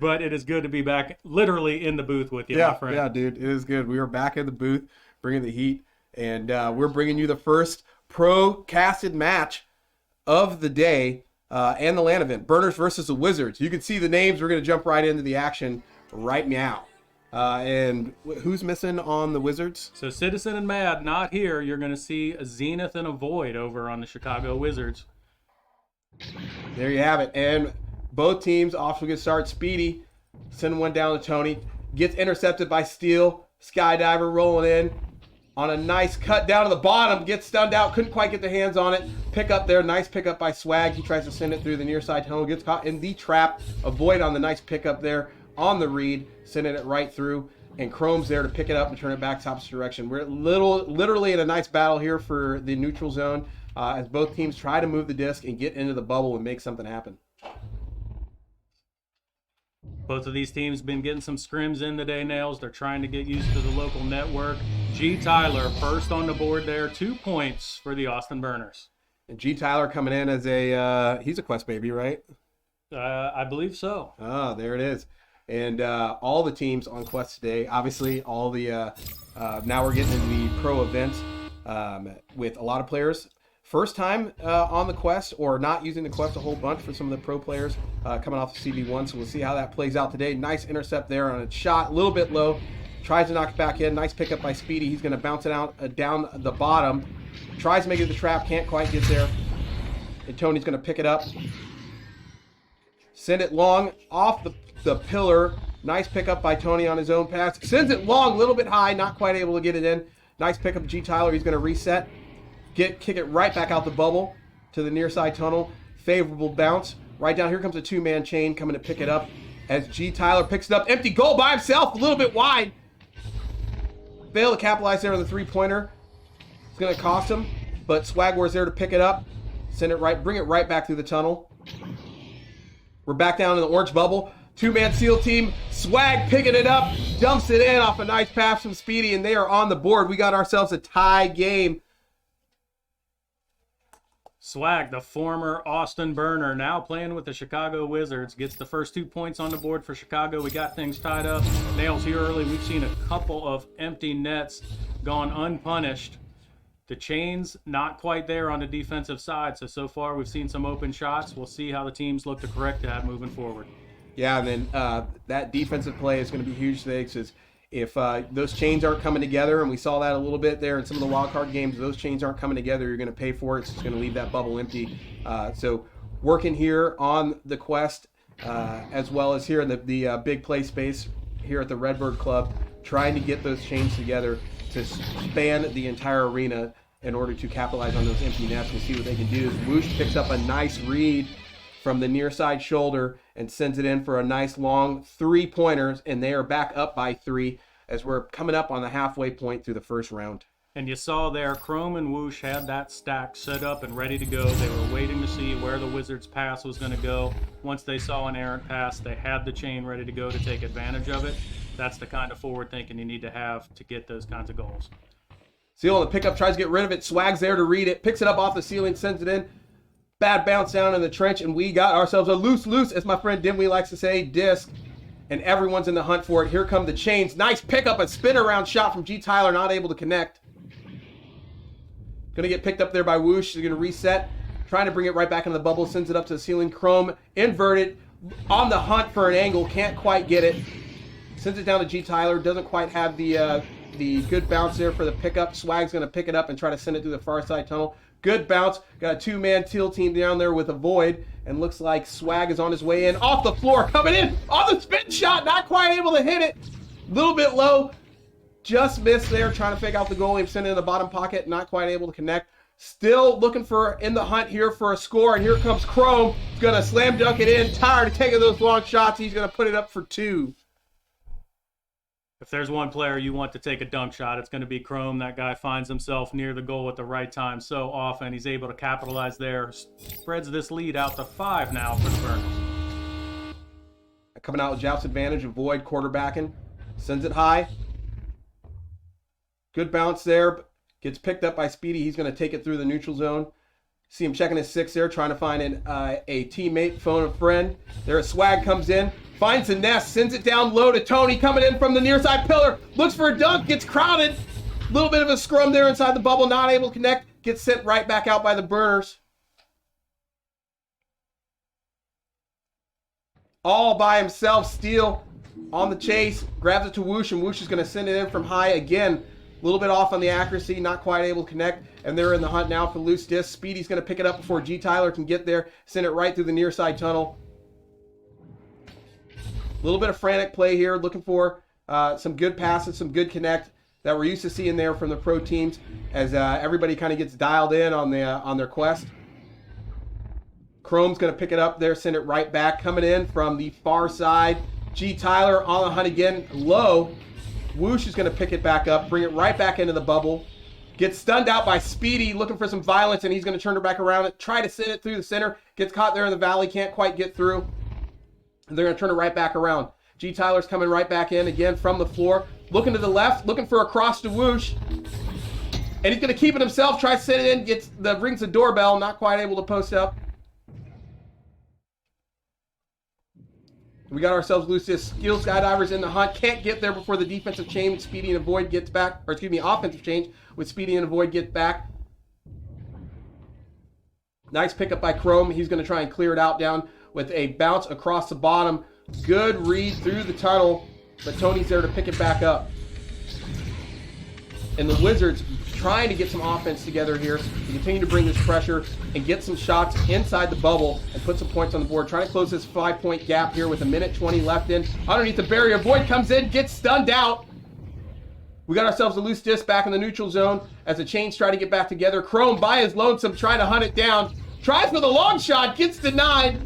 But it is good to be back literally in the booth with you, my friend. Yeah, dude. It is good. We are back in the booth, bringing the heat. And we're bringing you the first pro-casted match of the day and the LAN event. Burners versus the Wizards. You can see the names. We're going to jump right into the action right now. And who's missing on the Wizards? So Citizen and Mad not here. You're going to see a Zenith and a Void over on the Chicago Wizards. There you have it. And both teams off to a good start. Speedy sending one down to Tony. Gets intercepted by Steele. Skydiver rolling in on a nice cut down to the bottom. Gets stunned out. Couldn't quite get their hands on it. Pick up there. Nice pickup by Swag. He tries to send it through the near side tunnel. Gets caught in the trap. A Void on the nice pickup there on the read. Sending it right through. And Chrome's there to pick it up and turn it back opposite direction. We're literally in a nice battle here for the neutral zone as both teams try to move the disc and get into the bubble and make something happen. Both of these teams been getting some scrims in today, Nails. They're trying to get used to the local network. G. Tyler first on the board there. 2 points for the Austin Burners. And G. Tyler coming in as he's a Quest baby, right? I believe so. Oh, there it is. And all the teams on Quest today, obviously all the, now we're getting into the pro event with a lot of players. First time on the Quest or not using the Quest a whole bunch for some of the pro players coming off the CV1. So we'll see how that plays out today. Nice intercept there on a shot, a little bit low. Tries to knock it back in. Nice pickup by Speedy. He's going to bounce it out down the bottom. Tries to make it to the trap. Can't quite get there. And Tony's going to pick it up. Send it long off the pillar. Nice pickup by Tony on his own pass. Sends it long, a little bit high. Not quite able to get it in. Nice pickup G. Tyler. He's going to reset. Kick it right back out the bubble to the near side tunnel. Favorable bounce. Right down here comes a two-man chain coming to pick it up as G. Tyler picks it up. Empty goal by himself, a little bit wide. Failed to capitalize there on the three-pointer. It's going to cost him. but Swag War's there to pick it up, send it right, bring it right back through the tunnel. We're back down in the orange bubble. Two-man SEAL team. Swag picking it up, dumps it in off a nice pass from Speedy, and they are on the board. We got ourselves a tie game. Swag, the former Austin Burner, now playing with the Chicago Wizards, gets the first 2 points on the board for Chicago. We got things tied up. Nails here early. We've seen a couple of empty nets gone unpunished. The chain's not quite there on the defensive side, so far we've seen some open shots. We'll see how the teams look to correct that moving forward. Yeah, and then that defensive play is going to be huge today, because if those chains aren't coming together, and we saw that a little bit there in some of the wild card games, if those chains aren't coming together, you're going to pay for it. It's going to leave that bubble empty. So working here on the quest, as well as here in the big play space here at the Redbird Club, trying to get those chains together to span the entire arena in order to capitalize on those empty nets. We'll see what they can do. Woosh picks up a nice read from the near side shoulder and sends it in for a nice long 3-pointers, and they are back up by 3 as we're coming up on the halfway point through the first round. And you saw there, Chrome and Woosh had that stack set up and ready to go. They were waiting to see where the Wizards' pass was going to go. Once they saw an errant pass, they had the chain ready to go to take advantage of it. That's the kind of forward thinking you need to have to get those kinds of goals. Seal on the pickup, tries to get rid of it. Swag's there to read it, picks it up off the ceiling, sends it in. Bad bounce down in the trench, and we got ourselves a loose, as my friend Dimwee likes to say, disc. And everyone's in the hunt for it. Here come the chains. Nice pickup, a spin around shot from G. Tyler, not able to connect. Gonna get picked up there by Woosh. They're gonna reset, trying to bring it right back into the bubble, sends it up to the ceiling. Chrome, inverted, on the hunt for an angle, can't quite get it. Sends it down to G. Tyler, doesn't quite have the good bounce there for the pickup. Swag's gonna pick it up and try to send it through the far side tunnel. Good bounce. Got a 2-man teal team down there with a void, and looks like Swag is on his way in. Off the floor, coming in on the spin shot, not quite able to hit it. A little bit low. Just missed there, trying to fake out the goalie and send it in the bottom pocket, not quite able to connect. Still looking for in the hunt here for a score, and here comes Chrome. He's gonna slam dunk it in. Tired of taking those long shots. He's gonna put it up for 2. If there's one player you want to take a dunk shot, it's going to be Chrome. That guy finds himself near the goal at the right time so often. He's able to capitalize there. Spreads this lead out to 5 now for the Burners. Coming out with Joust's advantage, avoid quarterbacking. Sends it high. Good bounce there. Gets picked up by Speedy. He's going to take it through the neutral zone. See him checking his 6 there, trying to find a teammate, phone a friend. There a Swag comes in. Finds the nest, sends it down low to Tony, coming in from the near side pillar. Looks for a dunk, gets crowded. A little bit of a scrum there inside the bubble, not able to connect. Gets sent right back out by the Burners. All by himself, Steele on the chase. Grabs it to Woosh, and Woosh is going to send it in from high again. A little bit off on the accuracy, not quite able to connect. And they're in the hunt now for loose disc. Speedy's going to pick it up before G. Tyler can get there. Send it right through the near side tunnel. A little bit of frantic play here, looking for some good passes, some good connect that we're used to seeing there from the pro teams as everybody kind of gets dialed in on their quest. Chrome's going to pick it up there, send it right back. Coming in from the far side, G. Tyler on the hunt again, low. Woosh is going to pick it back up, bring it right back into the bubble. Gets stunned out by Speedy, looking for some violence, and he's going to turn it back around, try to send it through the center. Gets caught there in the valley, can't quite get through. They're going to turn it right back around. G. Tyler's coming right back in again from the floor. Looking to the left, looking for a cross to Woosh. And he's going to keep it himself, tries to send it in, rings the doorbell, not quite able to post up. We got ourselves loose this skill skydivers in the hunt. Can't get there before the defensive chain with Speedy and Avoid gets back. Or excuse me, offensive change with Speedy and Avoid gets back. Nice pickup by Chrome. He's going to try and clear it out down with a bounce across the bottom. Good read through the tunnel, but Tony's there to pick it back up. And the Wizards trying to get some offense together here to continue to bring this pressure and get some shots inside the bubble and put some points on the board. Trying to close this 5-point gap here with 1:20 left in. Underneath the barrier, Void comes in, gets stunned out. We got ourselves a loose disc back in the neutral zone as the chains try to get back together. Chrome by his lonesome trying to hunt it down. Tries for the long shot, gets denied.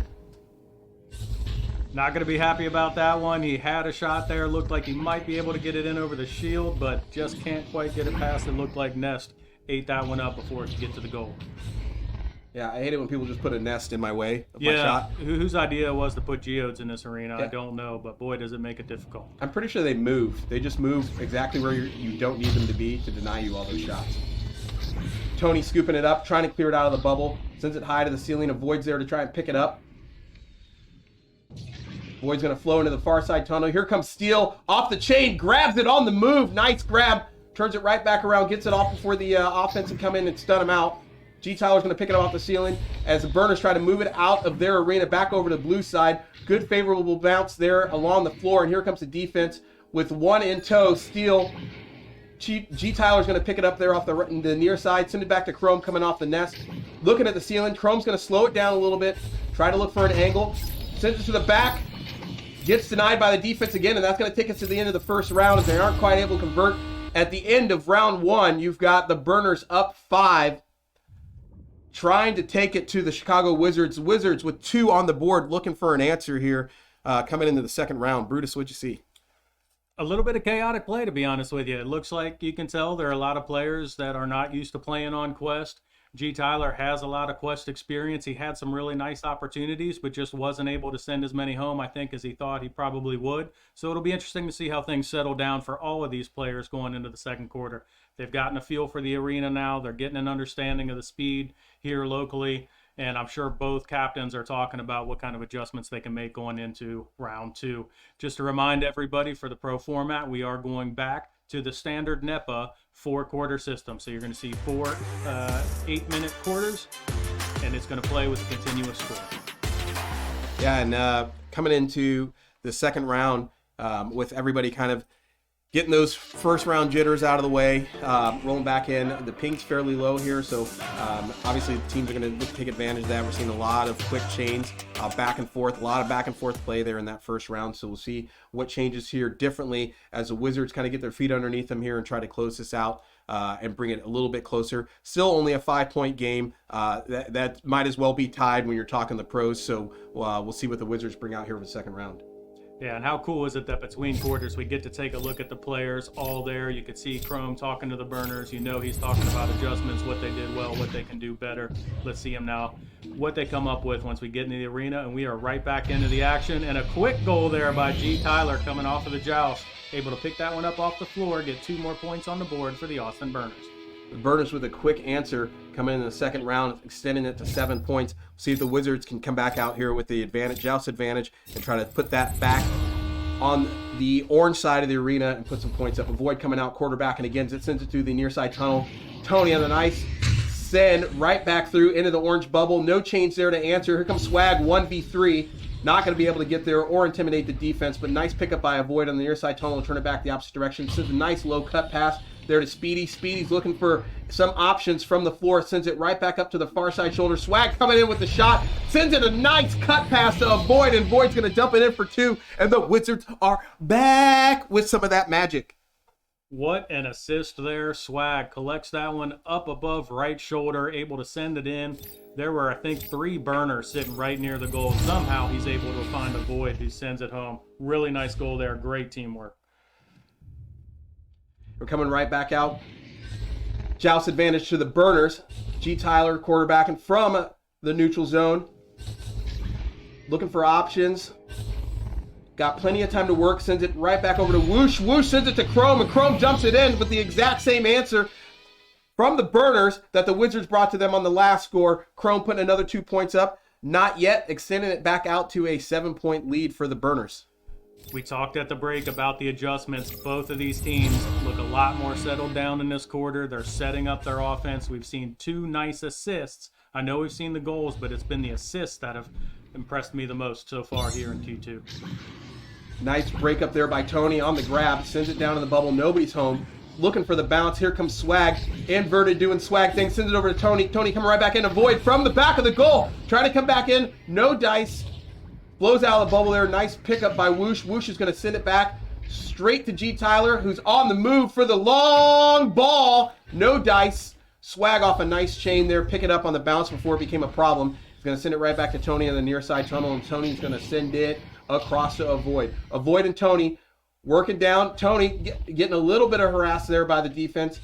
Not going to be happy about that one. He had a shot there. Looked like he might be able to get it in over the shield, but just can't quite get it past. It looked like Nest ate that one up before it could get to the goal. Yeah, I hate it when people just put a nest in my way of my shot. Whose idea was to put geodes in this arena? I don't know, but boy, does it make it difficult. I'm pretty sure they moved. They just moved exactly where you don't need them to be to deny you all those shots. Tony scooping it up, trying to clear it out of the bubble. Sends it high to the ceiling. Avoid's there to try and pick it up. Void's going to flow into the far side tunnel. Here comes Steele off the chain. Grabs it on the move. Nice grab. Turns it right back around. Gets it off before the offense can come in and stun him out. G. Tyler's going to pick it up off the ceiling as the Burners try to move it out of their arena back over to the blue side. Good favorable bounce there along the floor. And here comes the defense with one in tow. Steele. G. Tyler's going to pick it up there off the near side. Send it back to Chrome coming off the nest. Looking at the ceiling. Chrome's going to slow it down a little bit. Try to look for an angle. Sends it to the back. Gets denied by the defense again, and that's going to take us to the end of the first round as they aren't quite able to convert. At the end of round one, you've got the Burners up 5, trying to take it to the Chicago Wizards. Wizards with 2 on the board, looking for an answer here coming into the second round. Brutus, what'd you see? A little bit of chaotic play, to be honest with you. It looks like you can tell there are a lot of players that are not used to playing on Quest. G. Tyler has a lot of Quest experience. He had some really nice opportunities, but just wasn't able to send as many home, I think, as he thought he probably would. So it'll be interesting to see how things settle down for all of these players going into the second quarter. They've gotten a feel for the arena now. They're getting an understanding of the speed here locally. And I'm sure both captains are talking about what kind of adjustments they can make going into round 2. Just to remind everybody, for the pro format, we are going back to the standard NEPA 4-quarter system. So you're going to see 4 8-minute quarters, and it's going to play with a continuous score. Yeah, and coming into the second round with everybody kind of getting those first round jitters out of the way, rolling back in. The ping's fairly low here, so obviously the teams are going to take advantage of that. We're seeing a lot of quick chains, back and forth, a lot of back and forth play there in that first round. So we'll see what changes here differently as the Wizards kind of get their feet underneath them here and try to close this out and bring it a little bit closer. Still only a 5-point game. That might as well be tied when you're talking the pros. So we'll see what the Wizards bring out here for the second round. Yeah, and how cool is it that between quarters we get to take a look at the players all there. You could see Chrome talking to the Burners. You know he's talking about adjustments, what they did well, what they can do better. Let's see him now, what they come up with once we get into the arena. And we are right back into the action. And a quick goal there by G. Tyler coming off of the joust. Able to pick that one up off the floor, get 2 more points on the board for the Austin Burners. The Burners with a quick answer coming in the second round, extending it to 7 points. See if the Wizards can come back out here with the joust advantage and try to put that back on the orange side of the arena and put some points up. Avoid coming out quarterback, and again, it sends it through the near side tunnel. Tony on the nice send right back through into the orange bubble. No change there to answer. Here comes Swag 1v3. Not going to be able to get there or intimidate the defense, but nice pickup by Avoid on the near side tunnel and turn it back the opposite direction. Sends a nice low cut pass there to Speedy. Speedy's looking for some options from the floor. Sends it right back up to the far side shoulder. Swag coming in with the shot. Sends it a nice cut pass to Avoid, and Void's going to dump it in for 2. And the Wizards are back with some of that magic. What an assist there. Swag collects that one up above right shoulder, able to send it in. There were, I think, 3 Burners sitting right near the goal. Somehow he's able to find Avoid who sends it home. Really nice goal there. Great teamwork. We're coming right back out. Joust advantage to the Burners. G. Tyler quarterbacking from the neutral zone. Looking for options. Got plenty of time to work. Sends it right back over to Whoosh. Whoosh sends it to Chrome, and Chrome dumps it in with the exact same answer from the Burners that the Wizards brought to them on the last score. Chrome putting another 2 points up. Not yet, extending it back out to a 7-point lead for the Burners. We talked at the break about the adjustments. Both of these teams look a lot more settled down in this quarter. They're setting up their offense. We've seen 2 nice assists. I know we've seen the goals, but it's been the assists that have impressed me the most so far here in Q2. Nice break up there by Tony on the grab. Sends it down in the bubble. Nobody's home. Looking for the bounce. Here comes Swag. Inverted doing Swag things. Sends it over to Tony. Tony coming right back in. Avoid from the back of the goal. Trying to come back in. No dice. Blows out of the bubble there. Nice pickup by Whoosh. Whoosh is going to send it back straight to G. Tyler, who's on the move for the long ball. No dice. Swag off a nice chain there. Pick it up on the bounce before it became a problem. He's going to send it right back to Tony on the near side tunnel, and Tony's going to send it across to Avoid. Avoid and Tony working down. Tony getting a little bit of harass there by the defense.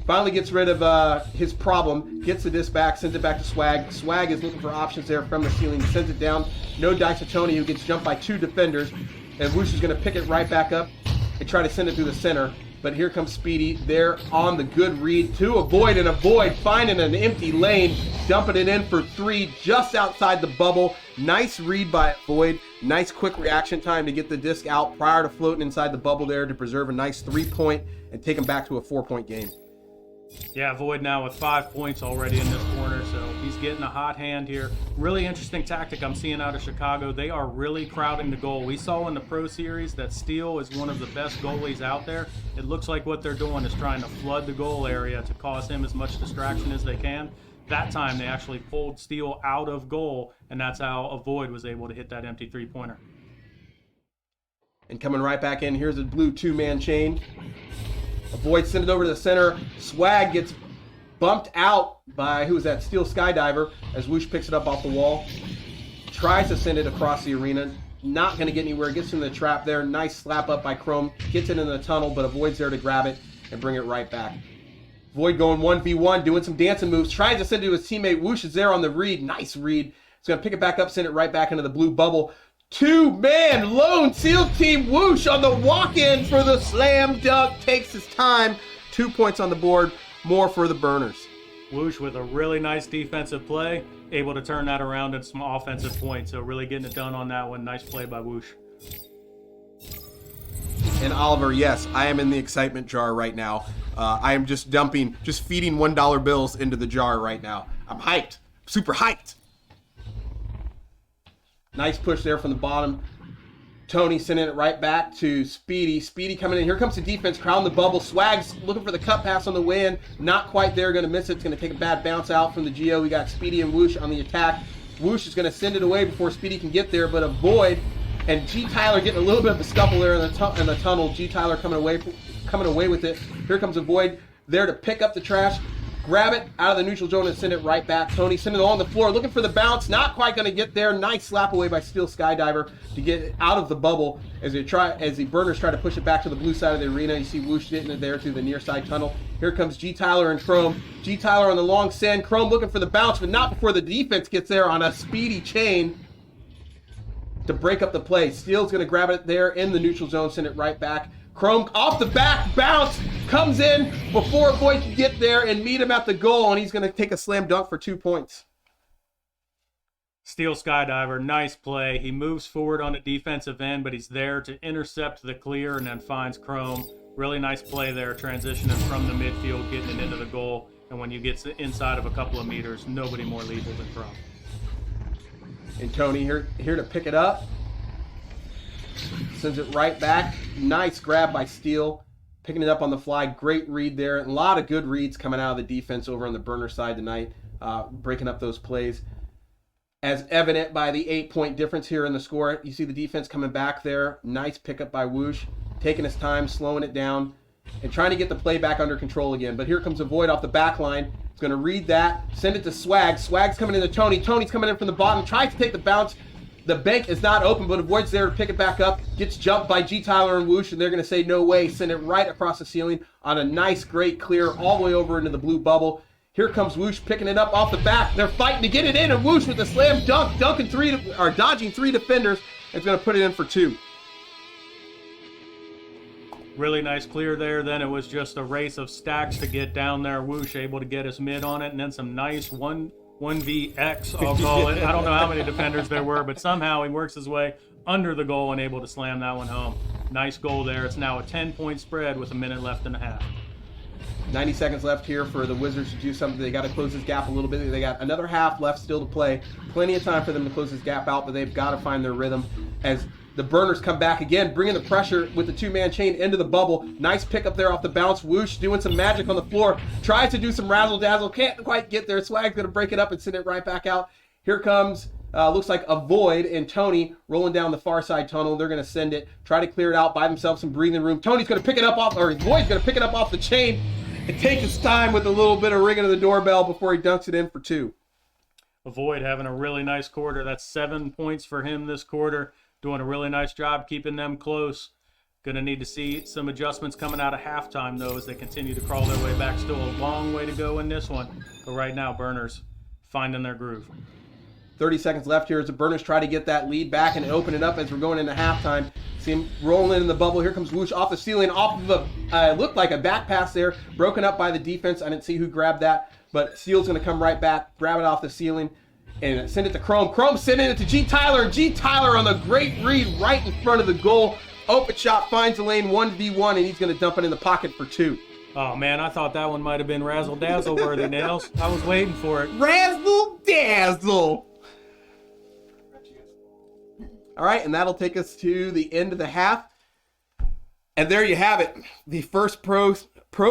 Finally gets rid of his problem, gets the disc back, sends it back to Swag. Swag is looking for options there from the ceiling, sends it down. No dice to Tony, who gets jumped by 2 defenders. And Woosh is going to pick it right back up and try to send it through the center. But here comes Speedy there on the good read to avoid, and Avoid finding an empty lane, dumping it in for 3 just outside the bubble. Nice read by Avoid. Nice quick reaction time to get the disc out prior to floating inside the bubble there to preserve a nice 3-point and take him back to a 4-point game. Yeah, Void now with 5 points already in this corner, so he's getting a hot hand here. Really interesting tactic I'm seeing out of Chicago. They are really crowding the goal. We saw in the Pro Series that Steele is one of the best goalies out there. It looks like what they're doing is trying to flood the goal area to cause him as much distraction as they can. That time they actually pulled Steele out of goal, and that's how Avoid was able to hit that empty 3-pointer. And coming right back in, here's a blue 2-man chain. Avoid, send it over to the center. Swag gets bumped out by, who is that, Steel Skydiver, as Woosh picks it up off the wall. Tries to send it across the arena. Not going to get anywhere. Gets in the trap there. Nice slap up by Chrome. Gets it in the tunnel, but Avoid's there to grab it and bring it right back. Void going 1v1, doing some dancing moves. Tries to send it to his teammate. Woosh is there on the read. Nice read. He's going to pick it back up, send it right back into the blue bubble. 2-man lone SEAL team. Woosh on the walk-in for the slam dunk. Takes his time. 2 points on the board. More for the Burners. Woosh with a really nice defensive play, able to turn that around into some offensive points. So really getting it done on that one. Nice play by Woosh. And Oliver, yes, I am in the excitement jar right now. I am just feeding $1 bills into the jar right now. I'm hyped. Super hyped. Nice push there from the bottom. Tony sending it right back to Speedy. Speedy coming in. Here comes the defense, crowding the bubble. Swag's looking for the cut pass on the way in. Not quite there. Going to miss it. It's going to take a bad bounce out from the Geo. We got Speedy and Woosh on the attack. Woosh is going to send it away before Speedy can get there, but Avoid and G. Tyler getting a little bit of a scuffle there in the tunnel. G. Tyler coming away with it. Here comes Avoid there to pick up the trash. Grab it out of the neutral zone and send it right back. Tony sending it on the floor, looking for the bounce. Not quite going to get there. Nice slap away by Steel Skydiver to get it out of the bubble as the Burners try to push it back to the blue side of the arena. You see Woosh getting it there through the near side tunnel. Here comes G. Tyler and Chrome. G. Tyler on the long send. Chrome looking for the bounce, but not before the defense gets there on a speedy chain to break up the play. Steele's going to grab it there in the neutral zone, send it right back. Chrome off the back bounce, comes in before Boyd can get there and meet him at the goal, and he's going to take a slam dunk for 2 points. Steel Skydiver, nice play. He moves forward on the defensive end, but he's there to intercept the clear and then finds Chrome. Really nice play there, transitioning from the midfield, getting it into the goal. And when you get inside of a couple of meters, nobody more lethal than Chrome. And Tony here to pick it up. Sends it right back. Nice grab by Steele. Picking it up on the fly. Great read there. A lot of good reads coming out of the defense over on the Burner side tonight. Breaking up those plays. As evident by the 8-point difference here in the score. You see the defense coming back there. Nice pickup by Woosh. Taking his time, slowing it down, and trying to get the play back under control again. But here comes Avoid off the back line. He's going to read that. Send it to Swag. Swag's coming into Tony. Tony's coming in from the bottom. Tries to take the bounce. The bank is not open, but Avoid's there to pick it back up. Gets jumped by G. Tyler and Woosh, and they're going to say no way. Send it right across the ceiling on a nice, great clear all the way over into the blue bubble. Here comes Woosh picking it up off the back. They're fighting to get it in, and Woosh with a slam dunk, dodging 3 defenders. It's going to put it in for 2. Really nice clear there. Then it was just a race of stacks to get down there. Woosh able to get his mid on it, and then some nice 1vx, I'll call it. I don't know how many defenders there were, but somehow he works his way under the goal and able to slam that one home. Nice goal there. It's now a 10-point spread with a minute left and a half. 90 seconds left here for the Wizards to do something. They got to close this gap a little bit. They got another half left still to play. Plenty of time for them to close this gap out, but they've got to find their rhythm as the Burners come back again, bringing the pressure with the 2-man chain into the bubble. Nice pickup there off the bounce. Woosh doing some magic on the floor. Tries to do some razzle-dazzle. Can't quite get there. Swag's going to break it up and send it right back out. Here comes, looks like Avoid and Tony rolling down the far side tunnel. They're going to send it. Try to clear it out, buy themselves some breathing room. Tony's going to pick it up off, or Avoid's going to pick it up off the chain and take his time with a little bit of ringing of the doorbell before he dunks it in for 2. Avoid having a really nice quarter. That's 7 points for him this quarter. Doing a really nice job keeping them close. Going to need to see some adjustments coming out of halftime, though, as they continue to crawl their way back. Still a long way to go in this one. But right now, Burners finding their groove. 30 seconds left here as the Burners try to get that lead back and open it up as we're going into halftime. See him rolling in the bubble. Here comes Woosh off the ceiling, off of a, looked like a back pass there, broken up by the defense. I didn't see who grabbed that, but Steele's going to come right back, grab it off the ceiling, and send it to Chrome. Chrome sending it to G. Tyler, and G. Tyler on the great read right in front of the goal. Open shot, finds the lane, 1v1, and he's going to dump it in the pocket for 2. Oh, man, I thought that one might have been razzle-dazzle worthy, Nails. I was waiting for it. Razzle-dazzle! All right, and that'll take us to the end of the half. And there you have it, the first pro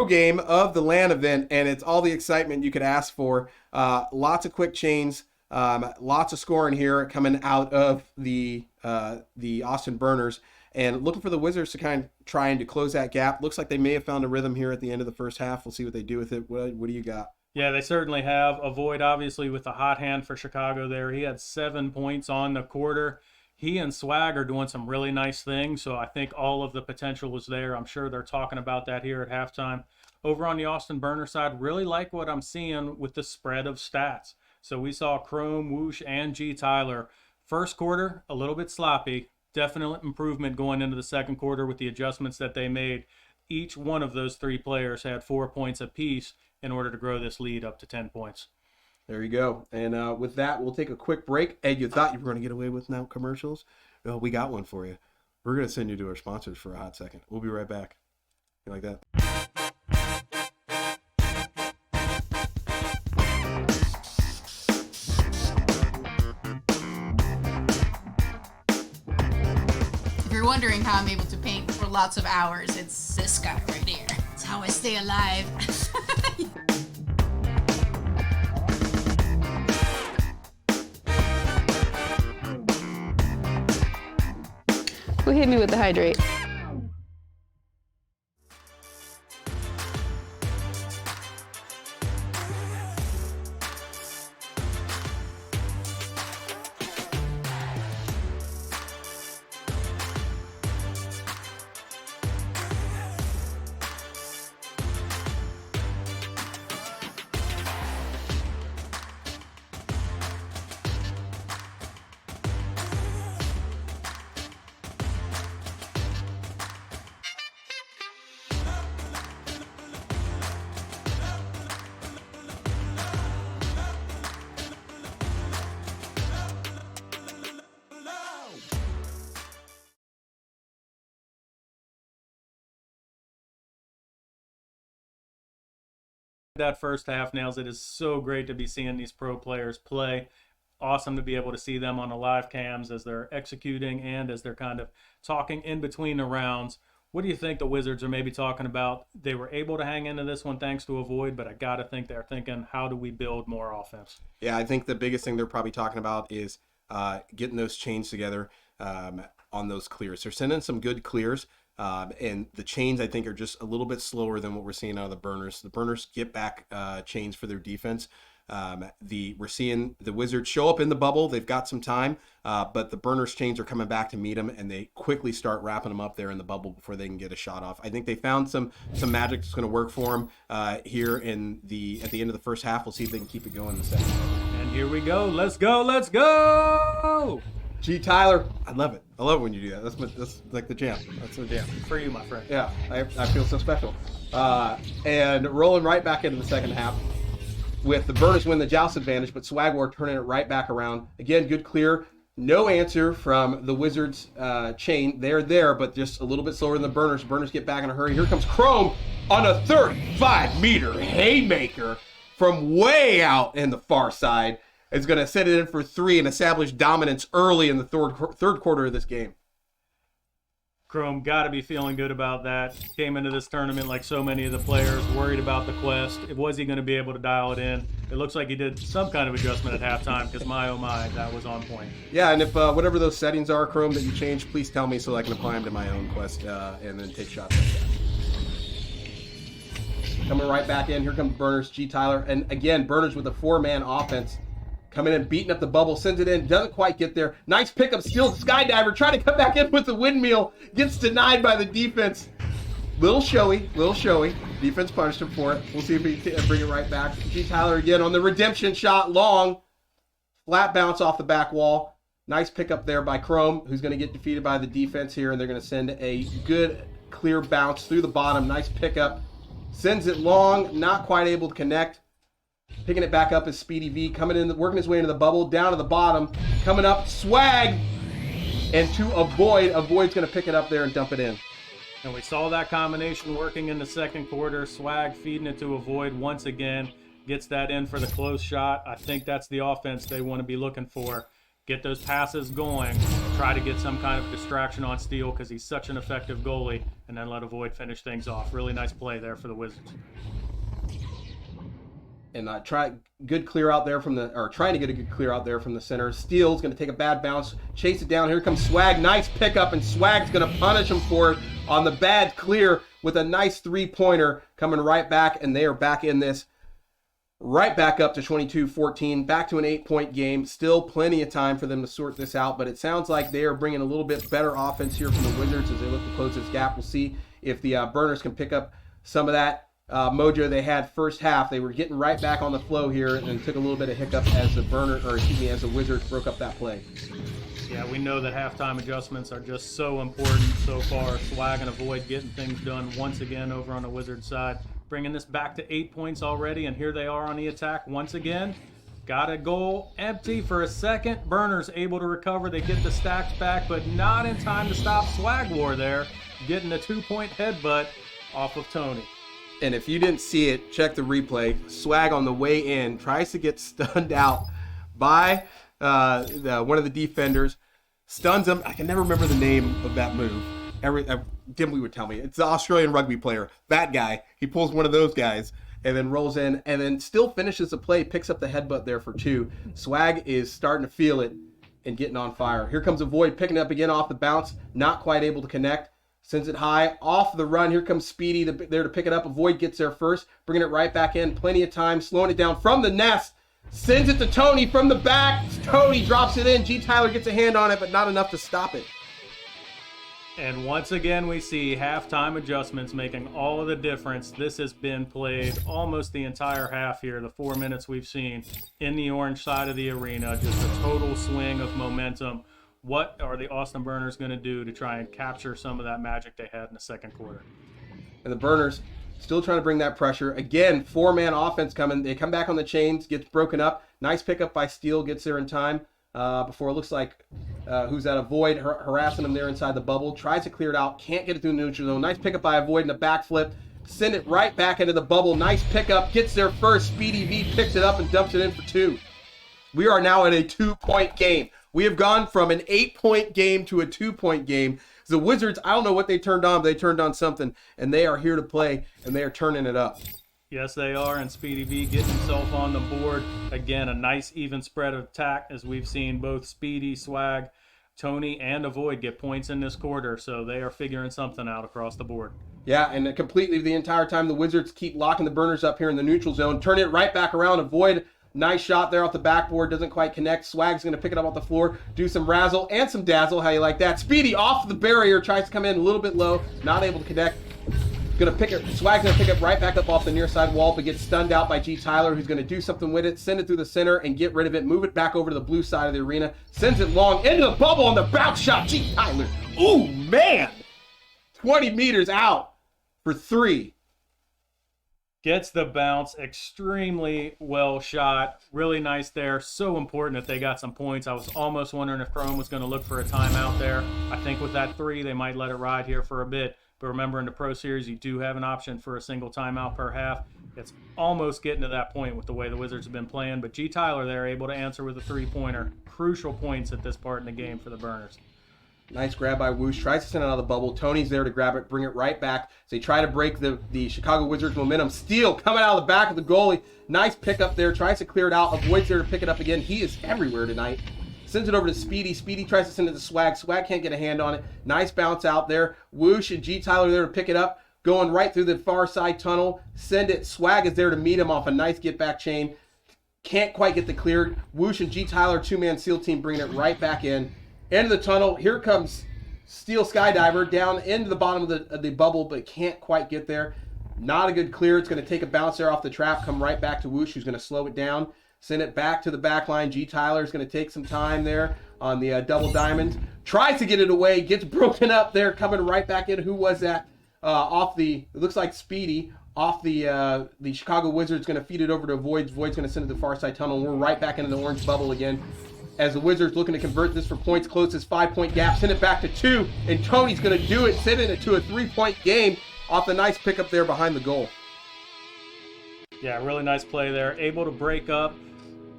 game of the LAN event, and it's all the excitement you could ask for. Lots of quick chains, lots of scoring here coming out of the Austin Burners, and looking for the Wizards to kind of trying to close that gap. Looks like they may have found a rhythm here at the end of the first half. We'll see what they do with it. What do you got? Yeah, they certainly have. Avoid, obviously, with the hot hand for Chicago there. He had 7 points on the quarter. He and Swag are doing some really nice things, so I think all of the potential was there. I'm sure they're talking about that here at halftime. Over on the Austin Burner side, really like what I'm seeing with the spread of stats. So we saw Chrome, Woosh, and G. Tyler. First quarter, a little bit sloppy. Definite improvement going into the second quarter with the adjustments that they made. Each one of those 3 players had 4 points apiece in order to grow this lead up to 10 points. There you go. And with that, we'll take a quick break. Ed, you thought you were going to get away with now commercials? Well, we got one for you. We're going to send you to our sponsors for a hot second. We'll be right back. You like that? If you're wondering how I'm able to paint for lots of hours, it's this guy right here. It's how I stay alive. Who hit me with the hydrate? That first half, Nails. It is so great to be seeing these pro players play. Awesome to be able to see them on the live cams as they're executing and as they're kind of talking in between the rounds. What do you think the Wizards are maybe talking about? They were able to hang into this one thanks to Avoid, but I got to think they're thinking, how do we build more offense? Yeah, I think the biggest thing they're probably talking about is getting those chains together on those clears. They're sending some good clears. And the chains, I think, are just a little bit slower than what we're seeing out of the Burners. The Burners get back chains for their defense. We're seeing the Wizards show up in the bubble. They've got some time, but the Burners chains are coming back to meet them, and they quickly start wrapping them up there in the bubble before they can get a shot off. I think they found some magic that's going to work for them here at the end of the first half. We'll see if they can keep it going in the second. And here we go. Let's go. Let's go. G. Tyler, I love it. I love it when you do that. That's like the jam. That's the jam. For you, my friend. Yeah, I feel so special. And rolling right back into the second half with the Burners win the joust advantage, but Swagwar turning it right back around. Again, good clear. No answer from the Wizards chain. They're there, but just a little bit slower than the Burners. Burners get back in a hurry. Here comes Chrome on a 35-meter haymaker from way out in the far side. Is going to set it in for 3 and establish dominance early in the third quarter of this game. Chrome got to be feeling good about that. Came into this tournament like so many of the players, worried about the quest. Was he going to be able to dial it in? It looks like he did some kind of adjustment at halftime because my, oh my, that was on point. Yeah, and if whatever those settings are, Chrome, that you changed, please tell me so I can apply them to my own quest and then take shots like that. Coming right back in, here comes Burners, G. Tyler. And again, Burners with a 4-man offense. Coming in, beating up the bubble, sends it in, doesn't quite get there. Nice pickup, steals the skydiver, trying to come back in with the windmill. Gets denied by the defense. Little showy. Defense punished him for it. We'll see if he can bring it right back. G. Tyler again on the redemption shot, long. Flat bounce off the back wall. Nice pickup there by Chrome, who's going to get defeated by the defense here, and they're going to send a good, clear bounce through the bottom. Nice pickup. Sends it long, not quite able to connect. Picking it back up is Speedy V, coming in, working his way into the bubble, down to the bottom. Coming up, Swag, and to Avoid. Avoid's going to pick it up there and dump it in. And we saw that combination working in the second quarter. Swag feeding it to Avoid once again. Gets that in for the close shot. I think that's the offense they want to be looking for. Get those passes going. Try to get some kind of distraction on Steele because he's such an effective goalie. And then let Avoid finish things off. Really nice play there for the Wizards. And trying to get a good clear out there from the center. Steele's going to take a bad bounce, chase it down. Here comes Swag. Nice pickup, and Swag's going to punish him for it on the bad clear with a nice three-pointer coming right back, and they are back in this. Right back up to 22-14, back to an 8-point game. Still plenty of time for them to sort this out, but it sounds like they are bringing a little bit better offense here from the Wizards as they look to close this gap. We'll see if the Burners can pick up some of that mojo they had first half. They were getting right back on the flow here and took a little bit of hiccup as as the Wizards broke up that play. Yeah, we know that halftime adjustments are just so important so far. Swag and Avoid getting things done once again over on the Wizards side. Bringing this back to 8 points already, and here they are on the attack once again. Got a goal empty for a second. Burners able to recover. They get the stacks back, but not in time to stop Swag War there. Getting a 2-point headbutt off of Tony. And if you didn't see it, check the replay. Swag on the way in tries to get stunned out by one of the defenders. Stuns him. I can never remember the name of that move. Dimly would tell me. It's the Australian rugby player. That guy. He pulls one of those guys and then rolls in and then still finishes the play, picks up the headbutt there for 2. Swag is starting to feel it and getting on fire. Here comes Avoid picking it up again off the bounce. Not quite able to connect. Sends it high. Off the run. Here comes Speedy there to pick it up. Avoid gets there first. Bringing it right back in. Plenty of time. Slowing it down from the nest. Sends it to Tony from the back. Tony drops it in. G. Tyler gets a hand on it, but not enough to stop it. And once again, we see halftime adjustments making all of the difference. This has been played almost the entire half here, the 4 minutes we've seen in the orange side of the arena. Just a total swing of momentum. What are the Austin Burners going to do to try and capture some of that magic they had in the second quarter? And the Burners still trying to bring that pressure. Again, 4-man offense coming. They come back on the chains, gets broken up. Nice pickup by Steele, gets there in time. Before it looks like who's at Avoid, harassing him there inside the bubble. Tries to clear it out, can't get it through the neutral zone. Nice pickup by Avoid and a backflip. Send it right back into the bubble. Nice pickup, gets there first. Speedy V picks it up and dumps it in for 2. We are now at a 2-point game. We have gone from an 8-point game to a 2-point game. The Wizards, I don't know what they turned on, but they turned on something, and they are here to play, and they are turning it up. Yes, they are, and Speedy V getting himself on the board. Again, a nice even spread of attack as we've seen both Speedy, Swag, Tony, and Avoid get points in this quarter, so they are figuring something out across the board. Yeah, and completely the entire time the Wizards keep locking the Burners up here in the neutral zone. Turn it right back around. Avoid, nice shot there off the backboard, doesn't quite connect. Swag's going to pick it up off the floor, do some razzle and some dazzle. How you like that? Speedy off the barrier, tries to come in a little bit low, not able to connect. Swag's gonna pick it right back up off the near side wall, but gets stunned out by G. Tyler, who's gonna do something with it, send it through the center and get rid of it, move it back over to the blue side of the arena, sends it long into the bubble on the bounce shot. G. Tyler, ooh man, 20 meters out for 3. Gets the bounce, extremely well shot, really nice there. So important that they got some points. I was almost wondering if Chrome was gonna look for a timeout there. I think with that 3, they might let it ride here for a bit. But remember, in the Pro Series, you do have an option for a single timeout per half. It's almost getting to that point with the way the Wizards have been playing. But G. Tyler there able to answer with a 3-pointer. Crucial points at this part in the game for the Burners. Nice grab by Woosh. Tries to send it out of the bubble. Tony's there to grab it, bring it right back. So they try to break the Chicago Wizards momentum. Steele coming out of the back of the goalie. Nice pickup there. Tries to clear it out. Avoids there to pick it up again. He is everywhere tonight. Sends it over to Speedy. Speedy tries to send it to Swag. Swag can't get a hand on it. Nice bounce out there. Woosh and G. Tyler there to pick it up. Going right through the far side tunnel. Send it. Swag is there to meet him off a nice get back chain. Can't quite get the clear. Whoosh and G. Tyler, two-man SEAL team, bringing it right back in. Into the tunnel. Here comes Steel Skydiver down into the bottom of the bubble, but can't quite get there. Not a good clear. It's going to take a bounce there off the trap, come right back to Whoosh, who's going to slow it down. Send it back to the back line. G. Tyler's going to take some time there on the double diamond. Tries to get it away. Gets broken up there. Coming right back in. Who was that? It looks like Speedy. Off the Chicago Wizards. Going to feed it over to Void. Void's going to send it to the far side tunnel. And we're right back into the orange bubble again. As the Wizards looking to convert this for points. Closest 5-point gap. Send it back to 2. And Tony's going to do it. Sending it to a 3-point game. Off the nice pickup there behind the goal. Yeah, really nice play there. Able to break up.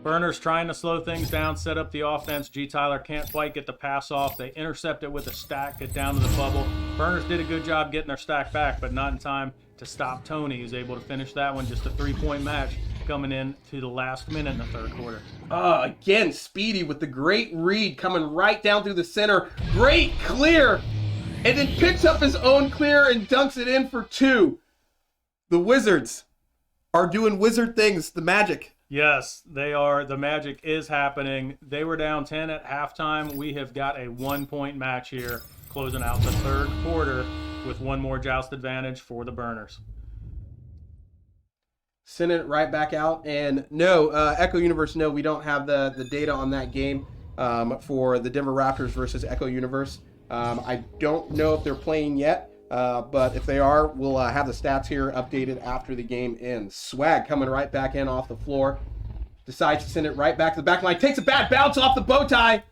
Burners trying to slow things down, set up the offense. G. Tyler can't quite get the pass off. They intercept it with a stack, get down to the bubble. Burners did a good job getting their stack back, but not in time to stop Tony, who's able to finish that one. Just a 3-point match coming in to the last minute in the third quarter. Again, Speedy with the great read coming right down through the center. Great clear. And then picks up his own clear and dunks it in for 2. The Wizards are doing wizard things, the magic. Yes, they are. The magic is happening. They were down 10 at halftime. We have got a 1-point match here, closing out the third quarter with one more joust advantage for the Burners. Send it right back out. And no, Echo Universe, no, we don't have the data on that game for the Denver Raptors versus Echo Universe. I don't know if they're playing yet. But if they are, we'll have the stats here updated after the game ends. Swag coming right back in off the floor. Decides to send it right back to the back line. Takes a bad bounce off the bow tie.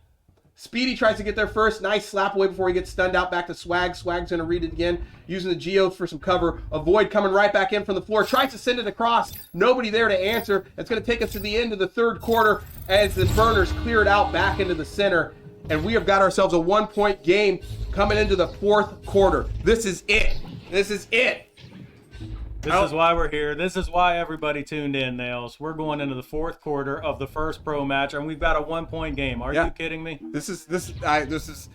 Speedy tries to get there first. Nice slap away before he gets stunned out. Back to Swag. Swag's going to read it again. Using the geodes for some cover. Avoid coming right back in from the floor. Tries to send it across. Nobody there to answer. It's going to take us to the end of the third quarter as the Burners clear it out back into the center. And we have got ourselves a 1-point game coming into the fourth quarter. This is it. This is it. This is why we're here. This is why everybody tuned in, Nails. We're going into the fourth quarter of the first pro match, and we've got a 1-point game. Are you kidding me? This is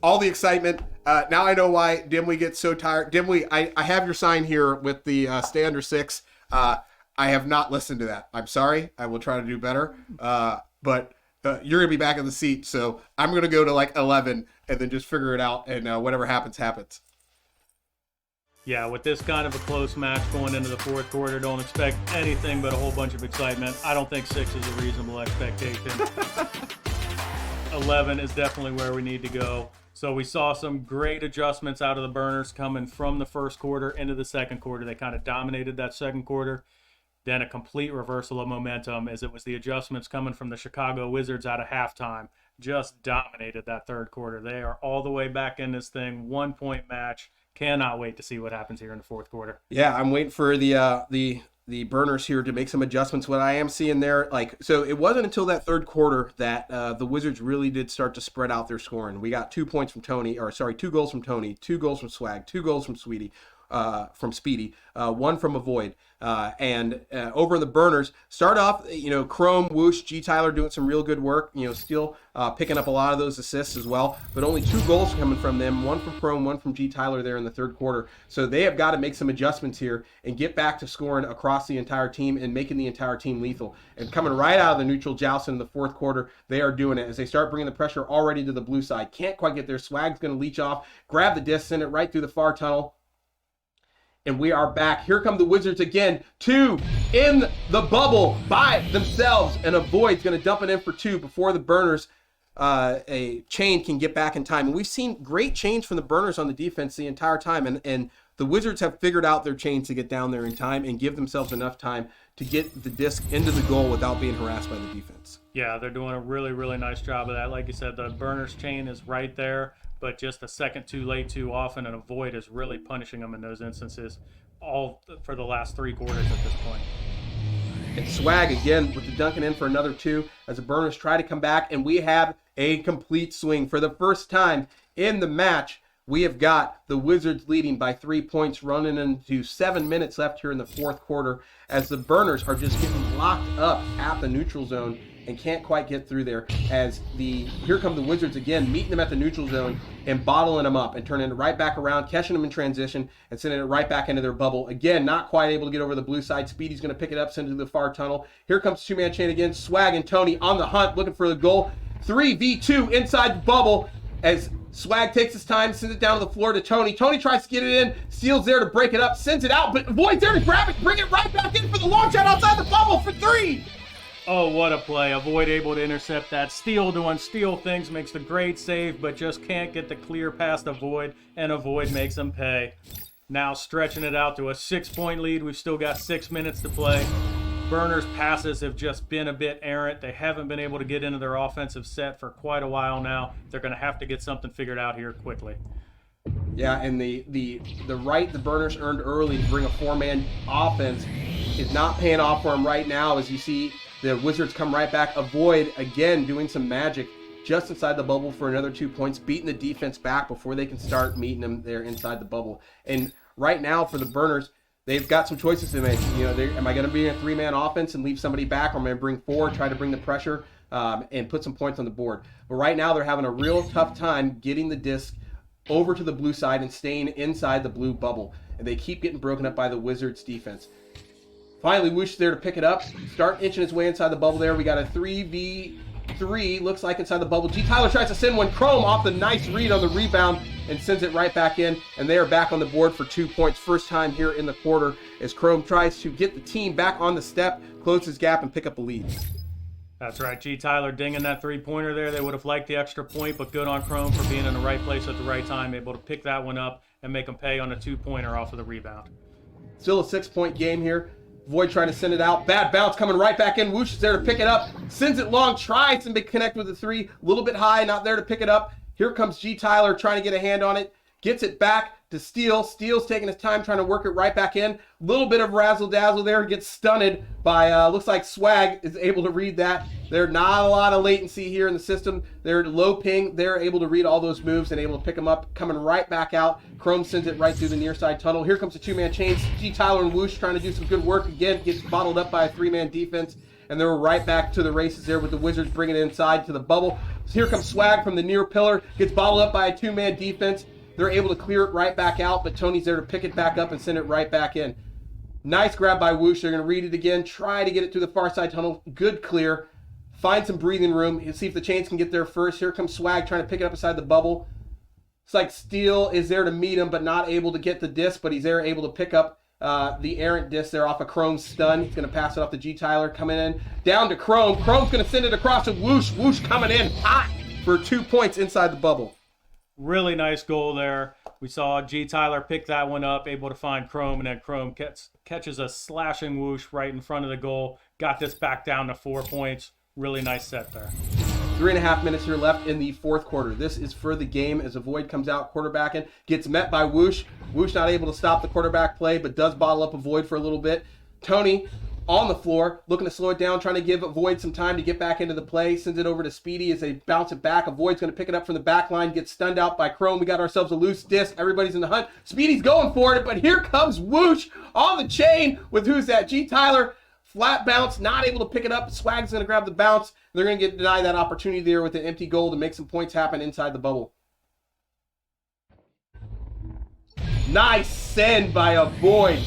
all the excitement. Now I know why Dimwee gets so tired. Dimwee, I have your sign here with the stay under 6. I have not listened to that. I'm sorry. I will try to do better. But you're going to be back in the seat, so I'm going to go to like 11 and then just figure it out, and whatever happens, happens. Yeah, with this kind of a close match going into the fourth quarter, don't expect anything but a whole bunch of excitement. I don't think 6 is a reasonable expectation. 11 is definitely where we need to go. So we saw some great adjustments out of the Burners coming from the first quarter into the second quarter. They kind of dominated that second quarter. Then a complete reversal of momentum as it was the adjustments coming from the Chicago Wizards out of halftime. Just dominated that third quarter. They are all the way back in this thing. 1-point match. Cannot wait to see what happens here in the fourth quarter. Yeah, I'm waiting for the Burners here to make some adjustments. What I am seeing there, so it wasn't until that third quarter that the Wizards really did start to spread out their scoring. We got 2 goals from Tony, 2 goals from Swag, 2 goals from Speedy, 1 from Avoid. And over in the Burners, start off, Chrome, Whoosh, G. Tyler doing some real good work, still picking up a lot of those assists as well, but only 2 goals coming from them, 1 from Chrome, 1 from G. Tyler there in the third quarter. So they have got to make some adjustments here and get back to scoring across the entire team and making the entire team lethal. And coming right out of the neutral joust in the fourth quarter, they are doing it as they start bringing the pressure already to the blue side. Can't quite get there. Swag's going to leech off, grab the disc, send it right through the far tunnel. And we are back. Here come the Wizards again. 2 in the bubble by themselves. And Avoid's going to dump it in for 2 before the Burners, a chain, can get back in time. And we've seen great chains from the Burners on the defense the entire time. And the Wizards have figured out their chains to get down there in time and give themselves enough time to get the disc into the goal without being harassed by the defense. Yeah, they're doing a really, really nice job of that. Like you said, the Burners chain is right there, but just a second too late too often, and Avoid is really punishing them in those instances, all for the last 3 quarters at this point. And Swag again with the dunking in for another 2 as the Burners try to come back, and we have a complete swing for the first time in the match. We have got the Wizards leading by 3 points, running into 7 minutes left here in the fourth quarter, as the Burners are just getting locked up at the neutral zone and can't quite get through there. Here come the Wizards again, meeting them at the neutral zone and bottling them up and turning it right back around, catching them in transition and sending it right back into their bubble. Again, not quite able to get over the blue side. Speedy's going to pick it up, send it to the far tunnel. Here comes two-man chain again. Swag and Tony on the hunt, looking for the goal. 3v2 inside the bubble as Swag takes his time, sends it down to the floor to Tony. Tony tries to get it in. Steele's there to break it up, sends it out, but Void's there to grab it, bring it right back in for the long shot outside the bubble for 3. Oh, what a play. Avoid able to intercept that. Steele doing Steele things, makes the great save, but just can't get the clear past Avoid, and Avoid makes them pay. Now stretching it out to a 6-point lead. We've still got 6 minutes to play. Burners' passes have just been a bit errant. They haven't been able to get into their offensive set for quite a while now. They're going to have to get something figured out here quickly. Yeah, and the right the Burners earned early to bring a 4-man offense is not paying off for them right now, as you see the Wizards come right back. Avoid, again, doing some magic just inside the bubble for another 2 points, beating the defense back before they can start meeting them there inside the bubble. And right now for the Burners, they've got some choices to make. Am I going to be in a 3-man offense and leave somebody back, or am I going to bring 4, try to bring the pressure and put some points on the board? But right now they're having a real tough time getting the disc over to the blue side and staying inside the blue bubble. And they keep getting broken up by the Wizards defense. Finally, Woosh there to pick it up. Start inching his way inside the bubble there. We got a 3v3, looks like inside the bubble. G. Tyler tries to send one. Chrome off the nice read on the rebound and sends it right back in. And they are back on the board for 2 points. First time here in the quarter as Chrome tries to get the team back on the step, close his gap, and pick up a lead. That's right. G. Tyler dinging that 3-pointer there. They would have liked the extra point, but good on Chrome for being in the right place at the right time, able to pick that one up and make them pay on a 2-pointer off of the rebound. Still a 6-point game here. Void trying to send it out. Bad bounce coming right back in. Woosh is there to pick it up. Sends it long. Tries to connect with the 3. A little bit high. Not there to pick it up. Here comes G. Tyler trying to get a hand on it. Gets it back to Steele. Steele's taking his time trying to work it right back in. Little bit of razzle-dazzle there. Gets stunned by, looks like Swag is able to read that. There's not a lot of latency here in the system. They're low ping. They're able to read all those moves and able to pick them up. Coming right back out. Chrome sends it right through the near side tunnel. Here comes the 2-man chains. G. Tyler and Woosh trying to do some good work. Again, gets bottled up by a 3-man defense. And they're right back to the races there with the Wizards bringing it inside to the bubble. So here comes Swag from the near pillar. Gets bottled up by a 2-man defense. They're able to clear it right back out, but Tony's there to pick it back up and send it right back in. Nice grab by Woosh. They're going to read it again. Try to get it to the far side tunnel. Good clear. Find some breathing room. You'll see if the Chains can get there first. Here comes Swag trying to pick it up inside the bubble. It's like Steele is there to meet him, but not able to get the disc, but he's there able to pick up the errant disc there off of Chrome's stun. He's going to pass it off to G. Tyler, coming in. Down to Chrome. Chrome's going to send it across to Woosh. Woosh coming in hot for 2 points inside the bubble. Really nice goal there. We saw G. Tyler pick that one up, able to find Chrome, and then Chrome catches a slashing Woosh right in front of the goal. Got this back down to 4 points. Really nice set there. 3.5 minutes here left in the fourth quarter. This is for the game as Avoid comes out quarterbacking, gets met by Woosh. Woosh not able to stop the quarterback play, but does bottle up Avoid for a little bit. Tony on the floor, looking to slow it down, trying to give Avoid some time to get back into the play. Sends it over to Speedy as they bounce it back. Avoid's going to pick it up from the back line, gets stunned out by Chrome. We got ourselves a loose disc. Everybody's in the hunt. Speedy's going for it, but here comes Woosh on the chain with who's that? G. Tyler. Flat bounce, not able to pick it up. Swag's going to grab the bounce. They're going to get denied that opportunity there with an empty goal to make some points happen inside the bubble. Nice send by Avoid.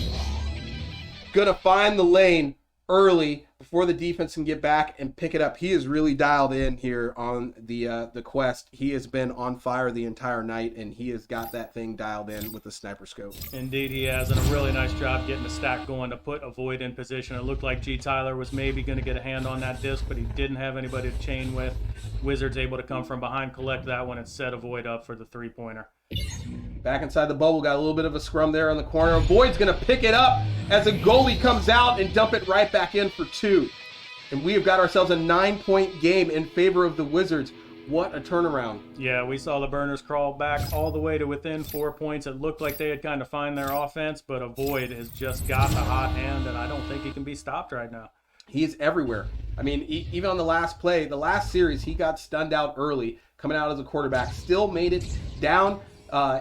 Gonna find the lane early before the defense can get back and pick it up. He is really dialed in here on the quest. He has been on fire the entire night, and he has got that thing dialed in with the sniper scope. Indeed he has, and a really nice job getting the stack going to put Avoid in position. It looked like G. Tyler was maybe going to get a hand on that disc, but he didn't have anybody to chain with. Wizards able to come from behind, collect that one, and set Avoid up for the 3-pointer. Back inside the bubble, got a little bit of a scrum there on the corner. Avoid's going to pick it up as a goalie comes out and dump it right back in for 2. And we have got ourselves a 9-point game in favor of the Wizards. What a turnaround. Yeah, we saw the Burners crawl back all the way to within 4 points. It looked like they had kind of found their offense, but Avoid has just got the hot hand, and I don't think he can be stopped right now. He is everywhere. I mean, even on the last play, the last series, he got stunned out early, coming out as a quarterback. Still made it down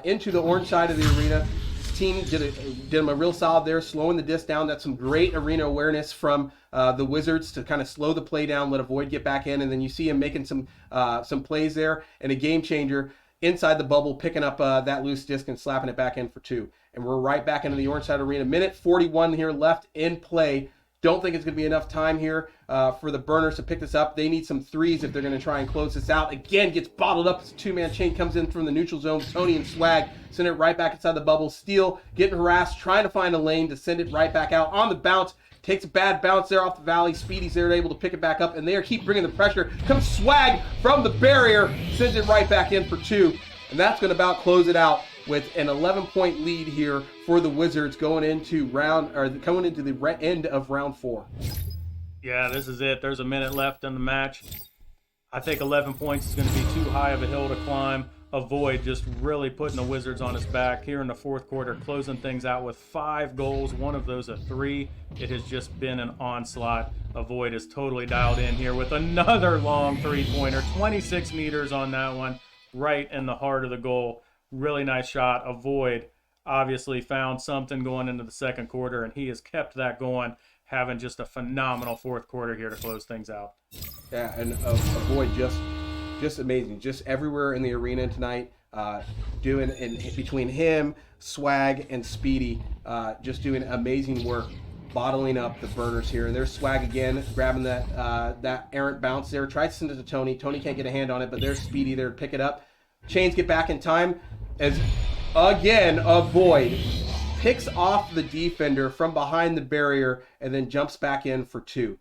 into the orange side of the arena. His team did him a real solid there, slowing the disc down. That's some great arena awareness from the Wizards to kind of slow the play down, let Avoid get back in, and then you see him making some plays there, and a game changer inside the bubble, picking up that loose disc and slapping it back in for 2. And we're right back into the orange side arena. Minute 41 here left in play. Don't think it's going to be enough time here for the Burners to pick this up. They need some threes if they're going to try and close this out. Again, gets bottled up as a two-man chain comes in from the neutral zone. Tony and Swag send it right back inside the bubble. Steele getting harassed, trying to find a lane to send it right back out on the bounce. Takes a bad bounce there off the valley. Speedy's there able to pick it back up, and they keep bringing the pressure. Comes Swag from the barrier, sends it right back in for 2. And that's going to about close it out with an 11-point lead here for the Wizards going into the end of round 4. Yeah, this is it. There's a minute left in the match. I think 11 points is going to be too high of a hill to climb. Avoid just really putting the Wizards on his back here in the fourth quarter, closing things out with 5 goals, one of those a 3. It has just been an onslaught. Avoid is totally dialed in here with another long three-pointer, 26 meters on that one, right in the heart of the goal. Really nice shot. Avoid obviously found something going into the second quarter, and he has kept that going, having just a phenomenal fourth quarter here to close things out. Yeah, and Avoid just amazing. Just everywhere in the arena tonight, doing in between him, Swag, and Speedy, just doing amazing work, bottling up the Burners here. And there's Swag again, grabbing that errant bounce there. Tries to send it to Tony. Tony can't get a hand on it, but there's Speedy there to pick it up. Chains get back in time as, again, Avoid picks off the defender from behind the barrier and then jumps back in for 2.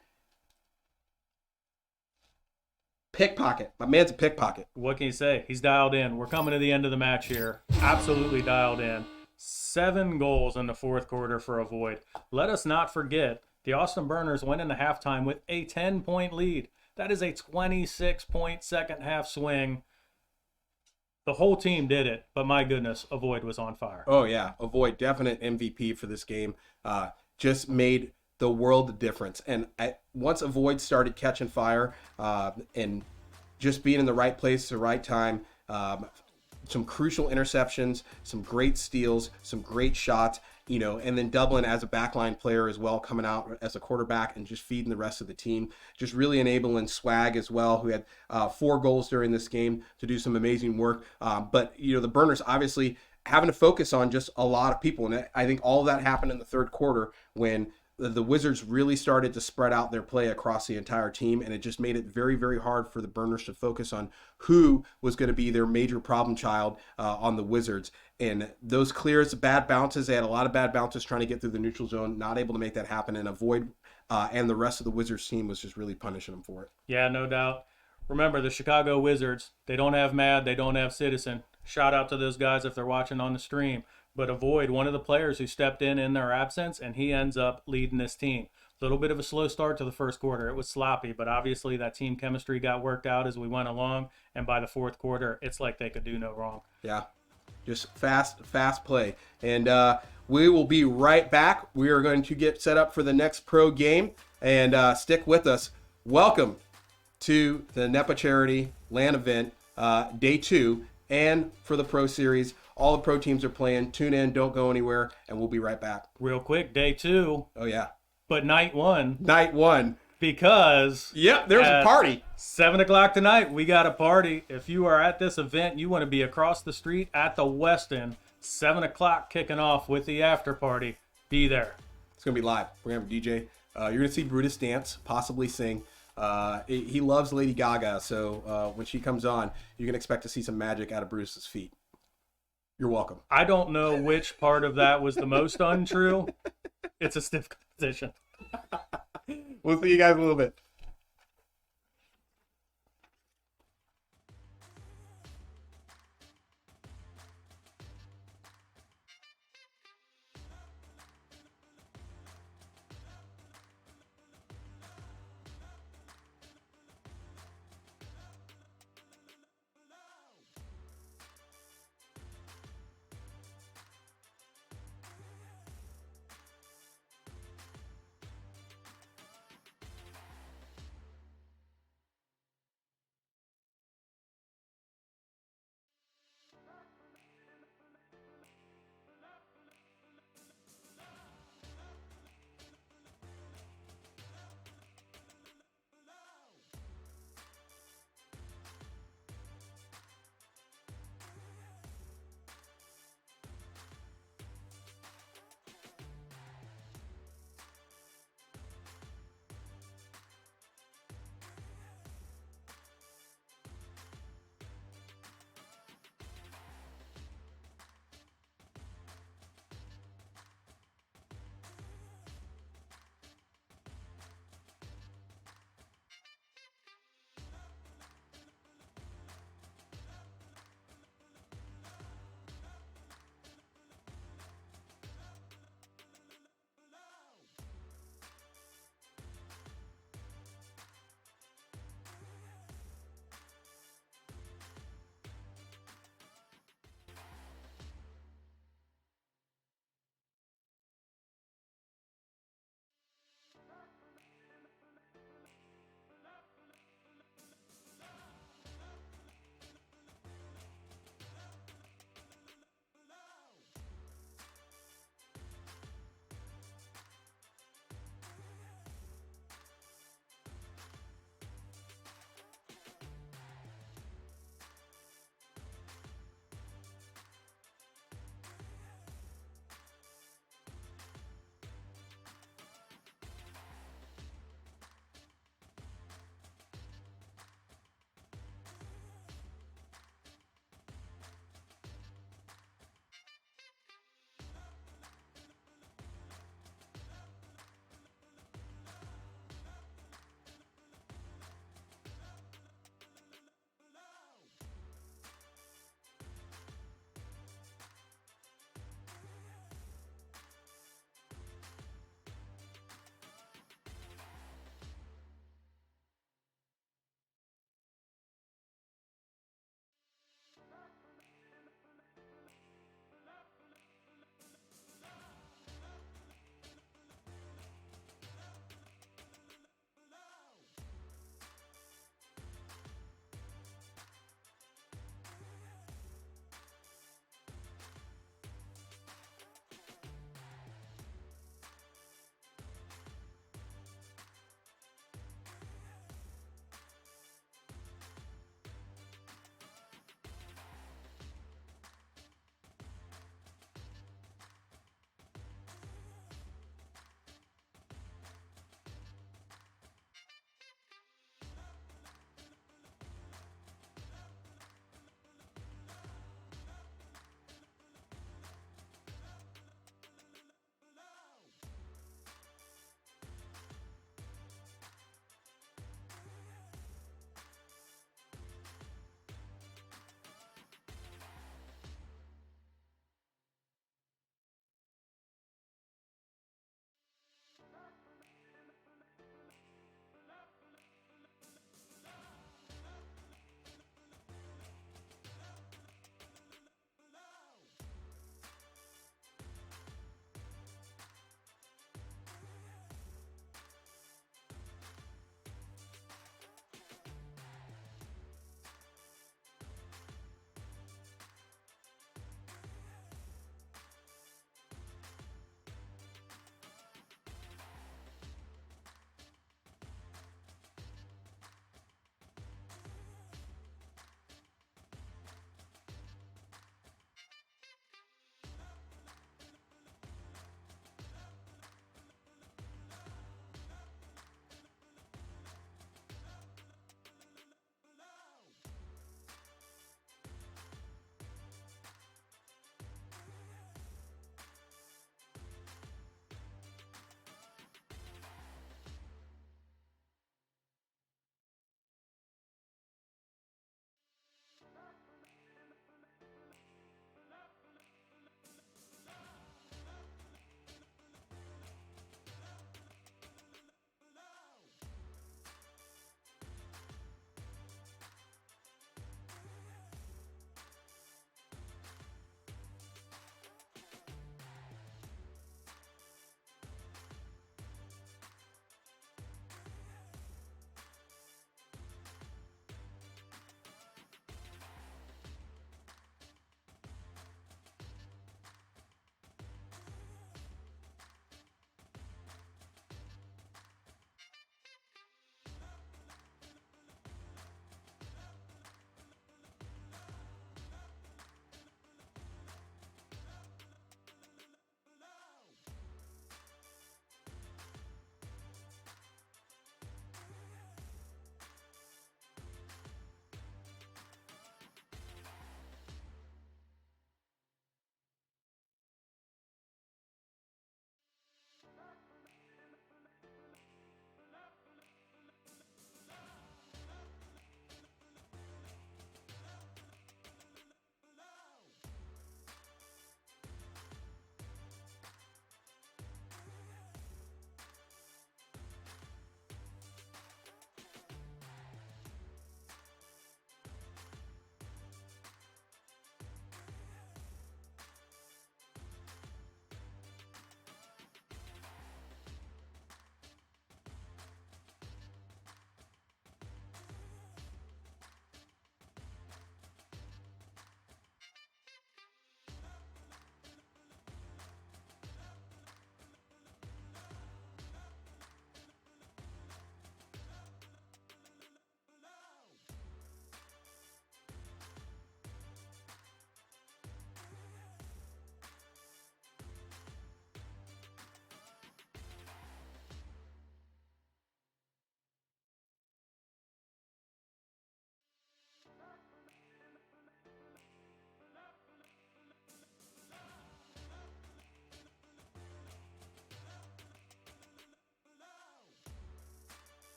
Pickpocket. My man's a pickpocket. What can you say? He's dialed in. We're coming to the end of the match here. Absolutely dialed in. 7 goals in the fourth quarter for Avoid. Let us not forget, the Austin Burners went into halftime with a 10-point lead. That is a 26-point second half swing. The whole team did it, but my goodness, Avoid was on fire. Oh, yeah. Avoid, definite MVP for this game. Just made the world of difference. And once Avoid started catching fire and just being in the right place at the right time, some crucial interceptions, some great steals, some great shots, and then doubling as a backline player as well, coming out as a quarterback and just feeding the rest of the team. Just really enabling Swag as well, who had 4 goals during this game, to do some amazing work. But, the Burners obviously having to focus on just a lot of people. And I think all of that happened in the third quarter when the Wizards really started to spread out their play across the entire team, and it just made it very, very hard for the Burners to focus on who was going to be their major problem child on the Wizards. And those clears, bad bounces, they had a lot of bad bounces trying to get through the neutral zone, not able to make that happen, and Avoid and the rest of the Wizards team was just really punishing them for it. Yeah, no doubt. Remember, the Chicago Wizards, they don't have Mad, they don't have Citizen. Shout out to those guys if they're watching on the stream. But Avoid, one of the players who stepped in their absence, and he ends up leading this team. A little bit of a slow start to the first quarter. It was sloppy, but obviously that team chemistry got worked out as we went along, and by the fourth quarter, it's like they could do no wrong. Yeah, just fast play. And we will be right back. We are going to get set up for the next pro game, and stick with us. Welcome to the NEPA Charity LAN event, day 2, and for the Pro Series. All the pro teams are playing. Tune in, don't go anywhere, and we'll be right back. Real quick, day 2. Oh, yeah. But night 1. Night 1. Because... Yep, there's a party. 7 o'clock tonight, we got a party. If you are at this event, you want to be across the street at the Westin. 7 o'clock kicking off with the after party. Be there. It's going to be live. We're going to have a DJ. You're going to see Brutus dance, possibly sing. He loves Lady Gaga, so when she comes on, you can expect to see some magic out of Brutus's feet. You're welcome. I don't know which part of that was the most untrue. It's a stiff competition. We'll see you guys in a little bit.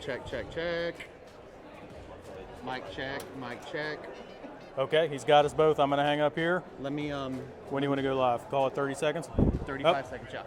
Check, check, check. Mic check, mic check. Okay, he's got us both. I'm going to hang up here. Let me, When do you want to go live? Call it 30 seconds? 35 seconds, yeah.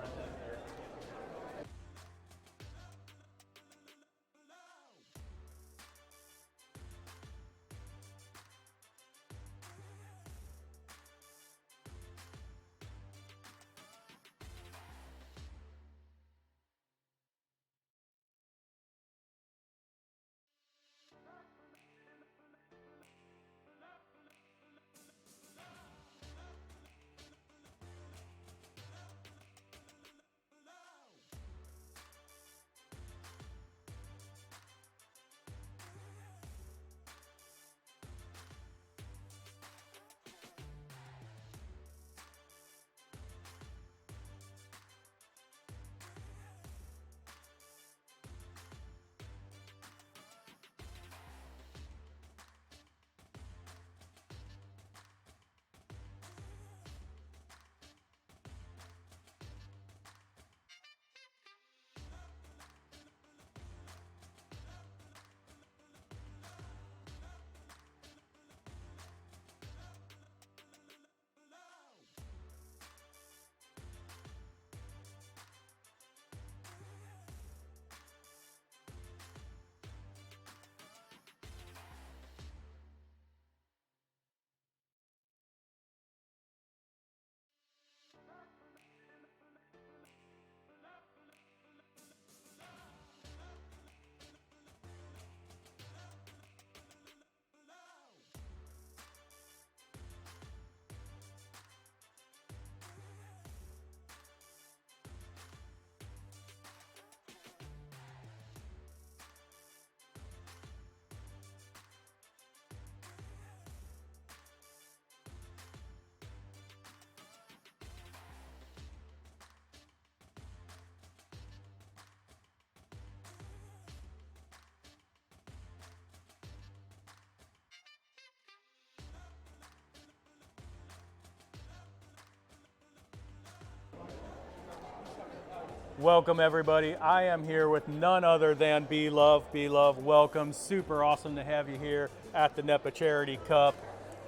Welcome, everybody. I am here with none other than Be Love. Be Love, welcome. Super awesome to have you here at the NEPA Charity Cup.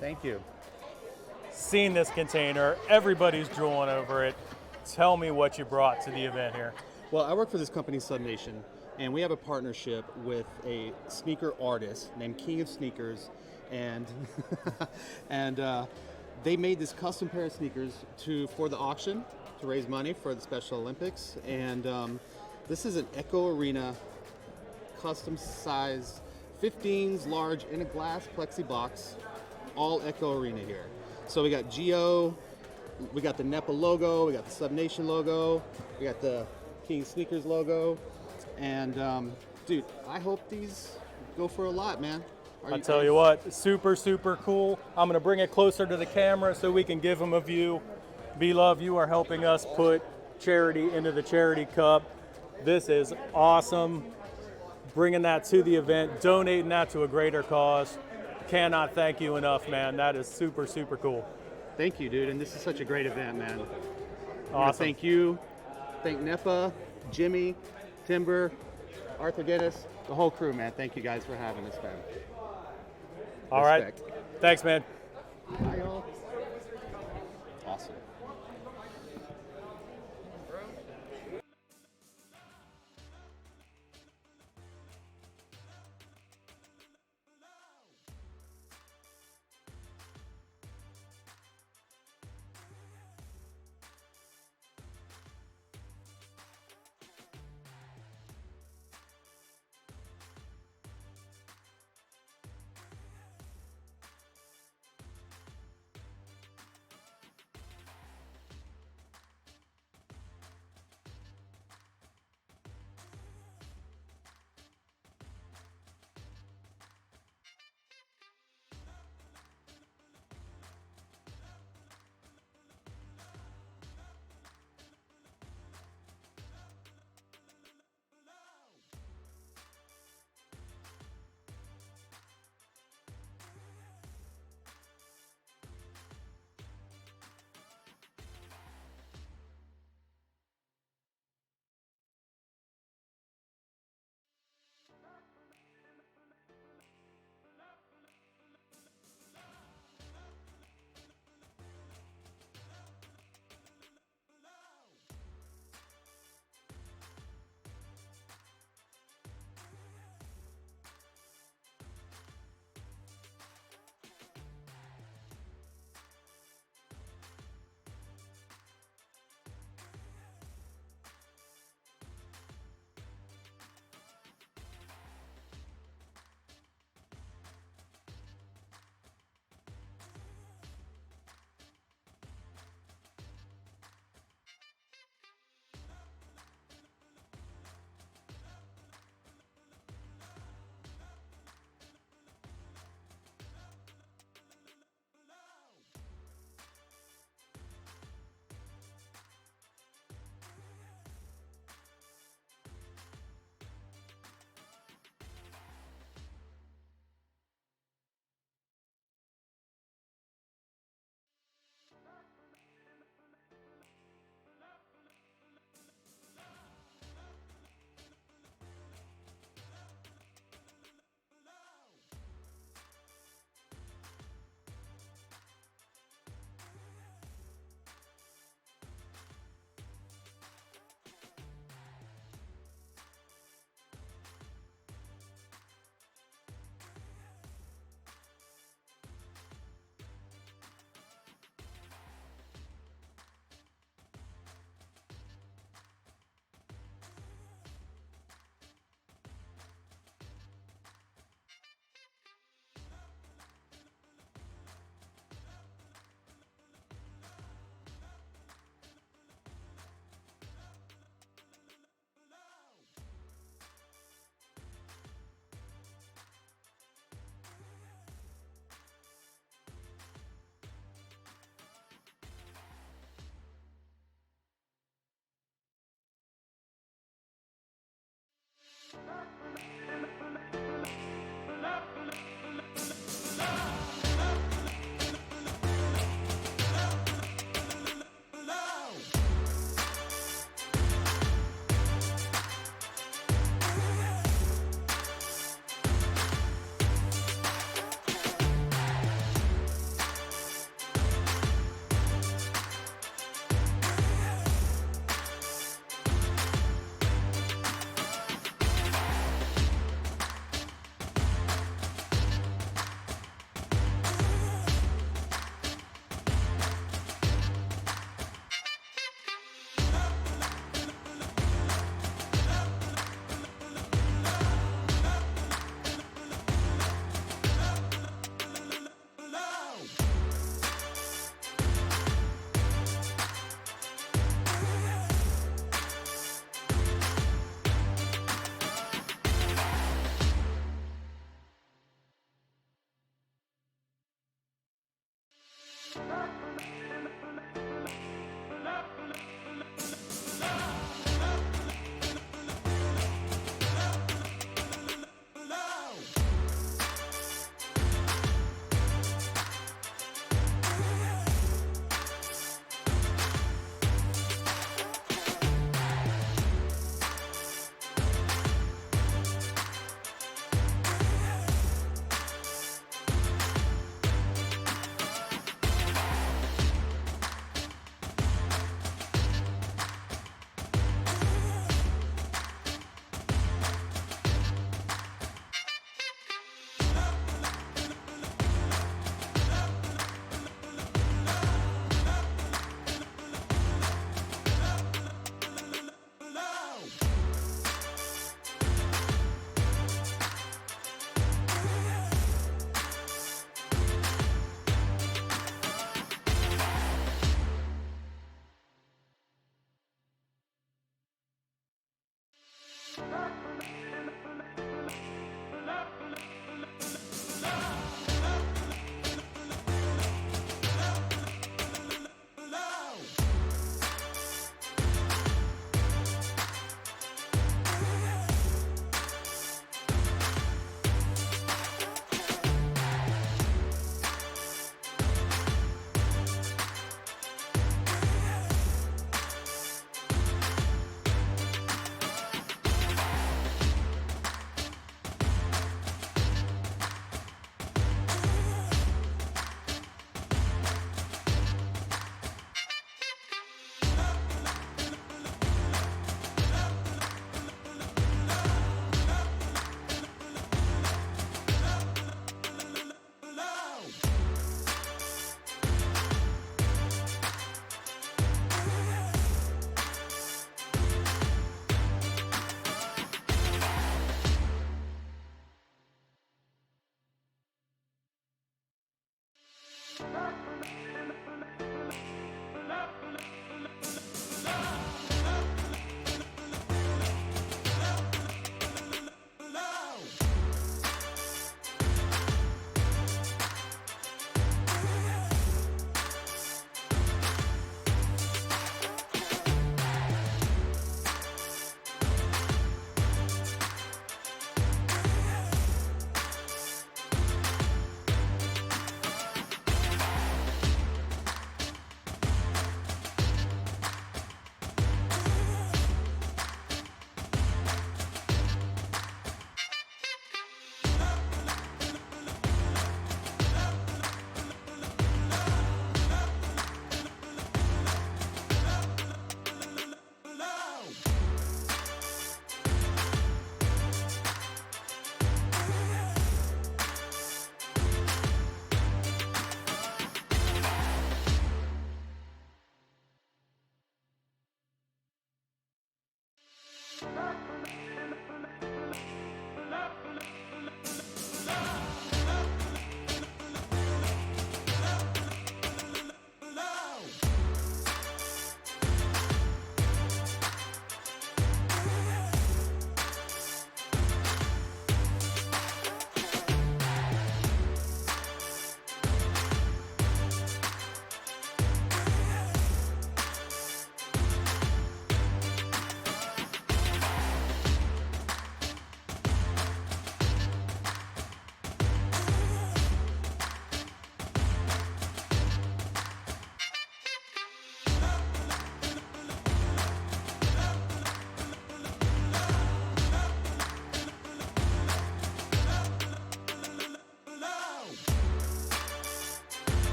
Thank you. Seen this container. Everybody's drooling over it. Tell me what you brought to the event here. Well, I work for this company, Sub Nation, and we have a partnership with a sneaker artist named King of Sneakers, and they made this custom pair of sneakers for the auction to raise money for the Special Olympics. And this is an Echo Arena custom size 15s large in a glass plexi box, all Echo Arena here. So we got Geo, we got the NEPA logo, we got the Sub Nation logo, we got the King Sneakers logo, and dude, I hope these go for a lot, man. I'll tell you what, super, super cool. I'm gonna bring it closer to the camera so we can give them a view. Be Love, you are helping us put charity into the Charity Cup. This is awesome. Bringing that to the event, donating that to a greater cause. Cannot thank you enough, man. That is super, super cool. Thank you, dude, and this is such a great event, man. Awesome. Thank you. Thank NEPA, Jimmy, Timber, Arthur Dennis, the whole crew, man. Thank you guys for having us, man. All right. Thanks, man. Bye, y'all. Awesome.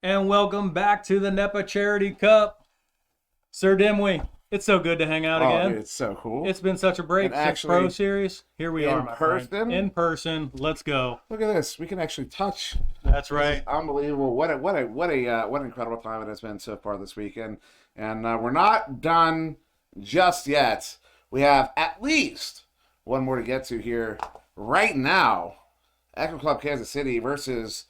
And welcome back to the NEPA Charity Cup. Sir Dimwee, it's so good to hang out again. Dude, it's so cool. It's been such a break And since actually, Pro Series. Here we are, my friend. person? In person. Let's go. Look at this. We can actually touch. That's right. Unbelievable. What an incredible time it has been so far this weekend. And we're not done just yet. We have at least one more to get to here right now. Echo Club Kansas City versus,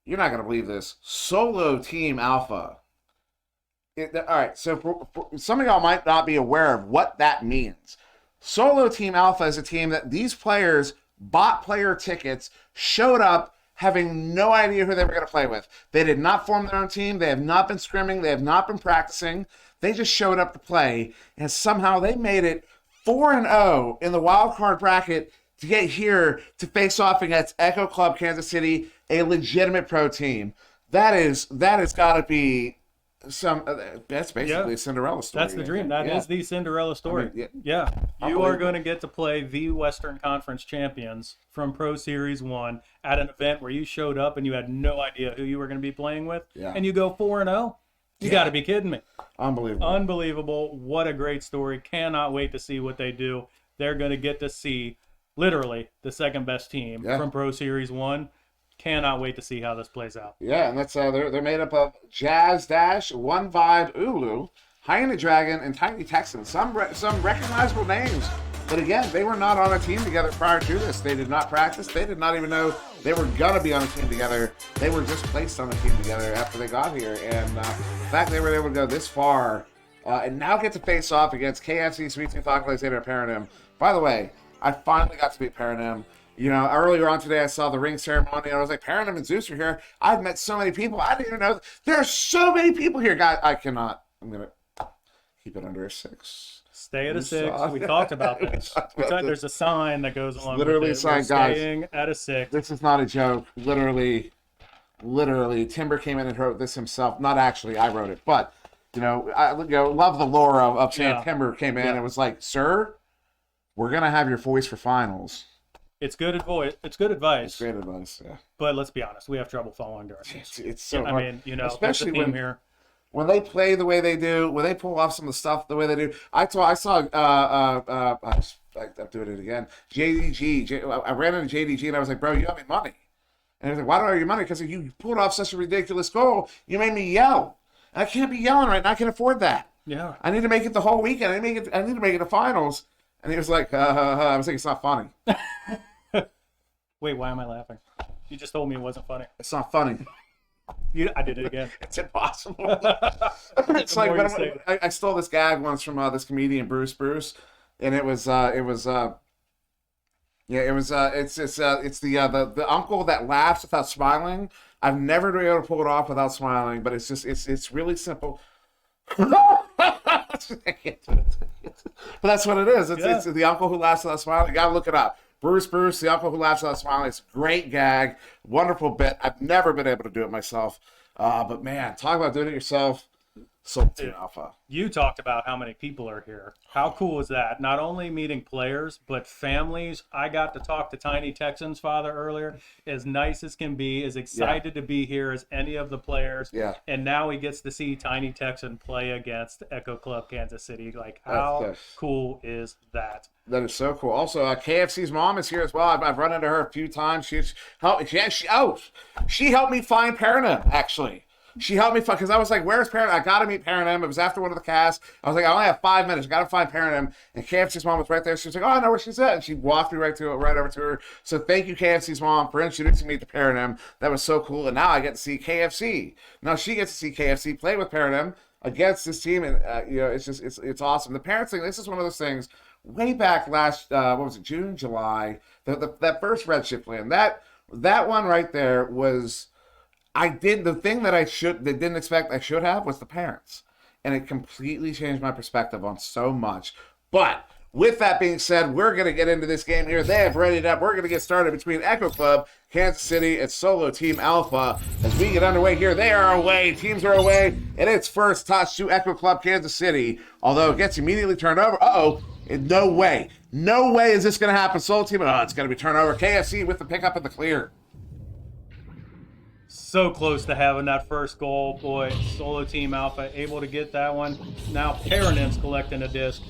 you're not going to believe this, Solo Team Alpha. All right, so for some of y'all might not be aware of what that means. Solo Team Alpha is a team that these players bought player tickets, showed up having no idea who they were going to play with. They did not form their own team. They have not been scrimming. They have not been practicing. They just showed up to play, and somehow they made it 4-0 in the wild card bracket to get here to face off against Echo Club Kansas City, a legitimate pro team. That has got to be some. That's basically a Cinderella story. That's the dream. That is the Cinderella story. I mean, You are going to get to play the Western Conference champions from Pro Series 1 at an event where you showed up and you had no idea who you were going to be playing with, and you go 4-0. You got to be kidding me. Unbelievable. Unbelievable. What a great story. Cannot wait to see what they do. They're going to get to see literally the second best team from Pro Series 1. Cannot wait to see how this plays out. Yeah, and that's they're made up of Jazz Dash, One Vibe, Ulu, Hyena Dragon, and Tiny Texan. Some recognizable names. But again, they were not on a team together prior to this. They did not practice. They did not even know they were going to be on a team together. They were just placed on a team together after they got here. And the fact they were able to go this far and now get to face off against KFC, Sweet Tooth Alexander, and Paranim. By the way, I finally got to meet Paranim. You know, earlier on today, I saw the ring ceremony, and I was like, Paranim and Zeus are here. I've met so many people. I didn't even know. There are so many people here, guys. I'm going to keep it under a 6. Stay at a 6. We talked about this. There's a sign that goes along literally with it. Literally a sign, guys. Staying at a 6. This is not a joke. Literally, Timber came in and wrote this himself. Not actually, I wrote it. But, I love the lore of saying Timber came in and was like, sir, we're going to have your voice for finals. It's good advice. It's good advice. It's great advice. Yeah. But let's be honest, we have trouble following directions. It's so I hard. mean, you know, especially there's a theme here. When they play the way they do, when they pull off some of the stuff the way they do. I saw I'm doing it again. I ran into JDG and I was like, bro, you owe me money. And he was like, why do I owe you money? Because you pulled off such a ridiculous goal. You made me yell. And I can't be yelling right now. I can afford that. Yeah. I need to make it the whole weekend. I need to make it the finals. And he was like, I was like, it's not funny. Wait, why am I laughing? You just told me it wasn't funny. It's not funny. I did it again. It's impossible. It's like I stole this gag once from this comedian Bruce, and it's the uncle that laughs without smiling. I've never been able to pull it off without smiling, but it's really simple. But that's what it is. It's the uncle who laughs without smiling. You gotta look it up. Bruce, the uncle who laughs without smiling. It's a great gag, wonderful bit. I've never been able to do it myself. But man, talk about doing it yourself. So Team Alpha. You talked about how many people are here. How cool is that? Not only meeting players, but families. I got to talk to Tiny Texan's father earlier. As nice as can be, as excited to be here as any of the players. Yeah. And now he gets to see Tiny Texan play against Echo Club Kansas City. Like, how cool is that? That is so cool. Also, KFC's mom is here as well. I've run into her a few times. She helped me find Paranam, actually. She helped me because I was like, where's Paranam? I got to meet Paranam. It was after one of the casts. I was like, I only have 5 minutes. I got to find Paranam. And KFC's mom was right there. She was like, oh, I know where she's at. And she walked me right over to her. So thank you, KFC's mom, for introducing me to Paranam. That was so cool. And now I get to see KFC. Now she gets to see KFC play with Paranam against this team. And, it's awesome. The parents thing, this is one of those things way back last, June, July, that first Redshift LAN. That one right there was... the thing that didn't expect I should have was the parents. And it completely changed my perspective on so much. But with that being said, we're going to get into this game here. They have readied up. We're going to get started between Echo Club, Kansas City, and Solo Team Alpha. As we get underway here, they are away. Teams are away. And it's first touch to Echo Club, Kansas City. Although it gets immediately turned over. No way. No way is this going to happen. Solo Team, it's going to be turned over. KFC with the pickup in the clear. So close to having that first goal. Boy, Solo Team Alpha able to get that one. Now Paranam's collecting a disc.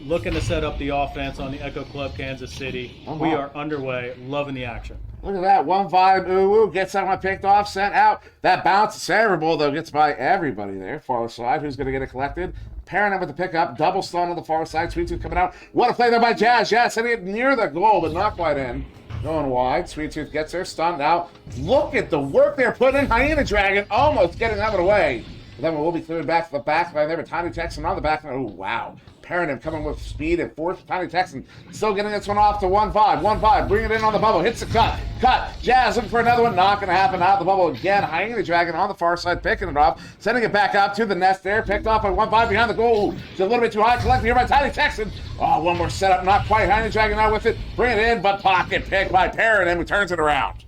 Looking to set up the offense on the Echo Club Kansas City. We are underway. Loving the action. Look at that. 1-5. Gets that one picked off. Sent out. That bounce is favorable, though. Gets by everybody there. Far side. Who's going to get it collected? Paranam with the pickup. Double stun on the far side. Sweet Tooth coming out. What a play there by Jazz. Jazz setting it near the goal, but not quite in. Going wide. Sweet Tooth gets there. Stunned out. Look at the work they're putting in. Hyena Dragon almost getting that one away. But then we'll be cleared back to the back line there. But Tiny Texan on the back line. Oh, wow. Paranam coming with speed and force. Tiny Texan still getting this one off to 1-5. 1-5. Bring it in on the bubble. Hits the cut. Jazz looking for another one. Not going to happen. Out of the bubble again. Hyena Dragon on the far side. Picking it off. Sending it back up to the nest there. Picked off by 1-5 behind the goal. It's a little bit too high. Collected here by Tiny Texan. Oh, one more setup. Not quite. Hyena Dragon out with it. Bring it in, but pocket pick by Paranam, who turns it around.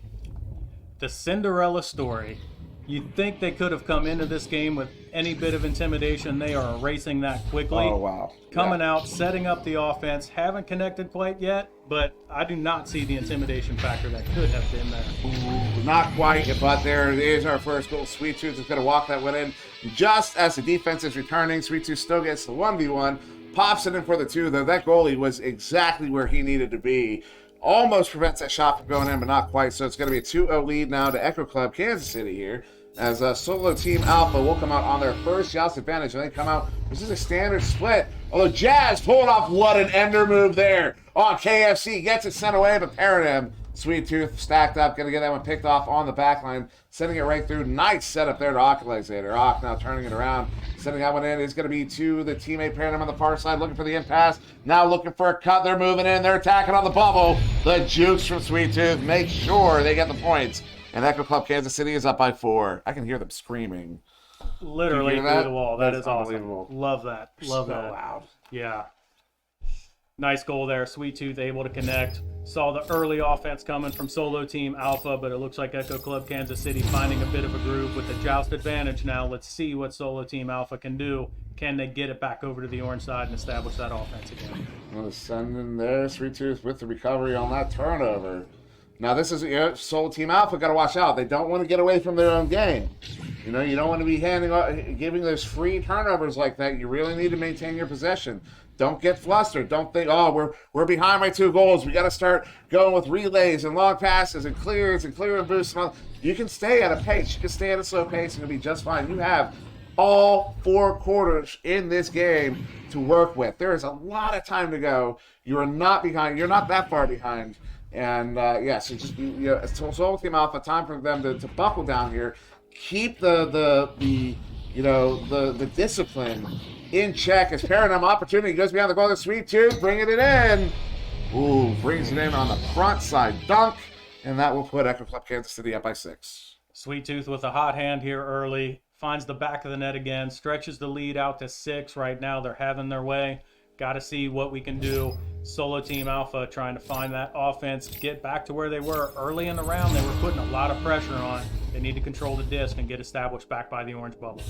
The Cinderella story. You'd think they could have come into this game with any bit of intimidation. They are erasing that quickly. Oh, wow. Coming out, setting up the offense. Haven't connected quite yet, but I do not see the intimidation factor that could have been there. Ooh, not quite, but there is our first goal. Sweet Tooth is going to walk that one in. Just as the defense is returning, Sweet Tooth still gets the 1v1. Pops it in for the 2, though. That goalie was exactly where he needed to be. Almost prevents that shot from going in, but not quite. So it's going to be a 2-0 lead now to Echo Club Kansas City here. As Solo Team Alpha will come out on their first Joust advantage. And they come out, this is a standard split. Although Jazz pulled off what an ender move there on KFC. Gets it sent away, but Paranam, Sweet Tooth stacked up. Going to get that one picked off on the back line. Sending it right through. Nice setup there to Oculazator. Ock now turning it around. Sending that one in is going to be to the teammate Paranam on the far side. Looking for the impasse. Now looking for a cut. They're moving in. They're attacking on the bubble. The jukes from Sweet Tooth make sure they get the points. And Echo Club Kansas City is up by 4. I can hear them screaming. Literally through the wall. That is unbelievable. Awesome. Love that. Love so that. Loud. Yeah. Nice goal there. Sweet Tooth able to connect. Saw the early offense coming from Solo Team Alpha, but it looks like Echo Club Kansas City finding a bit of a groove with the Joust advantage now. Let's see what Solo Team Alpha can do. Can they get it back over to the orange side and establish that offense again? I'm going to send in there. Sweet Tooth with the recovery on that turnover. Now, this is, Soul Team Alpha got to watch out. They don't want to get away from their own game. You don't want to be giving those free turnovers like that. You really need to maintain your possession. Don't get flustered. Don't think, oh, we're behind by 2 goals. We got to start going with relays and long passes and clears and clear and boosts. You can stay at a pace. You can stay at a slow pace and it'll be just fine. You have all 4 quarters in this game to work with. There is a lot of time to go. You are not behind. You're not that far behind. And so just Soul Team Alpha, time for them to buckle down here. Keep the discipline in check. As Paradigm opportunity goes behind the goal. The Sweet Tooth bringing it in. Ooh, brings it in on the front side dunk, and that will put Echo Club Kansas City up by 6. Sweet Tooth with a hot hand here early. Finds the back of the net again. Stretches the lead out to 6 right now. They're having their way. Got to see what we can do. Solo Team Alpha trying to find that offense, get back to where they were early in the round. They were putting a lot of pressure on. They need to control the disc and get established back by the orange bubble.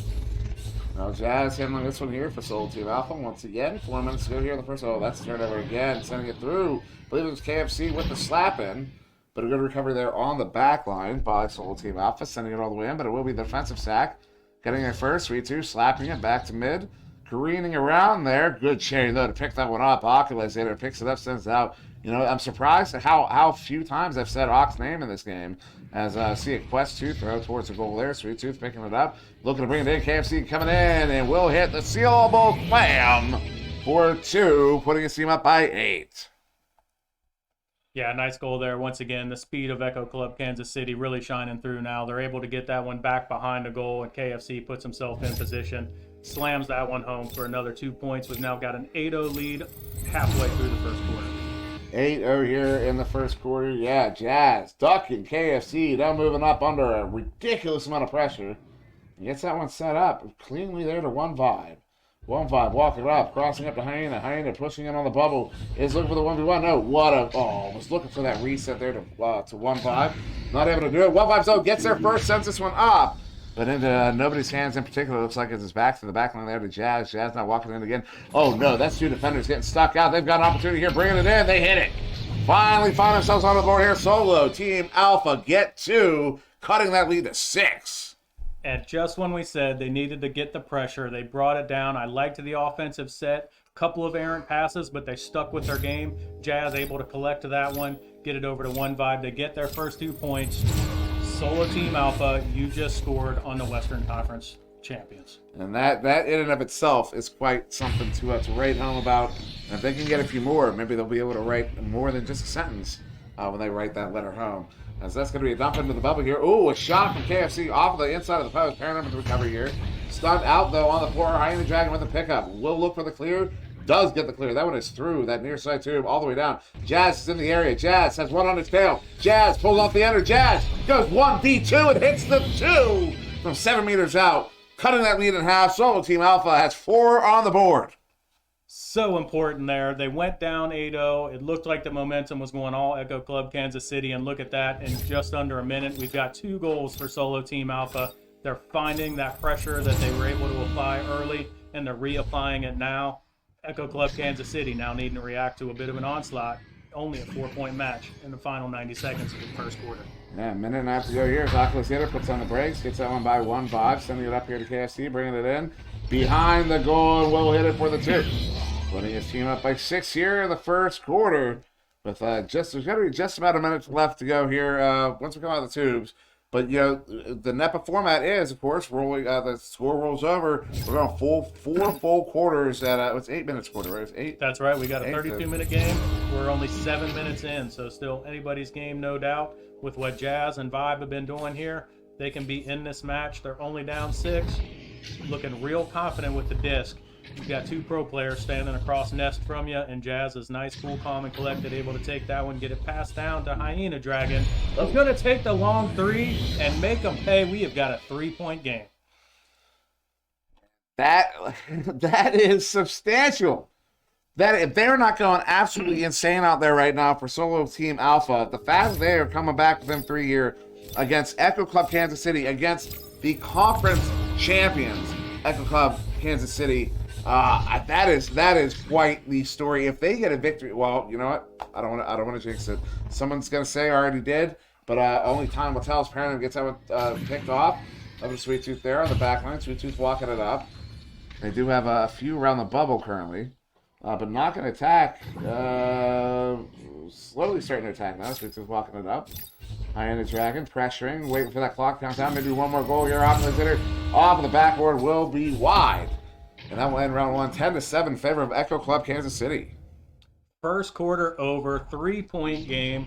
Now Jazz handling this one here for Solo Team Alpha once again. 4 minutes to go here in the first. Oh, that's the turnover again, sending it through. I believe it was KFC with the slap in, but a good recovery there on the back line by Solo Team Alpha, sending it all the way in, but it will be the defensive sack. Getting there first, Sweet Tooth slapping it back to mid. Careening around there. Good chain, though, to pick that one up. Oculus later picks it up, sends it out. I'm surprised at how few times I've said Ock's name in this game. As I see a Quest 2 throw towards the goal there. Sweet Tooth picking it up. Looking to bring it in. KFC coming in and will hit the sealable slam for 2, putting his team up by 8. Yeah, nice goal there. Once again, the speed of Echo Club Kansas City really shining through now. They're able to get that one back behind the goal, and KFC puts himself in position. Slams that one home for another 2 points. We've now got an 8-0 lead halfway through the first quarter. 8-0 here in the first quarter. Yeah, Jazz ducking KFC. They're moving up under a ridiculous amount of pressure. Gets that one set up cleanly there to 1-5. 1-5 walking it up, crossing up to Hyena. Hyena pushing in on the bubble. Is looking for the 1v1. No, was looking for that reset there to 1-5. Not able to do it. 1-5 so gets there first, sends this one up. But into nobody's hands in particular. Looks like it's back to the back line there to Jazz. Jazz not walking in again. Oh, no, that's 2 defenders getting stuck out. They've got an opportunity here, bringing it in. They hit it. Finally find themselves on the board here. Solo Team Alpha get 2, cutting that lead to 6. And just when we said they needed to get the pressure, they brought it down. I liked the offensive set. Couple of errant passes, but they stuck with their game. Jazz able to collect to that one, get it over to 1-5. They get their first 2 points. Solo Team Alpha, you just scored on the Western Conference champions. And that in and of itself is quite something to write home about. And if they can get a few more, maybe they'll be able to write more than just a sentence when they write that letter home. As that's going to be a dump into the bubble here. Ooh, a shot from KFC off of the inside of the post. Paradigm with the recovery here. Stunned out, though, on the floor. Hyena Dragon with the pickup. Will look for the clear. Does get the clear. That one is through that near side tube all the way down. Jazz is in the area. Jazz has one on his tail. Jazz pulls off the ender. Jazz goes 1v2 and hits the 2 from 7 meters out, cutting that lead in half. Solo Team Alpha has 4 on the board. So important there. They went down 8-0. It looked like the momentum was going all Echo Club Kansas City, and look at that. In just under a minute, we've got 2 goals for Solo Team Alpha. They're finding that pressure that they were able to apply early, and they're reapplying it now. Echo Club Kansas City now needing to react to a bit of an onslaught. Only a 4-point match in the final 90 seconds of the first quarter. Yeah, a minute and a half to go here. Oculus hitter puts on the brakes, gets that one by 1-5, sending it up here to KFC, bringing it in. Behind the goal, and will hit it for the 2. Putting his team up by 6 here in the first quarter. With there's going to be just about a minute left to go here once we come out of the tubes. But, the NEPA format is, of course, rolling. The score rolls over. We're going 4 full quarters at, it's 8 minutes quarter, right? It's 8. That's right. We got a 32-minute game. We're only 7 minutes in, so still anybody's game, no doubt. With what Jazz and Vibe have been doing here, they can be in this match. They're only down 6. Looking real confident with the disc. You've got 2 pro players standing across nest from you, and Jazz is nice, cool, calm, and collected, able to take that one, get it passed down to Hyena Dragon. He's going to take the long 3 and make them pay. We have got a 3-point game. That is substantial. That if they're not going absolutely insane out there right now for Solo Team Alpha, the fact that they are coming back within 3 here against Echo Club Kansas City, against the conference champions, Echo Club Kansas City, That is quite the story. If they get a victory, well, you know what? I don't want to jinx it. Someone's gonna say I already did, but only time will tell. As Paramount gets out picked off. Over to Sweet Tooth there on the back line. Sweet Tooth walking it up. They do have a few around the bubble currently, but not going to attack. Slowly starting to attack now. Sweet Tooth walking it up. High-ended Dragon pressuring, waiting for that clock countdown. Maybe one more goal here. Off of the backboard will be wide. And that will end round 1, 10-7 in favor of Echo Club Kansas City. First quarter over, 3-point game.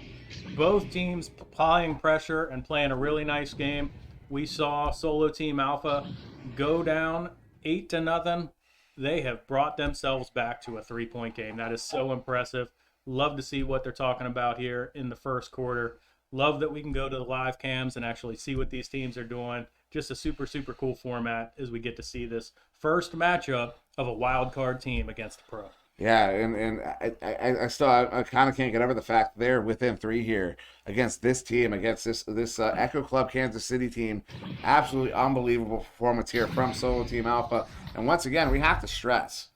Both teams applying pressure and playing a really nice game. We saw Solo Team Alpha go down 8-0. They have brought themselves back to a 3-point game. That is so impressive. Love to see what they're talking about here in the first quarter. Love that we can go to the live cams and actually see what these teams are doing. Just a super, super cool format as we get to see this first matchup of a wild card team against a pro. Yeah, and I still kind of can't get over the fact they're within 3 here against this team, against this Echo Club Kansas City team. Absolutely unbelievable performance here from Solo Team Alpha. And once again, we have to stress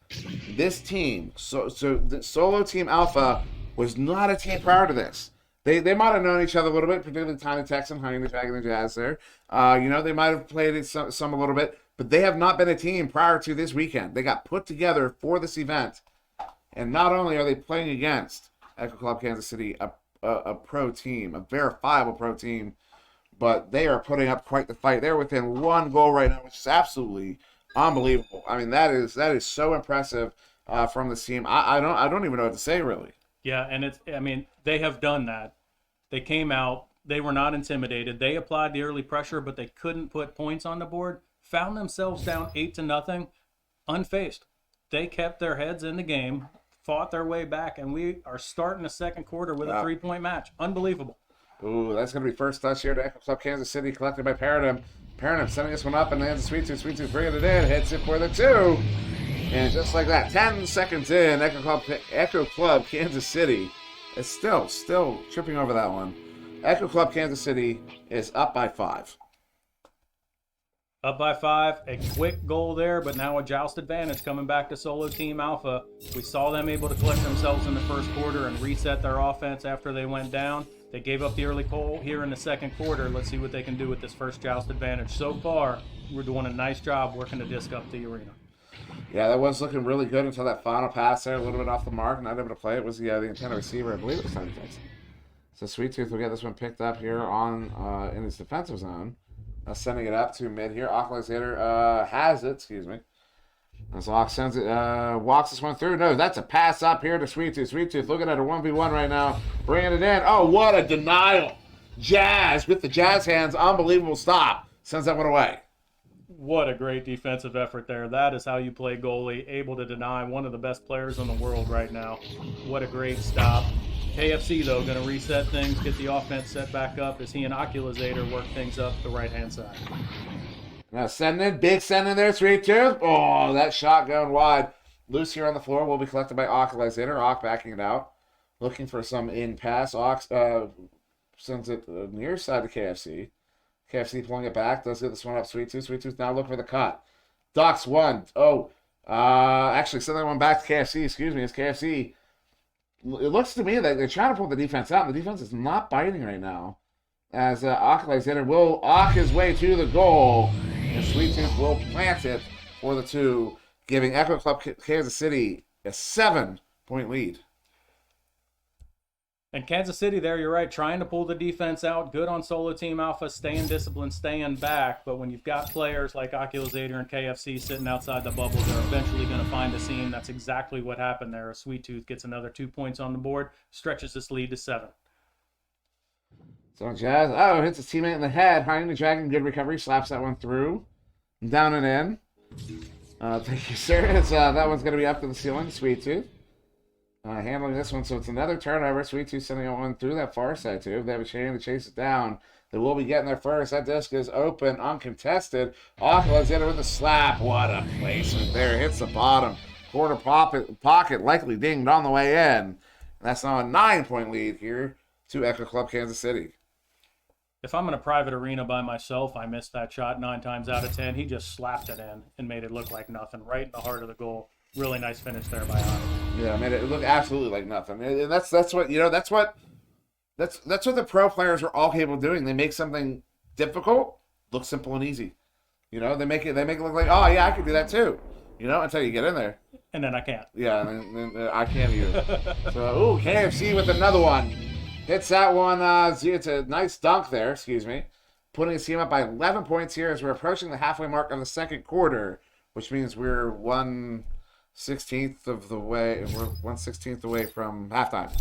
this team. So the Solo Team Alpha was not a team prior to this. They might have known each other a little bit, particularly Tiny Texan, Honey the Dragon, and Jazz there. They might have played it some a little bit, but they have not been a team prior to this weekend. They got put together for this event. And not only are they playing against Echo Club Kansas City, a pro team, a verifiable pro team, but they are putting up quite the fight. They're within 1 goal right now, which is absolutely unbelievable. I mean, that is so impressive from this team. I don't even know what to say, really. Yeah, and they have done that. They came out, they were not intimidated. They applied the early pressure, but they couldn't put points on the board. Found themselves down 8-0, unfazed. They kept their heads in the game, fought their way back, and we are starting the second quarter with a 3-point match. Unbelievable. Ooh, that's going to be first touch here to Echo Club Kansas City, collected by Paradigm. Paradigm sending this one up and lands Sweet Tooth. Sweet Tooth bringing it in, hits it for the 2. And just like that, 10 seconds in, Echo Club Kansas City is still tripping over that one. Echo Club Kansas City is up by 5. Up by 5, a quick goal there, but now a joust advantage coming back to Solo Team Alpha. We saw them able to collect themselves in the first quarter and reset their offense after they went down. They gave up the early goal here in the second quarter. Let's see what they can do with this first joust advantage. So far, we're doing a nice job working the disc up the arena. Yeah, that was looking really good until that final pass there, a little bit off the mark, not able to play. It was the intended receiver, I believe it was Tiny Texan. So Sweet Tooth will get this one picked up here in his defensive zone. Sending it up to mid here. Alkalizator has it, excuse me. As Locke sends it, walks this one through. No, that's a pass up here to Sweet Tooth. Sweet Tooth looking at a 1v1 right now. Bringing it in. Oh, what a denial. Jazz with the Jazz hands. Unbelievable stop. Sends that one away. What a great defensive effort there. That is how you play goalie. Able to deny one of the best players in the world right now. What a great stop. KFC, though, going to reset things, get the offense set back up as he and Oculazator work things up the right-hand side. Now big send in there, Sweet Tooth. Oh, that shot going wide. Loose here on the floor will be collected by Oculazator. Ock backing it out. Looking for some in-pass. Ock sends it near side to KFC. KFC pulling it back. Does get this one up, Sweet Tooth. Sweet Tooth now looking for the cut. Docks one. Actually, send that one back to KFC. Excuse me, it's KFC. It looks to me that they're trying to pull the defense out, and the defense is not biting right now. As Oculazator will ock his way to the goal, and Sweet Tooth will plant it for the 2, giving Echo Club Kansas City a 7-point lead. And Kansas City there, you're right, trying to pull the defense out. Good on Solo Team Alpha, staying disciplined, staying back. But when you've got players like Oculazator and KFC sitting outside the bubble, they're eventually going to find a seam. That's exactly what happened there. A Sweet Tooth gets another 2 points on the board, stretches this lead to 7. So Jazz, hits his teammate in the head. Hiding the Dragon, good recovery, slaps that one through. Down and in. Thank you, sir. That one's going to be up to the ceiling, Sweet Tooth. Handling this one, so it's another turnover. Sweet Tooth sending one through that far side, too. They have a chain to chase it down. They will be getting there first. That disc is open, uncontested. Oculazator with a slap. What a placement there. Hits the bottom. Quarter pocket, likely dinged on the way in. And that's now a 9-point lead here to Echo Club Kansas City. If I'm in a private arena by myself, I missed that shot 9 times out of 10. He just slapped it in and made it look like nothing, right in the heart of the goal. Really nice finish there by Ock. Yeah, I mean, it looked absolutely like nothing. And that's what that's what the pro players are all capable of doing. They make something difficult look simple and easy. They make it look like, oh yeah, I can do that too. Until you get in there. And then I can't. Yeah, and then I can't either. So, KFC with another one. Hits that one. It's a nice dunk there, excuse me. Putting his team up by 11 points here as we're approaching the halfway mark of the second quarter, which means we're 1/16 of the way. We're 1/16 away from halftime,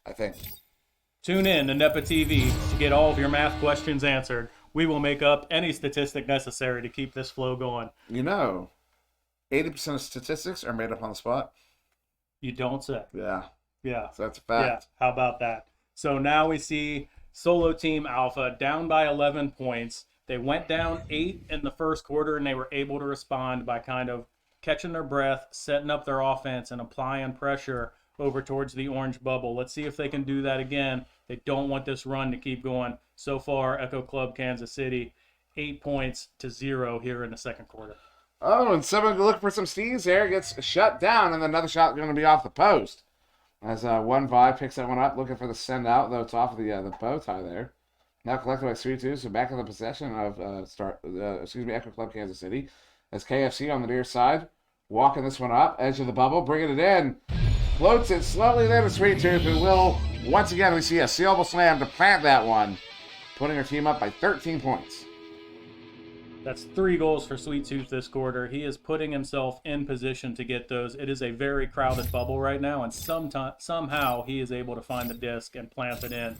I think. Tune in to NEPA TV to get all of your math questions answered. We will make up any statistic necessary to keep this flow going. 80% of statistics are made up on the spot. You don't say. Yeah. Yeah. So that's a fact. Yeah. How about that? So now we see Solo Team Alpha down by 11 points. They went down 8 in the first quarter, and they were able to respond by kind of catching their breath, setting up their offense, and applying pressure over towards the orange bubble. Let's see if they can do that again. They don't want this run to keep going. So far, Echo Club Kansas City, 8 points to 0 here in the second quarter. Oh, and someone looking for some steals there gets shut down, and another shot going to be off the post. As 1-5 picks that one up, looking for the send out, though it's off of the bow tie there. Now collected by 3-2, so back in the possession of Echo Club Kansas City. As KFC on the near side, walking this one up, edge of the bubble, bringing it in. Floats it slowly there to Sweet Tooth, who will, once again, we see a sealable slam to plant that one, putting her team up by 13 points. That's 3 goals for Sweet Tooth this quarter. He is putting himself in position to get those. It is a very crowded bubble right now, and somehow he is able to find the disc and plant it in.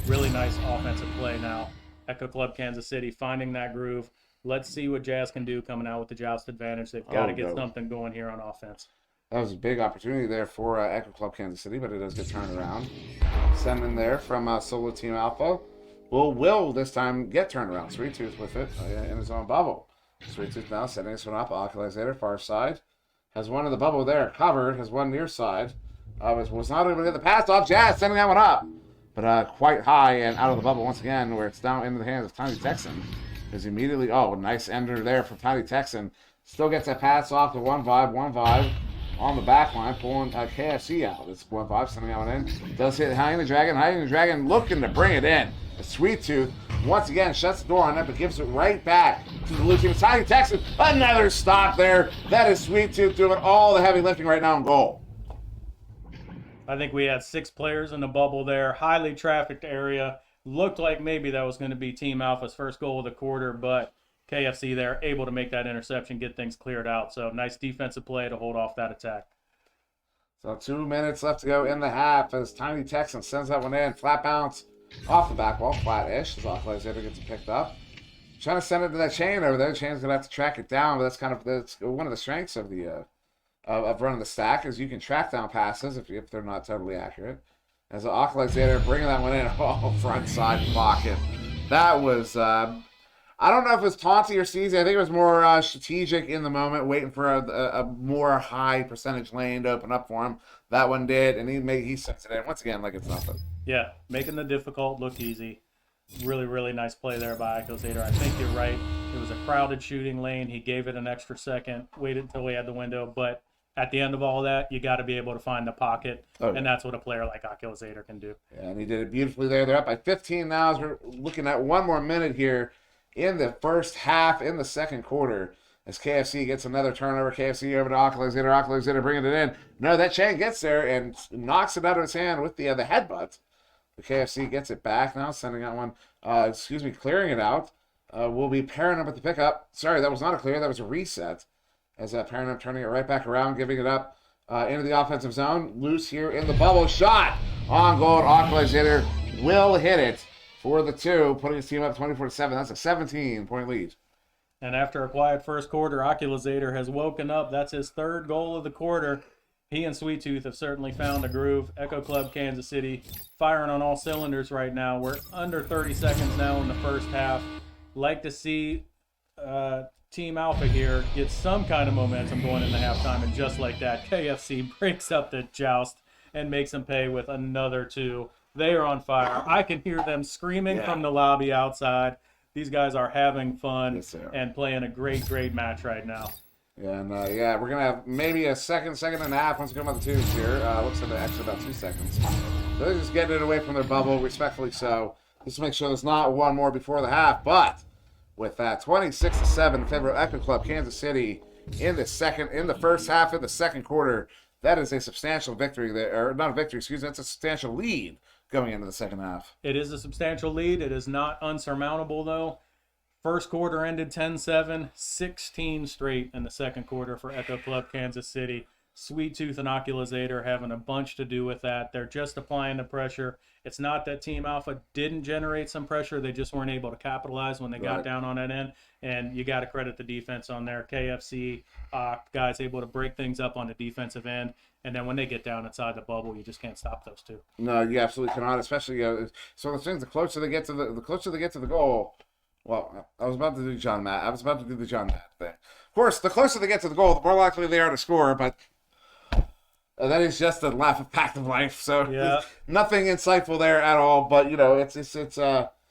Really nice offensive play now. Echo Club Kansas City finding that groove. Let's see what Jazz can do coming out with the joust advantage. They've got to get something going here on offense. That was a big opportunity there for Echo Club Kansas City, but it does get turned around. Sending there from Solo Team Alpha. Will this time get turned around. Sweet Tooth with it in his own bubble. Sweet Tooth now setting this one up. Oculazator, far side. Has one in the bubble there covered. Has one near side. Was not able to get the pass off. Jazz sending that one up. But quite high and out of the bubble once again, where it's down into the hands of Tiny Texan. Is immediately, nice ender there from Tiny Texan. Still gets that pass off to 1-5 on the back line, pulling KFC out. It's 1-5, sending that one in. Does hit high in the Dragon, looking to bring it in. Sweet Tooth once again shuts the door on it, but gives it right back to the blue team. Tiny Texan, another stop there. That is Sweet Tooth doing all the heavy lifting right now in goal. I think we had 6 players in the bubble there. Highly trafficked area. Looked like maybe that was going to be Team Alpha's first goal of the quarter, but KFC there able to make that interception, get things cleared out. So nice defensive play to hold off that attack. So 2 minutes left to go in the half as Tiny Texan sends that one in. Flat bounce off the back wall, flat-ish. As Oculazator gets it picked up. Trying to send it to that chain over there. Chain's going to have to track it down, but that's one of the strengths of the of running the stack is you can track down passes if they're not totally accurate. As Oculazator bringing that one in, front side pocket. That was, I don't know if it was taunty or steezy. I think it was more strategic in the moment, waiting for a more high percentage lane to open up for him. That one did, and he sets it in once again like it's nothing. Yeah, making the difficult look easy. Really, really nice play there by Oculazator. I think you're right. It was a crowded shooting lane. He gave it an extra second, waited until we had the window. But at the end of all that, you got to be able to find the pocket, and that's what a player like Oculazator can do. Yeah, and he did it beautifully there. They're up by 15 now as we're looking at one more minute here in the first half, in the second quarter. As KFC gets another turnover, KFC over to Oculazator bringing it in. No, that chain gets there and knocks it out of his hand with the headbutt. The KFC gets it back now, sending out one, clearing it out. Will be pairing up with the pickup. Sorry, that was not a clear, that was a reset. As pairing up, turning it right back around, giving it up into the offensive zone. Loose here in the bubble. Shot on goal. Oculazator will hit it for the 2, putting his team up 24-7. That's a 17-point lead. And after a quiet first quarter, Oculazator has woken up. That's his 3rd goal of the quarter. He and Sweet Tooth have certainly found a groove. Echo Club Kansas City firing on all cylinders right now. We're under 30 seconds now in the first half. Like to see Team Alpha here get some kind of momentum going in the halftime. And just like that, KFC breaks up the joust and makes them pay with another 2. They are on fire. I can hear them screaming from the lobby outside. These guys are having fun and playing a great, great match right now. And yeah, we're gonna have maybe a second and a half once we come out the twos here. Looks like actually about 2 seconds. So they're just getting it away from their bubble, respectfully so. Just to make sure there's not one more before the half. But with that 26-7 in favor of Echo Club Kansas City in the first half of the second quarter, that is a substantial victory there, or not a victory, excuse me, that's a substantial lead going into the second half. It is a substantial lead. It is not unsurmountable, though. First quarter ended 10-7, 16 straight in the second quarter for Echo Club Kansas City. Sweet Tooth and Oculizator having a bunch to do with that. They're just applying the pressure. It's not that Team Alpha didn't generate some pressure. They just weren't able to capitalize when they got down on that end. And you got to credit the defense on there. KFC, guys able to break things up on the defensive end. And then when they get down inside the bubble, you just can't stop those two. No, you absolutely cannot. Especially so the things, the closer they get to the goal. Well, I was about to do the John Matt thing. Of course, the closer they get to the goal, the more likely they are to score. But that is just a fact of life. So yeah. Nothing insightful there at all. But it's.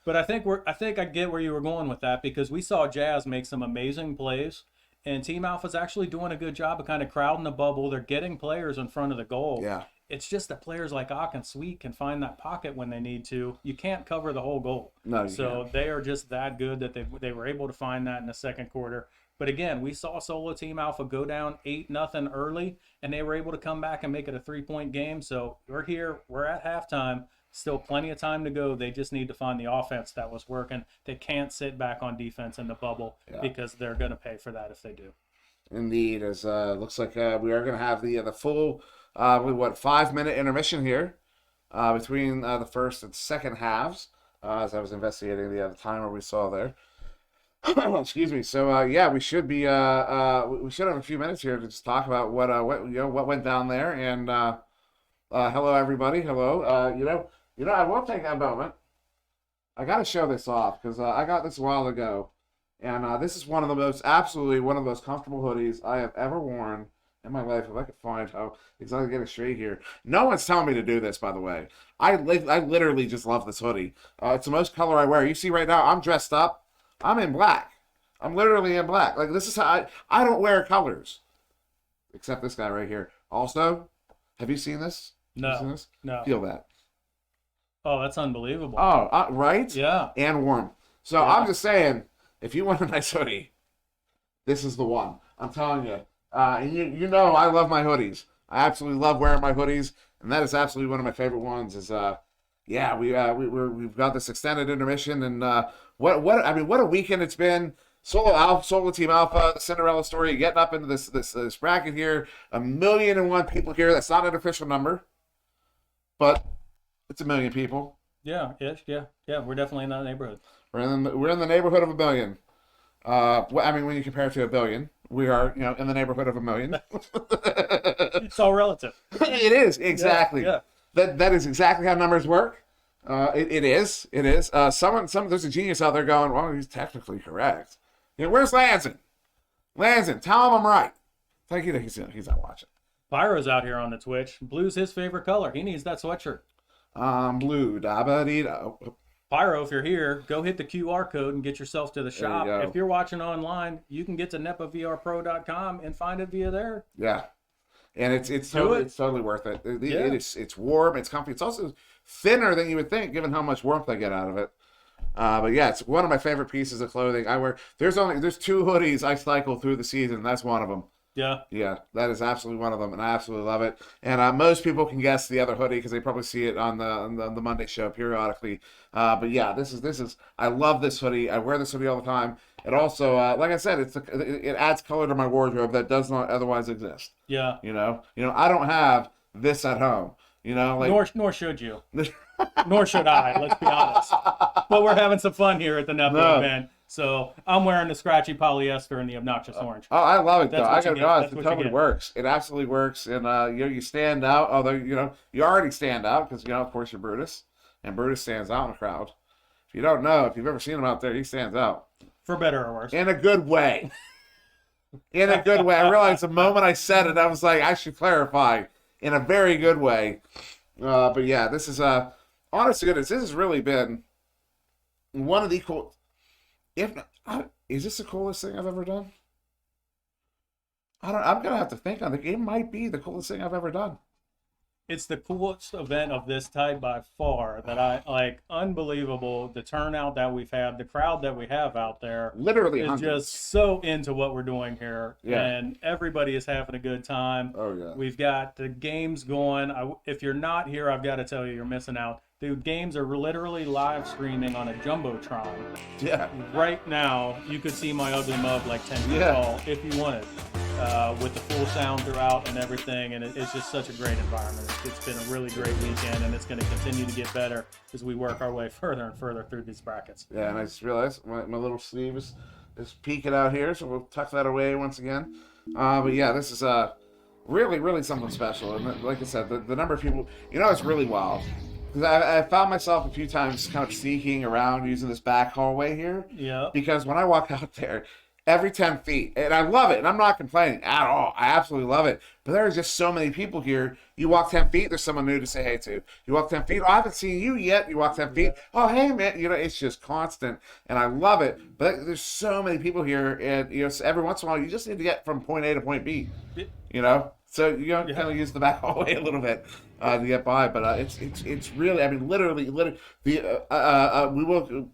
But I think I get where you were going with that, because we saw Jazz make some amazing plays, and Team Alpha's actually doing a good job of kind of crowding the bubble. They're getting players in front of the goal. Yeah. It's just that players like Ock and Sweet can find that pocket when they need to. You can't cover the whole goal. No, so they are just that good that they were able to find that in the second quarter. But again, we saw Solo Team Alpha go down 8-0 early, and they were able to come back and make it a 3-point game. So we're here. We're at halftime. Still plenty of time to go. They just need to find the offense that was working. They can't sit back on defense in the bubble because they're going to pay for that if they do. Indeed, as looks like we are going to have the full 5-minute intermission here between the first and second halves. As I was investigating the timer we saw there. Excuse me. So yeah, we should be we should have a few minutes here to just talk about what went down there. And hello everybody. Hello. I will take that moment. I got to show this off because I got this a while ago, and this is absolutely one of the most comfortable hoodies I have ever worn in my life. If I could find how exactly get it straight here. No one's telling me to do this, by the way. I literally just love this hoodie. It's the most color I wear. You see right now, I'm dressed up. I'm in black. I'm literally in black. Like, this is how I don't wear colors. Except this guy right here. Also, have you seen this? No. Have you seen this? No. Feel that. Oh, that's unbelievable. Oh, right? Yeah. And warm. So I'm just saying, if you want a nice hoodie, this is the one. I'm telling you. You know I love my hoodies. I absolutely love wearing my hoodies, and that is absolutely one of my favorite ones. Is we've got this extended intermission, and what a weekend it's been. Solo Team Alpha, the Cinderella story, getting up into this bracket here. 1,000,001 people here. That's not an official number, but it's 1 million people. Yeah. We're definitely in that neighborhood. We're in the neighborhood of 1 billion. When you compare it to 1 billion, we are in the neighborhood of 1 million. It's all relative. It is exactly. Yeah. That is exactly how numbers work. It is. There's a genius out there going, well, he's technically correct. Where's Lanson? Lanson, tell him I'm right. Thank you. He's not watching. Pyro's out here on the Twitch. Blue's his favorite color. He needs that sweatshirt. Blue. Da-ba-dee-da. Pyro, if you're here, go hit the QR code and get yourself to the shop. If you're watching online, you can get to NEPAVRPro.com and find it via there. Yeah. And it's totally worth it. It's warm, it's comfy. It's also thinner than you would think, given how much warmth I get out of it. But yeah, it's one of my favorite pieces of clothing I wear. There's 2 hoodies I cycle through the season. That's one of them. Yeah, that is absolutely one of them, and I absolutely love it. And most people can guess the other hoodie because they probably see it on the Monday show periodically. But yeah, this is I love this hoodie. I wear this hoodie all the time. It also, like I said, it adds color to my wardrobe that does not otherwise exist. Yeah. I don't have this at home. Nor should you. Nor should I. Let's be honest. But we're having some fun here at the NEPA event. So I'm wearing the scratchy polyester and the obnoxious orange. Oh, I love it, though. I gotta be honest, it totally works. It absolutely works. And, you stand out, although, you already stand out because, of course, you're Brutus. And Brutus stands out in a crowd. If you don't know, if you've ever seen him out there, he stands out. For better or worse. In a good way. In a good way. I realized the moment I said it, I was like, I should clarify. In a very good way. But, yeah, this is, honest to goodness, this has really been one of the cool... is this the coolest thing I've ever done? I'm gonna have to think on it. It might be the coolest thing I've ever done. It's the coolest event of this type by far that I like. Unbelievable. The turnout that we've had, the crowd that we have out there Literally is hundreds. just so into what we're doing here. Yeah. And everybody is having a good time. Oh, yeah. We've got the games going. If you're not here, I've got to tell you, you're missing out. The games are literally live streaming on a Jumbotron. Yeah. Right now, you could see my ugly mug like 10 feet Yeah. tall if you wanted. With the full sound throughout and everything, and it's just such a great environment. It's been a really great weekend, and it's going to continue to get better as we work our way further and further through these brackets. Yeah, and I just realized my little sleeve is peeking out here, so we'll tuck that away once again. But yeah, this is really, really something special. And like I said, the number of people, it's really wild. Because I found myself a few times kind of sneaking around using this back hallway here. Yeah. Because when I walk out there, every 10 feet, and I love it, and I'm not complaining at all. I absolutely love it. But there are just so many people here. You walk 10 feet, there's someone new to say hey to. You walk 10 feet, oh, I haven't seen you yet. You walk 10 feet, oh, hey, man. It's just constant, and I love it. But there's so many people here, and, so every once in a while, you just need to get from point A to point B, So, kind of use the back hallway a little bit to get by. But it's really, I mean, literally, we will,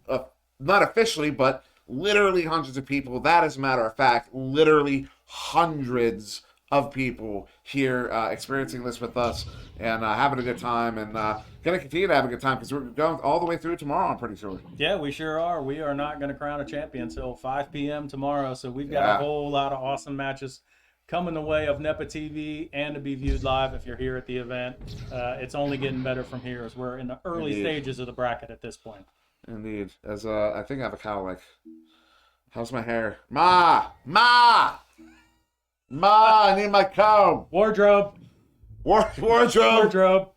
not officially, but literally hundreds of people. That is a matter of fact, literally hundreds of people here experiencing this with us and having a good time, and going to continue to have a good time because we're going all the way through tomorrow, I'm pretty sure. Yeah, we sure are. We are not going to crown a champion until 5 p.m. tomorrow, so we've got a whole lot of awesome matches coming the way of NEPA TV and to be viewed live if you're here at the event. It's only getting better from here as we're in the early stages of the bracket at this point. Indeed. As I think I have a cowlick. How's my hair? Ma! I need my comb. Wardrobe. Wardrobe.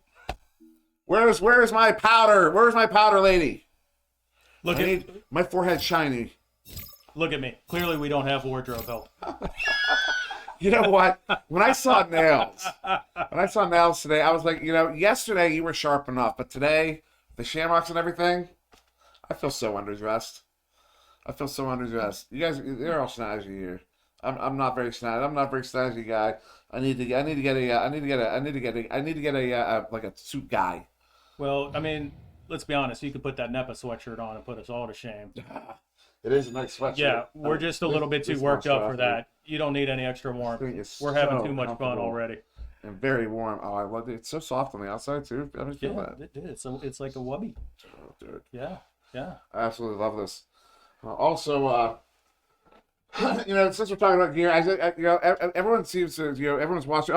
Where's my powder? Where's my powder, lady? My forehead shiny. Look at me. Clearly, we don't have wardrobe help. You know what? When I saw nails today, I was like, yesterday you were sharp enough, but today, the shamrocks and everything, I feel so underdressed. You guys, they're all snazzy here. I'm not very snazzy. I'm not a very snazzy guy. I need to get a like a suit guy. Well, I mean, let's be honest. You could put that NEPA sweatshirt on and put us all to shame. It is a nice sweatshirt. Yeah, we're just a little bit too worked up for that. You don't need any extra warmth. We're having too much fun already. And very warm. Oh, I love it. It's so soft on the outside too. I don't feel that. It is. So it's like a wubby. Oh, dude. Yeah. I absolutely love this. Also, since we're talking about gear, everyone seems to, everyone's watching.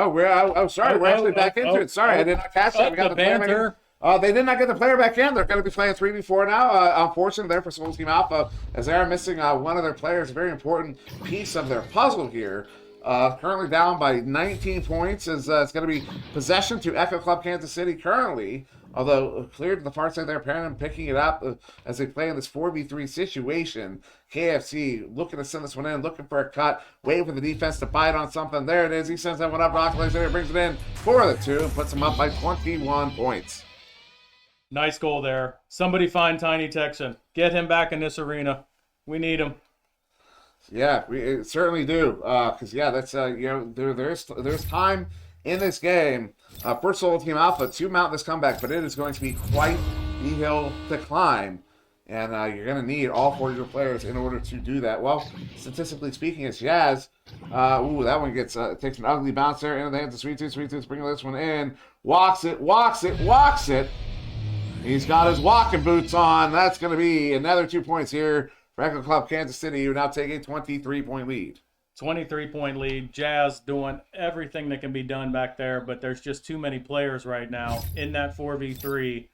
Sorry, we're actually back into it. Sorry, I did not catch that. We got the banter. They did not get the player back in. They're going to be playing 3v4 now. Unfortunately, there for Soul Team Alpha, as they are missing one of their players, a very important piece of their puzzle here. Currently down by 19 points. It's going to be possession to Echo Club Kansas City currently. Although cleared to the far side there, Parham picking it up as they play in this 4v3 situation. KFC looking to send this one in, looking for a cut, waiting for the defense to bite on something. There it is. He sends that one up. Rock there, brings it in for the 2 and puts them up by 21 points. Nice goal there. Somebody find Tiny Texan. Get him back in this arena. We need him. Yeah, we certainly do. Because that's there's time in this game for Soul Team Alpha to mount this comeback, but it is going to be quite the hill to climb, and you're going to need all 4 of your players in order to do that. Well, statistically speaking, it's Jazz. That one gets takes an ugly bounce there into the hands of Sweet Tooth. Sweet Tooth bringing this one in, walks it. He's got his walking boots on. That's going to be another 2 points here for Echo Club Kansas City, who now take a 23-point lead. 23-point lead. Jazz doing everything that can be done back there, but there's just too many players right now in that 4v3.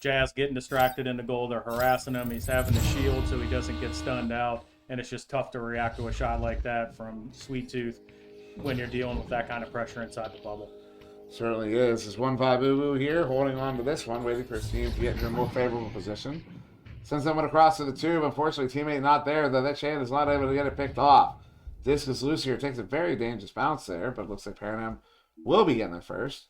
Jazz getting distracted in the goal. They're harassing him. He's having to shield so he doesn't get stunned out, and it's just tough to react to a shot like that from Sweet Tooth when you're dealing with that kind of pressure inside the bubble. Certainly is. There's one Vibu here holding on to this one, waiting for his team to get into a more favorable position. Sends that one across to the tube. Unfortunately, teammate not there, though that chain is not able to get it picked off. Disc is loose here. Takes a very dangerous bounce there, but looks like Paranam will be getting it first.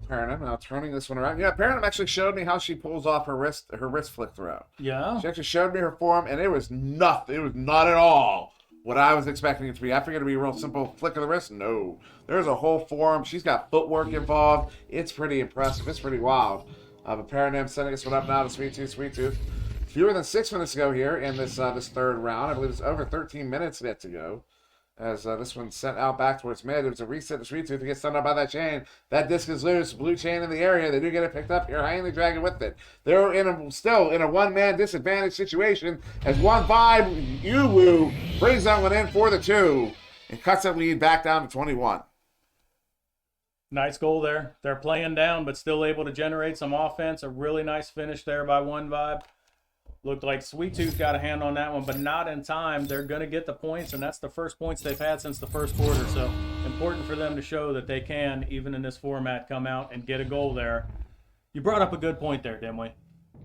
Paranam now turning this one around. Yeah, Paranam actually showed me how she pulls off her wrist flick throw. Yeah. She actually showed me her form, and it was nothing. It was not at all what I was expecting it to be. I figured it would be a real simple flick of the wrist. No. There's a whole form. She's got footwork involved. It's pretty impressive. It's pretty wild. But Paranam sending us one up now to Sweet Tooth. Fewer than 6 minutes to go here in this this third round. I believe it's over 13 minutes yet to go. As this one's sent out back towards mid. It was a reset to Sweet Tooth to get sent up by that chain. That disc is loose. Blue chain in the area. They do get it picked up here. Hanging the Dragon with it. They're still in a one-man disadvantage situation as 1-5 Yuwu brings that one in for the 2 and cuts that lead back down to 21. Nice goal there. They're playing down, but still able to generate some offense. A really nice finish there by 1-5. Looked like Sweet Tooth got a hand on that one, but not in time. They're going to get the points, and that's the first points they've had since the first quarter. So important for them to show that they can, even in this format, come out and get a goal there. You brought up a good point there, Dimwee.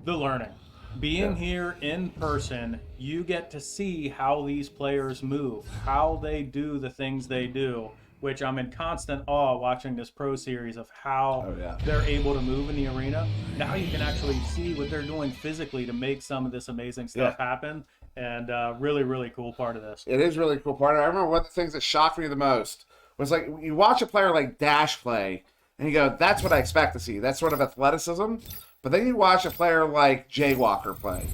The learning. Being here in person, you get to see how these players move, how they do the things they do, which I'm in constant awe watching this pro series of how they're able to move in the arena. Now you can actually see what they're doing physically to make some of this amazing stuff happen. And really, really cool part of this. It is really cool part. I remember one of the things that shocked me the most was like you watch a player like Dash play and you go, that's what I expect to see. That's sort of athleticism. But then you watch a player like Jaywalker play.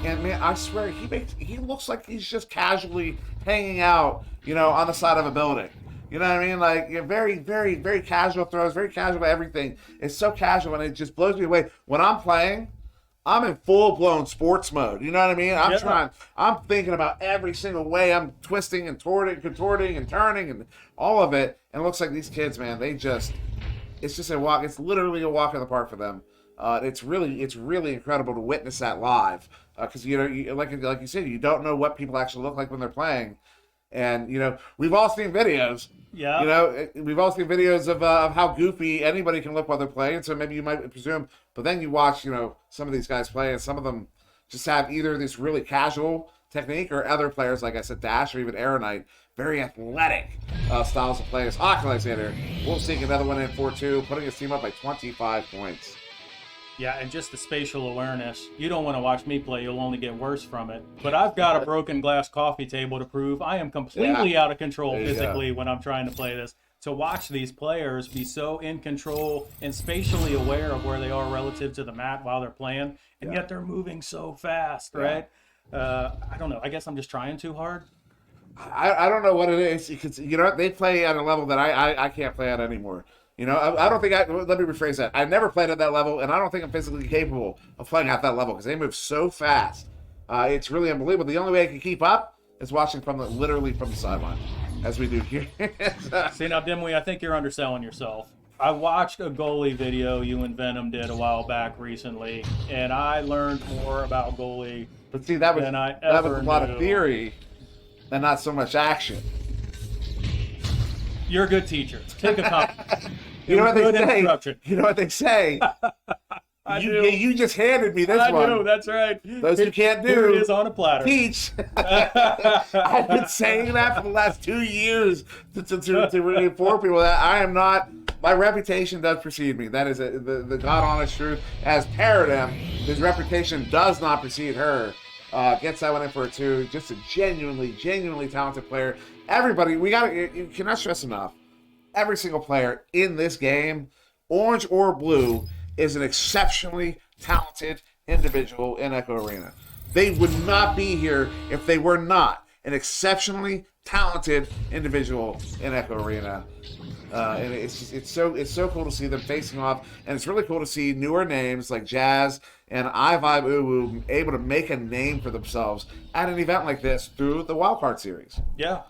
And man, I swear he looks like he's just casually hanging out, on the side of a building. You know what I mean? Like, very, very, very casual throws, very casual everything. It's so casual, and it just blows me away. When I'm playing, I'm in full-blown sports mode. You know what I mean? I'm thinking about every single way. I'm twisting and contorting and turning and all of it. And it looks like these kids, man, it's just a walk. It's literally a walk in the park for them. It's really incredible to witness that live. Because, like you said, you don't know what people actually look like when they're playing. And, we've all seen videos. Yeah. We've all seen videos of how goofy anybody can look while they're playing. So maybe you might presume. But then you watch, some of these guys play, and some of them just have either this really casual technique or other players, like I said, Dash or even Aeronite, very athletic styles of play. Alexander will sink another one in 4-2, putting his team up by 25 points. Yeah, and just the spatial awareness. You don't want to watch me play. You'll only get worse from it. But I've got a broken glass coffee table to prove I am completely out of control physically when I'm trying to play this. To watch these players be so in control and spatially aware of where they are relative to the mat while they're playing, and yet they're moving so fast, right? I don't know. I guess I'm just trying too hard. I don't know what it is. Because, they play at a level that I can't play at anymore. I don't think let me rephrase that. I never played at that level, and I don't think I'm physically capable of playing at that level because they move so fast. It's really unbelievable. The only way I can keep up is watching literally from the sideline, as we do here. See, now, Dimwee, I think you're underselling yourself. I watched a goalie video you and Venom did a while back recently, and I learned more about goalie than I ever that was a lot of theory and not so much action. You're a good teacher. Take a compliment. You know what they say? You just handed me this one. I do, that's right. Those who can't do. Here it is on a platter. Teach. I've been saying that for the last 2 years to really inform people that I am not. My reputation does precede me. That is the God honest truth. As Paradigm, his reputation does not precede her. Gets that one in for a 2. Just a genuinely talented player. Everybody, you cannot stress enough. Every single player in this game, orange or blue, is an exceptionally talented individual in Echo Arena. They would not be here if they were not an exceptionally talented individual in Echo Arena. And it's so cool to see them facing off, and it's really cool to see newer names like Jazz and iVibe Uwu able to make a name for themselves at an event like this through the Wildcard Series. Yeah.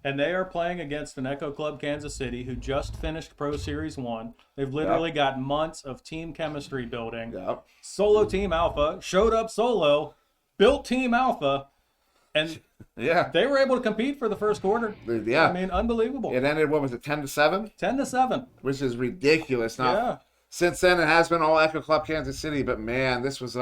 And they are playing against an Echo Club Kansas City who just finished Pro Series 1. They've literally got months of team chemistry building. Solo Team Alpha showed up solo, built Team Alpha, and they were able to compete for the first quarter. Yeah. I mean, unbelievable. It ended, 10-7? 10-7. Which is ridiculous. Now, since then, it has been all Echo Club Kansas City, but man, this was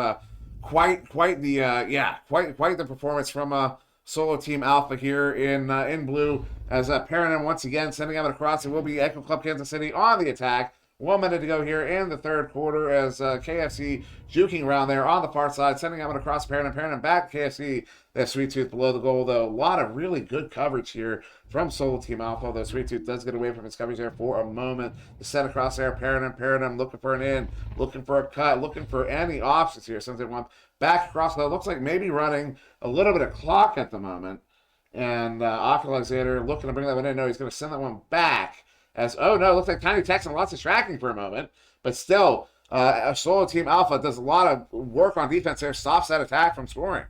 quite the performance from Solo Team Alpha here in blue, as Paradigm once again sending out across. It will be Echo Club Kansas City on the attack 1 minute to go here in the third quarter as KFC juking around there on the far side, sending out across Perrin back to KFC. They have Sweet Tooth below the goal, though. A lot of really good coverage here from Solo Team Alpha, although Sweet Tooth does get away from his coverage there for a moment. The set across there, Perrin looking for an in, looking for a cut, looking for any options here. Since they want back across, though, looks like maybe running a little bit of clock at the moment. And Alexander looking to bring that one in. No, he's going to send that one back. As, oh no, looks like Tiny Texan lots of tracking for a moment. But still, Solo Team Alpha does a lot of work on defense there, stops that attack from scoring.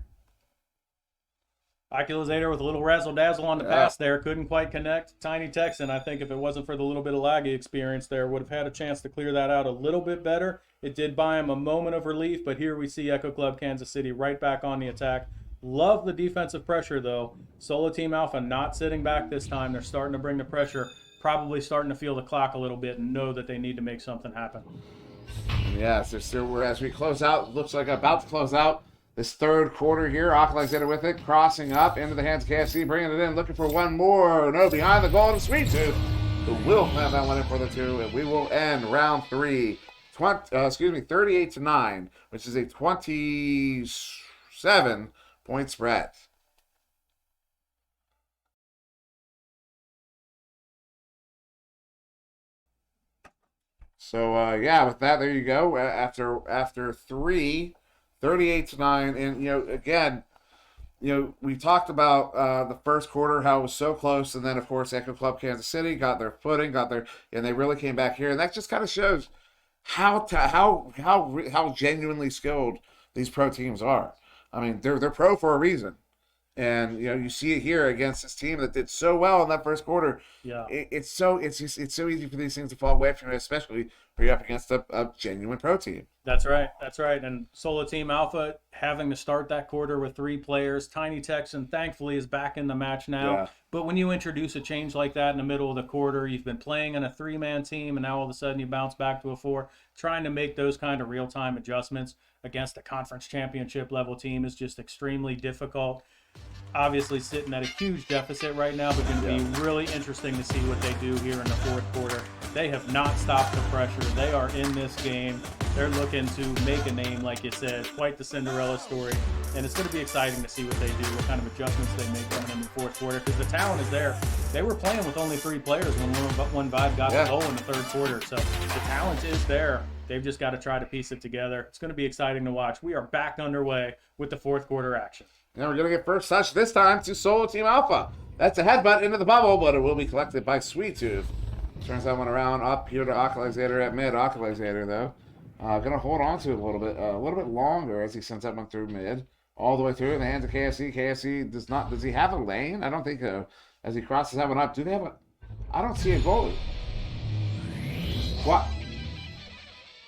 Oculazator with a little razzle-dazzle on the pass there. Couldn't quite connect. Tiny Texan, I think if it wasn't for the little bit of laggy experience there, would have had a chance to clear that out a little bit better. It did buy him a moment of relief, but here we see Echo Club Kansas City right back on the attack. Love the defensive pressure, though. Solo Team Alpha not sitting back this time. They're starting to bring the pressure, probably starting to feel the clock a little bit and know that they need to make something happen. Yes, as we close out, looks like about to close out this third quarter here. Alexander with it, crossing up into the hands of KFC, bringing it in, looking for one more. No, behind the goal to Sweet Tooth, who will have that one in for the two, and we will end round 3, 38-9, which is a 27-point spread. So, yeah, with that, there you go. After 3, 38-9, and, again, we talked about the first quarter, how it was so close, and then, of course, Echo Club Kansas City got their footing, and they really came back here, and that just kind of shows how genuinely skilled these pro teams are. I mean, they're pro for a reason. And you see it here against this team that did so well in that first quarter. Yeah, it's so easy for these things to fall away from you, especially when you're up against a genuine pro team. That's right. And Solo Team Alpha having to start that quarter with 3 players. Tiny Texan, thankfully, is back in the match now. Yeah. But when you introduce a change like that in the middle of the quarter, you've been playing in a 3-man team, and now all of a sudden you bounce back to a 4. Trying to make those kind of real-time adjustments against a conference championship level team is just extremely difficult. Obviously sitting at a huge deficit right now, but going to be really interesting to see what they do here in the fourth quarter. They have not stopped the pressure. They are in this game. They're looking to make a name, like you said. Quite the Cinderella story. And it's going to be exciting to see what they do, what kind of adjustments they make coming in the fourth quarter, because the talent is there. They were playing with only 3 players when One Vibe got the goal in the third quarter. So the talent is there. They've just got to try to piece it together. It's going to be exciting to watch. We are back underway with the fourth quarter action. Now we're going to get first touch this time to Solo Team Alpha. That's a headbutt into the bubble, but it will be collected by Sweet Tooth. Turns that one around up here to Alexander at mid. Alexander, though, going to hold on to it a little bit longer as he sends that one through mid, all the way through in the hands of KFC. KFC does he have a lane? I don't think so. As he crosses that one up, do they have I don't see a goalie. What?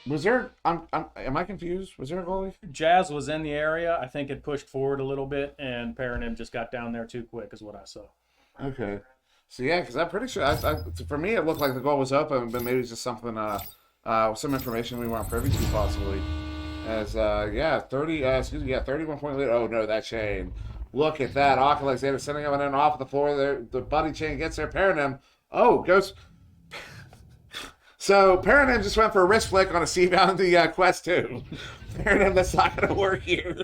Was there? Am I confused? Was there a goalie? Jazz was in the area. I think it pushed forward a little bit, and Perrin just got down there too quick, is what I saw. Okay. So yeah, because I'm pretty sure. For me, it looked like the goal was open, but maybe it's just something. Some information we weren't privy to possibly. As 31 point lead. Oh no, that chain. Look at that. Alexander sending him in off the floor. There, the buddy chain gets there. Perrin. Oh, goes. So Perrin just went for a wrist flick on a C-bound the Quest 2. Perrin, that's not going to work here.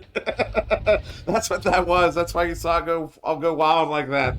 That's what that was. That's why you saw I'll go wild like that.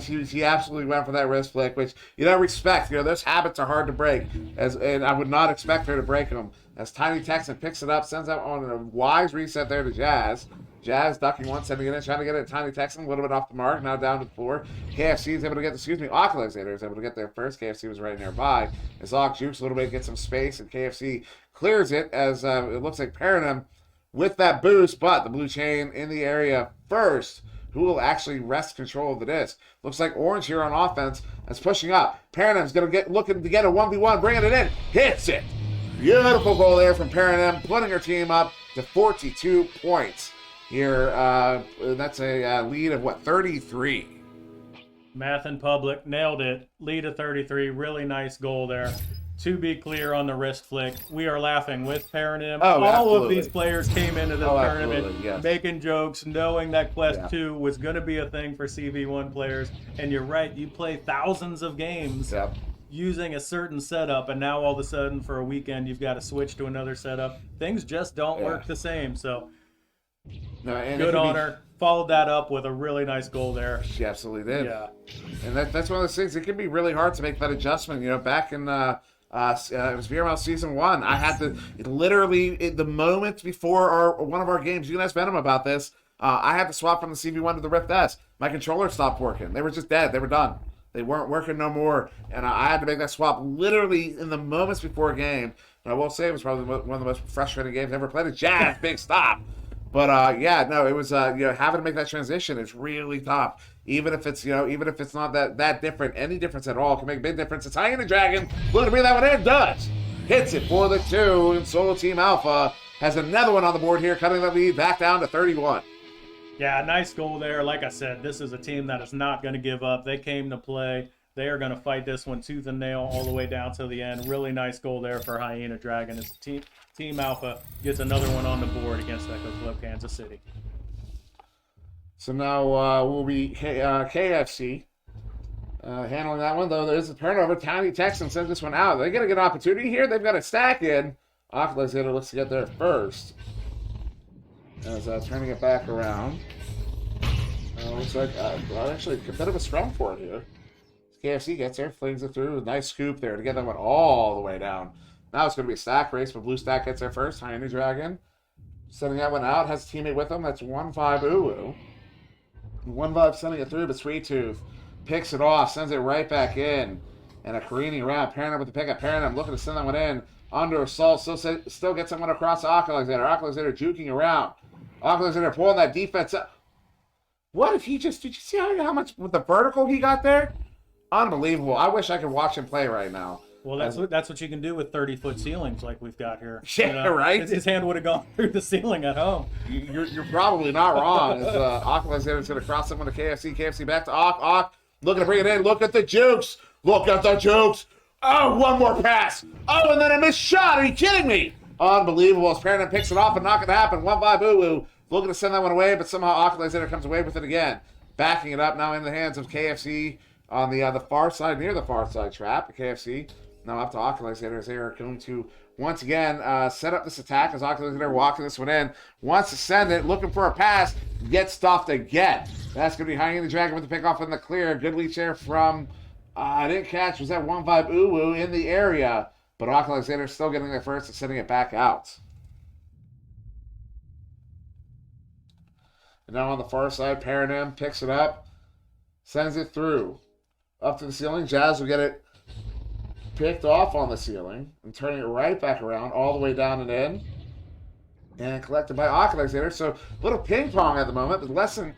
She absolutely went for that wrist flick, which respect. Those habits are hard to break, and I would not expect her to break them. As Tiny Texan picks it up, sends out on a wise reset there to Jazz. Jazz ducking one, sending it in, trying to get it. Tiny Texan a little bit off the mark, now down to the floor. KFC is able to get, Alexander is able to get there first. KFC was right nearby. As Ock jukes a little bit, gets some space, and KFC clears it as it looks like Perrin with that boost, but the blue chain in the area first. Who will actually wrest control of the disc? Looks like Orange here on offense is pushing up. Perrin looking to get a 1v1, bringing it in, hits it. Beautiful goal there from Perrin, putting her team up to 42 points. Here, that's a lead of 33. Math in public, nailed it. Lead of 33, really nice goal there. To be clear on the wrist flick, we are laughing with Perrin. All of these players came into the tournament making jokes, knowing that Quest 2 was going to be a thing for CV1 players. And you're right, you play thousands of games. using a certain setup, and now all of a sudden for a weekend you've got to switch to another setup. Things just don't work the same. So good on her. Followed that up with a really nice goal there. She absolutely did. Yeah. And that's one of those things. It can be really hard to make that adjustment. You know, back in it was VRML season 1. I had to literally the moment before one of our games. You can ask Venom about this. I had to swap from the CV1 to the Rift S. My controller stopped working. They were just dead. They were done. They weren't working no more. And I had to make that swap literally in the moments before a game. And I will say it was probably one of the most frustrating games I ever played. A Jazz big stop. But it was having to make that transition is really tough. Even if it's not that different, any difference at all can make a big difference. It's Hyena Dragon. Looking to bring that one in. Does. Hits it for the 2, and Solo Team Alpha has another one on the board here, cutting the lead back down to 31. Yeah, nice goal there. Like I said, this is a team that is not going to give up. They came to play. They are going to fight this one tooth and nail all the way down to the end. Really nice goal there for Hyena Dragon. As Team Alpha gets another one on the board against Echo Club Kansas City. So now will be KFC handling that one, though there's a turnover. Tiny Texan sends this one out. They get a good opportunity here. They've got a stack in. Oculus looks to get there first. As turning it back around. Looks like actually a bit of a strong for it here. KFC gets there, flings it through. Nice scoop there to get that one all the way down. Now it's going to be a stack race, but Blue Stack gets there first. Hyena Dragon sending that one out. Has a teammate with him. That's 1-5 Uwu. 1-5 sending it through, but Sweet Tooth picks it off, sends it right back in. And a careening around. Paranum with the pickup. Paranum looking to send that one in. Under assault. Still gets someone across to Alexander. Alexander juking around. Alexander pulling that defense up. What if he just... Did you see how much with the vertical he got there? Unbelievable. I wish I could watch him play right now. Well, that's what you can do with 30-foot ceilings like we've got here. Yeah, right? His hand would have gone through the ceiling at home. You're probably not wrong. As Alexander's going to cross someone to KFC. KFC back to Ock. Looking to bring it in. Look at the jukes. Look at the jukes. Oh, one more pass. Oh, and then a missed shot. Are you kidding me? Unbelievable. As Perrin picks it off and not going to happen. 1-5 Uwu. Looking to send that one away, but somehow Alexander comes away with it again. Backing it up now in the hands of KFC on the far side, near the far side trap. KFC now up to Alexander as they are going to once again set up this attack as Alexander walking this one in. Wants to send it, looking for a pass, gets stopped again. That's going to be Hyena Dragon with the pickoff in the clear. Good lead share from, I didn't catch, was that 1-5 Uwu in the area, but Alexander still getting there first and sending it back out. And now on the far side, Paranim picks it up, sends it through. Up to the ceiling. Jazz will get it picked off on the ceiling and turning it right back around all the way down and in. And collected by Alexander. So a little ping pong at the moment, but less than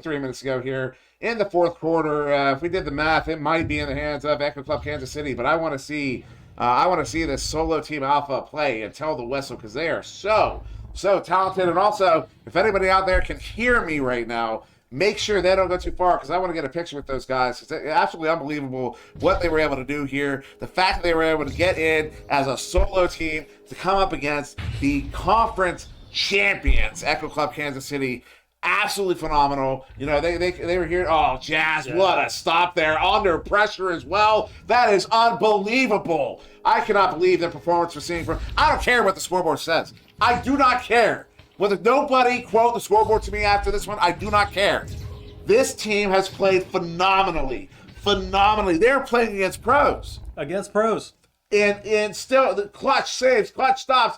3 minutes ago here in the fourth quarter. If we did the math, it might be in the hands of Echo Club Kansas City, but I want to see this Solo Team Alpha play and tell the whistle because they are so talented. And also, if anybody out there can hear me right now, make sure they don't go too far because I want to get a picture with those guys. It's absolutely unbelievable what they were able to do here. The fact that they were able to get in as a solo team to come up against the conference champions, Echo Club Kansas City. Absolutely phenomenal. You know, they were here. Oh, Jazz, yeah. What a stop there. Under pressure as well. That is unbelievable. I cannot believe the performance we're seeing from. I don't care what the scoreboard says. I do not care. Whether nobody quote the scoreboard to me after this one, I do not care. This team has played phenomenally. Phenomenally. They're playing against pros. And still, the clutch saves, clutch stops.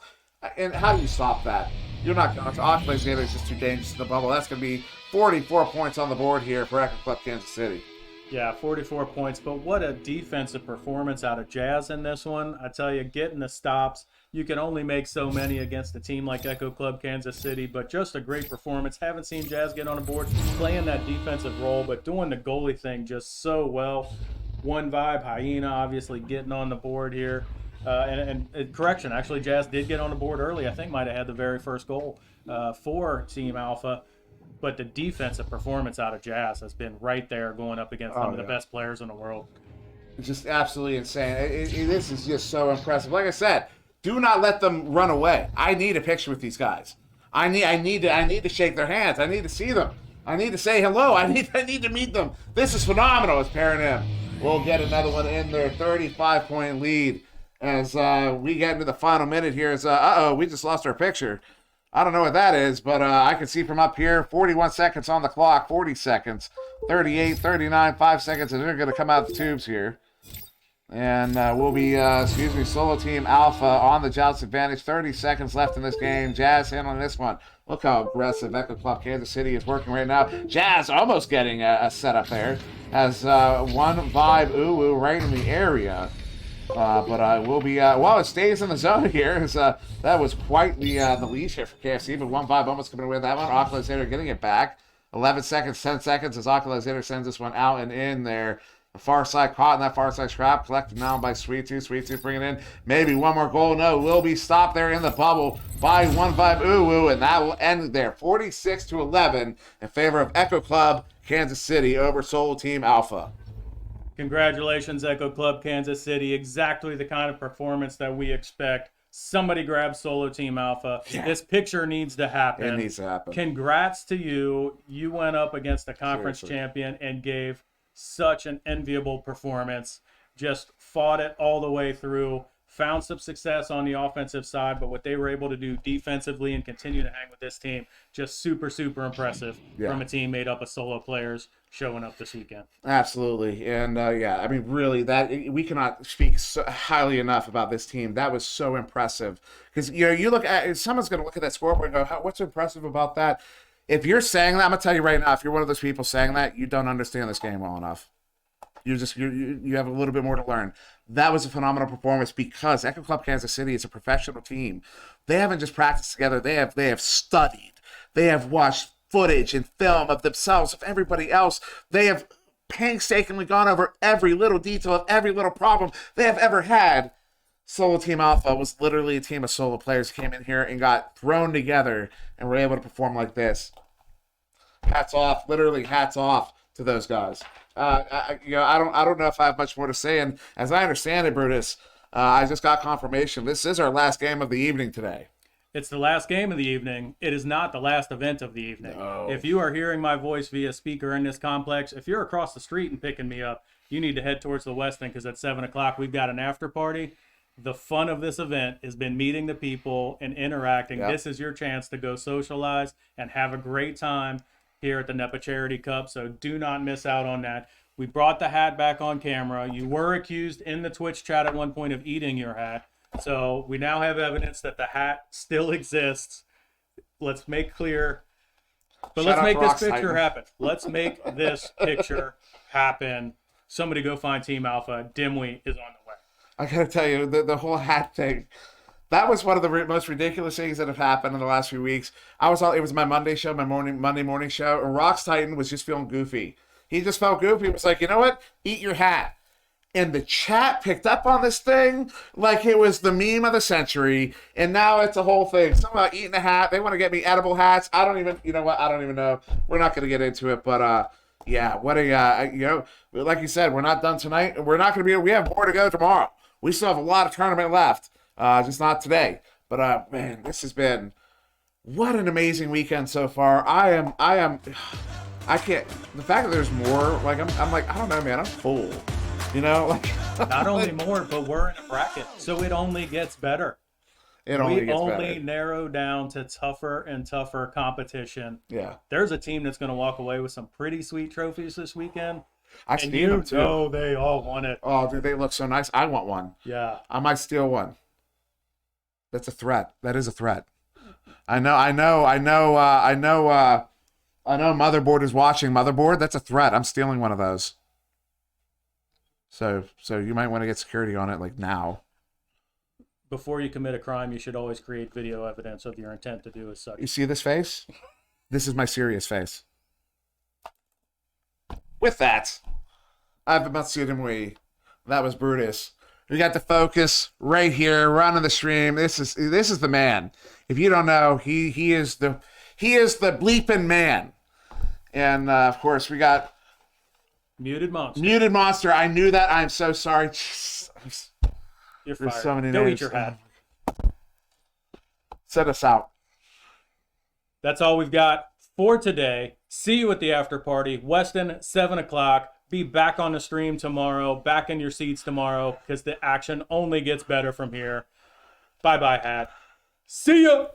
And how do you stop that? You're not going to. Alexander is just too dangerous in the bubble. That's going to be 44 points on the board here for Echo Club Kansas City. Yeah, 44 points. But what a defensive performance out of Jazz in this one. I tell you, getting the stops. You can only make so many against a team like Echo Club Kansas City, but just a great performance. Haven't seen Jazz get on the board, playing that defensive role, but doing the goalie thing just so well. 1-5, Hyena obviously getting on the board here. And correction, actually Jazz did get on the board early. I think might have had the very first goal for Team Alpha. But the defensive performance out of Jazz has been right there going up against some of the best players in the world. It's just absolutely insane. This is just so impressive. Like I said, do not let them run away. I need a picture with these guys. I need to shake their hands. I need to see them. I need to say hello. I need to meet them. This is phenomenal. It's Paranim will get another one in their 35-point lead as we get into the final minute here. We just lost our picture. I don't know what that is, but I can see from up here, 41 seconds on the clock, 40 seconds, 38, 39, 5 seconds, and they're going to come out the tubes here. And we'll be, Solo Team Alpha on the Joust advantage. 30 seconds left in this game. Jazz handling this one. Look how aggressive Echo Club Kansas City is working right now. Jazz almost getting a setup there. Has one vibe Uwu right in the area. But we'll be, it stays in the zone here. That was quite the leash here for KFC, but one vibe almost coming away with that one. Oculazator getting it back. 11 seconds, 10 seconds as Oculazator sends this one out and in there. The far side caught in that far side trap. Collected now by Sweet Tooth. Sweet Tooth bringing in maybe one more goal. No, will be stopped there in the bubble by one vibe Uwu, and that will end there. 46-11 in favor of Echo Club Kansas City over Soul Team Alpha. Congratulations, Echo Club Kansas City. Exactly the kind of performance that we expect. Somebody grab Solo Team Alpha. Yeah. This picture needs to happen. It needs to happen. Congrats to you. You went up against the conference champion and gave such an enviable performance. Just fought it all the way through. Found some success on the offensive side, but what they were able to do defensively and continue to hang with this team, just super, super impressive from a team made up of solo players showing up this weekend. Absolutely. And really, that we cannot speak so highly enough about this team. That was so impressive. Because you look at, someone's going to look at that scoreboard and go, what's impressive about that? If you're saying that, I'm going to tell you right now, if you're one of those people saying that, you don't understand this game well enough. You have a little bit more to learn. That was a phenomenal performance because Echo Club Kansas City is a professional team. They haven't just practiced together. They have studied. They have watched footage and film of themselves, of everybody else. They have painstakingly gone over every little detail of every little problem they have ever had. Solo Team Alpha was literally a team of solo players who came in here and got thrown together and were able to perform like this. Hats off, literally hats off to those guys. I don't know if I have much more to say. And as I understand it, Brutus, I just got confirmation. This is our last game of the evening today. It's the last game of the evening. It is not the last event of the evening. No. If you are hearing my voice via speaker in this complex, if you're across the street and picking me up, you need to head towards the west end because at 7 o'clock we've got an after party. The fun of this event has been meeting the people and interacting. Yep. This is your chance to go socialize and have a great time here at the NEPA Charity Cup, so do not miss out on that. We brought the hat back on camera. You were accused in the Twitch chat at one point of eating your hat, so we now have evidence that the hat still exists. Let's make clear, but let's make this picture happen. Let's make this picture happen. Somebody go find Team Alpha. Dimwee is on the way. I gotta tell you, the whole hat thing, that was one of the most ridiculous things that have happened in the last few weeks. It was my Monday show, my Monday morning show, and Rocks Titan was just feeling goofy. He just felt goofy. He was like, you know what? Eat your hat. And the chat picked up on this thing like it was the meme of the century, and now it's a whole thing. Something about eating a hat. They want to get me edible hats. I don't even know. We're not going to get into it, but what like you said, we're not done tonight. We're not going to be. We have more to go tomorrow. We still have a lot of tournament left. Just not today. But man, this has been what an amazing weekend so far. I can't. The fact that there's more, like I'm like, I don't know, man. I'm full. Not only more, but we're in a bracket, so it only gets better. We only narrow down to tougher and tougher competition. Yeah. There's a team that's going to walk away with some pretty sweet trophies this weekend. I see them too. Oh, they all want it. Oh, dude, they look so nice. I want one. Yeah. I might steal one. That's a threat. That is a threat. I know. Motherboard is watching. Motherboard, that's a threat. I'm stealing one of those. So you might want to get security on it, like now. Before you commit a crime, you should always create video evidence of your intent to do as such. You see this face? This is my serious face. With that, I've been Matsuda Mui. That was Brutus. We got the focus right here, running the stream. This is the man. If you don't know, he is the bleeping man. And of course, we got Muted Monster. Muted Monster. I knew that. I'm so sorry. You're fired. So many Go names. eat your hat. Set us out. That's all we've got for today. See you at the after party. Weston, 7 o'clock. be back on the stream tomorrow, back in your seats tomorrow, because the action only gets better from here. Bye-bye, Hat. See ya!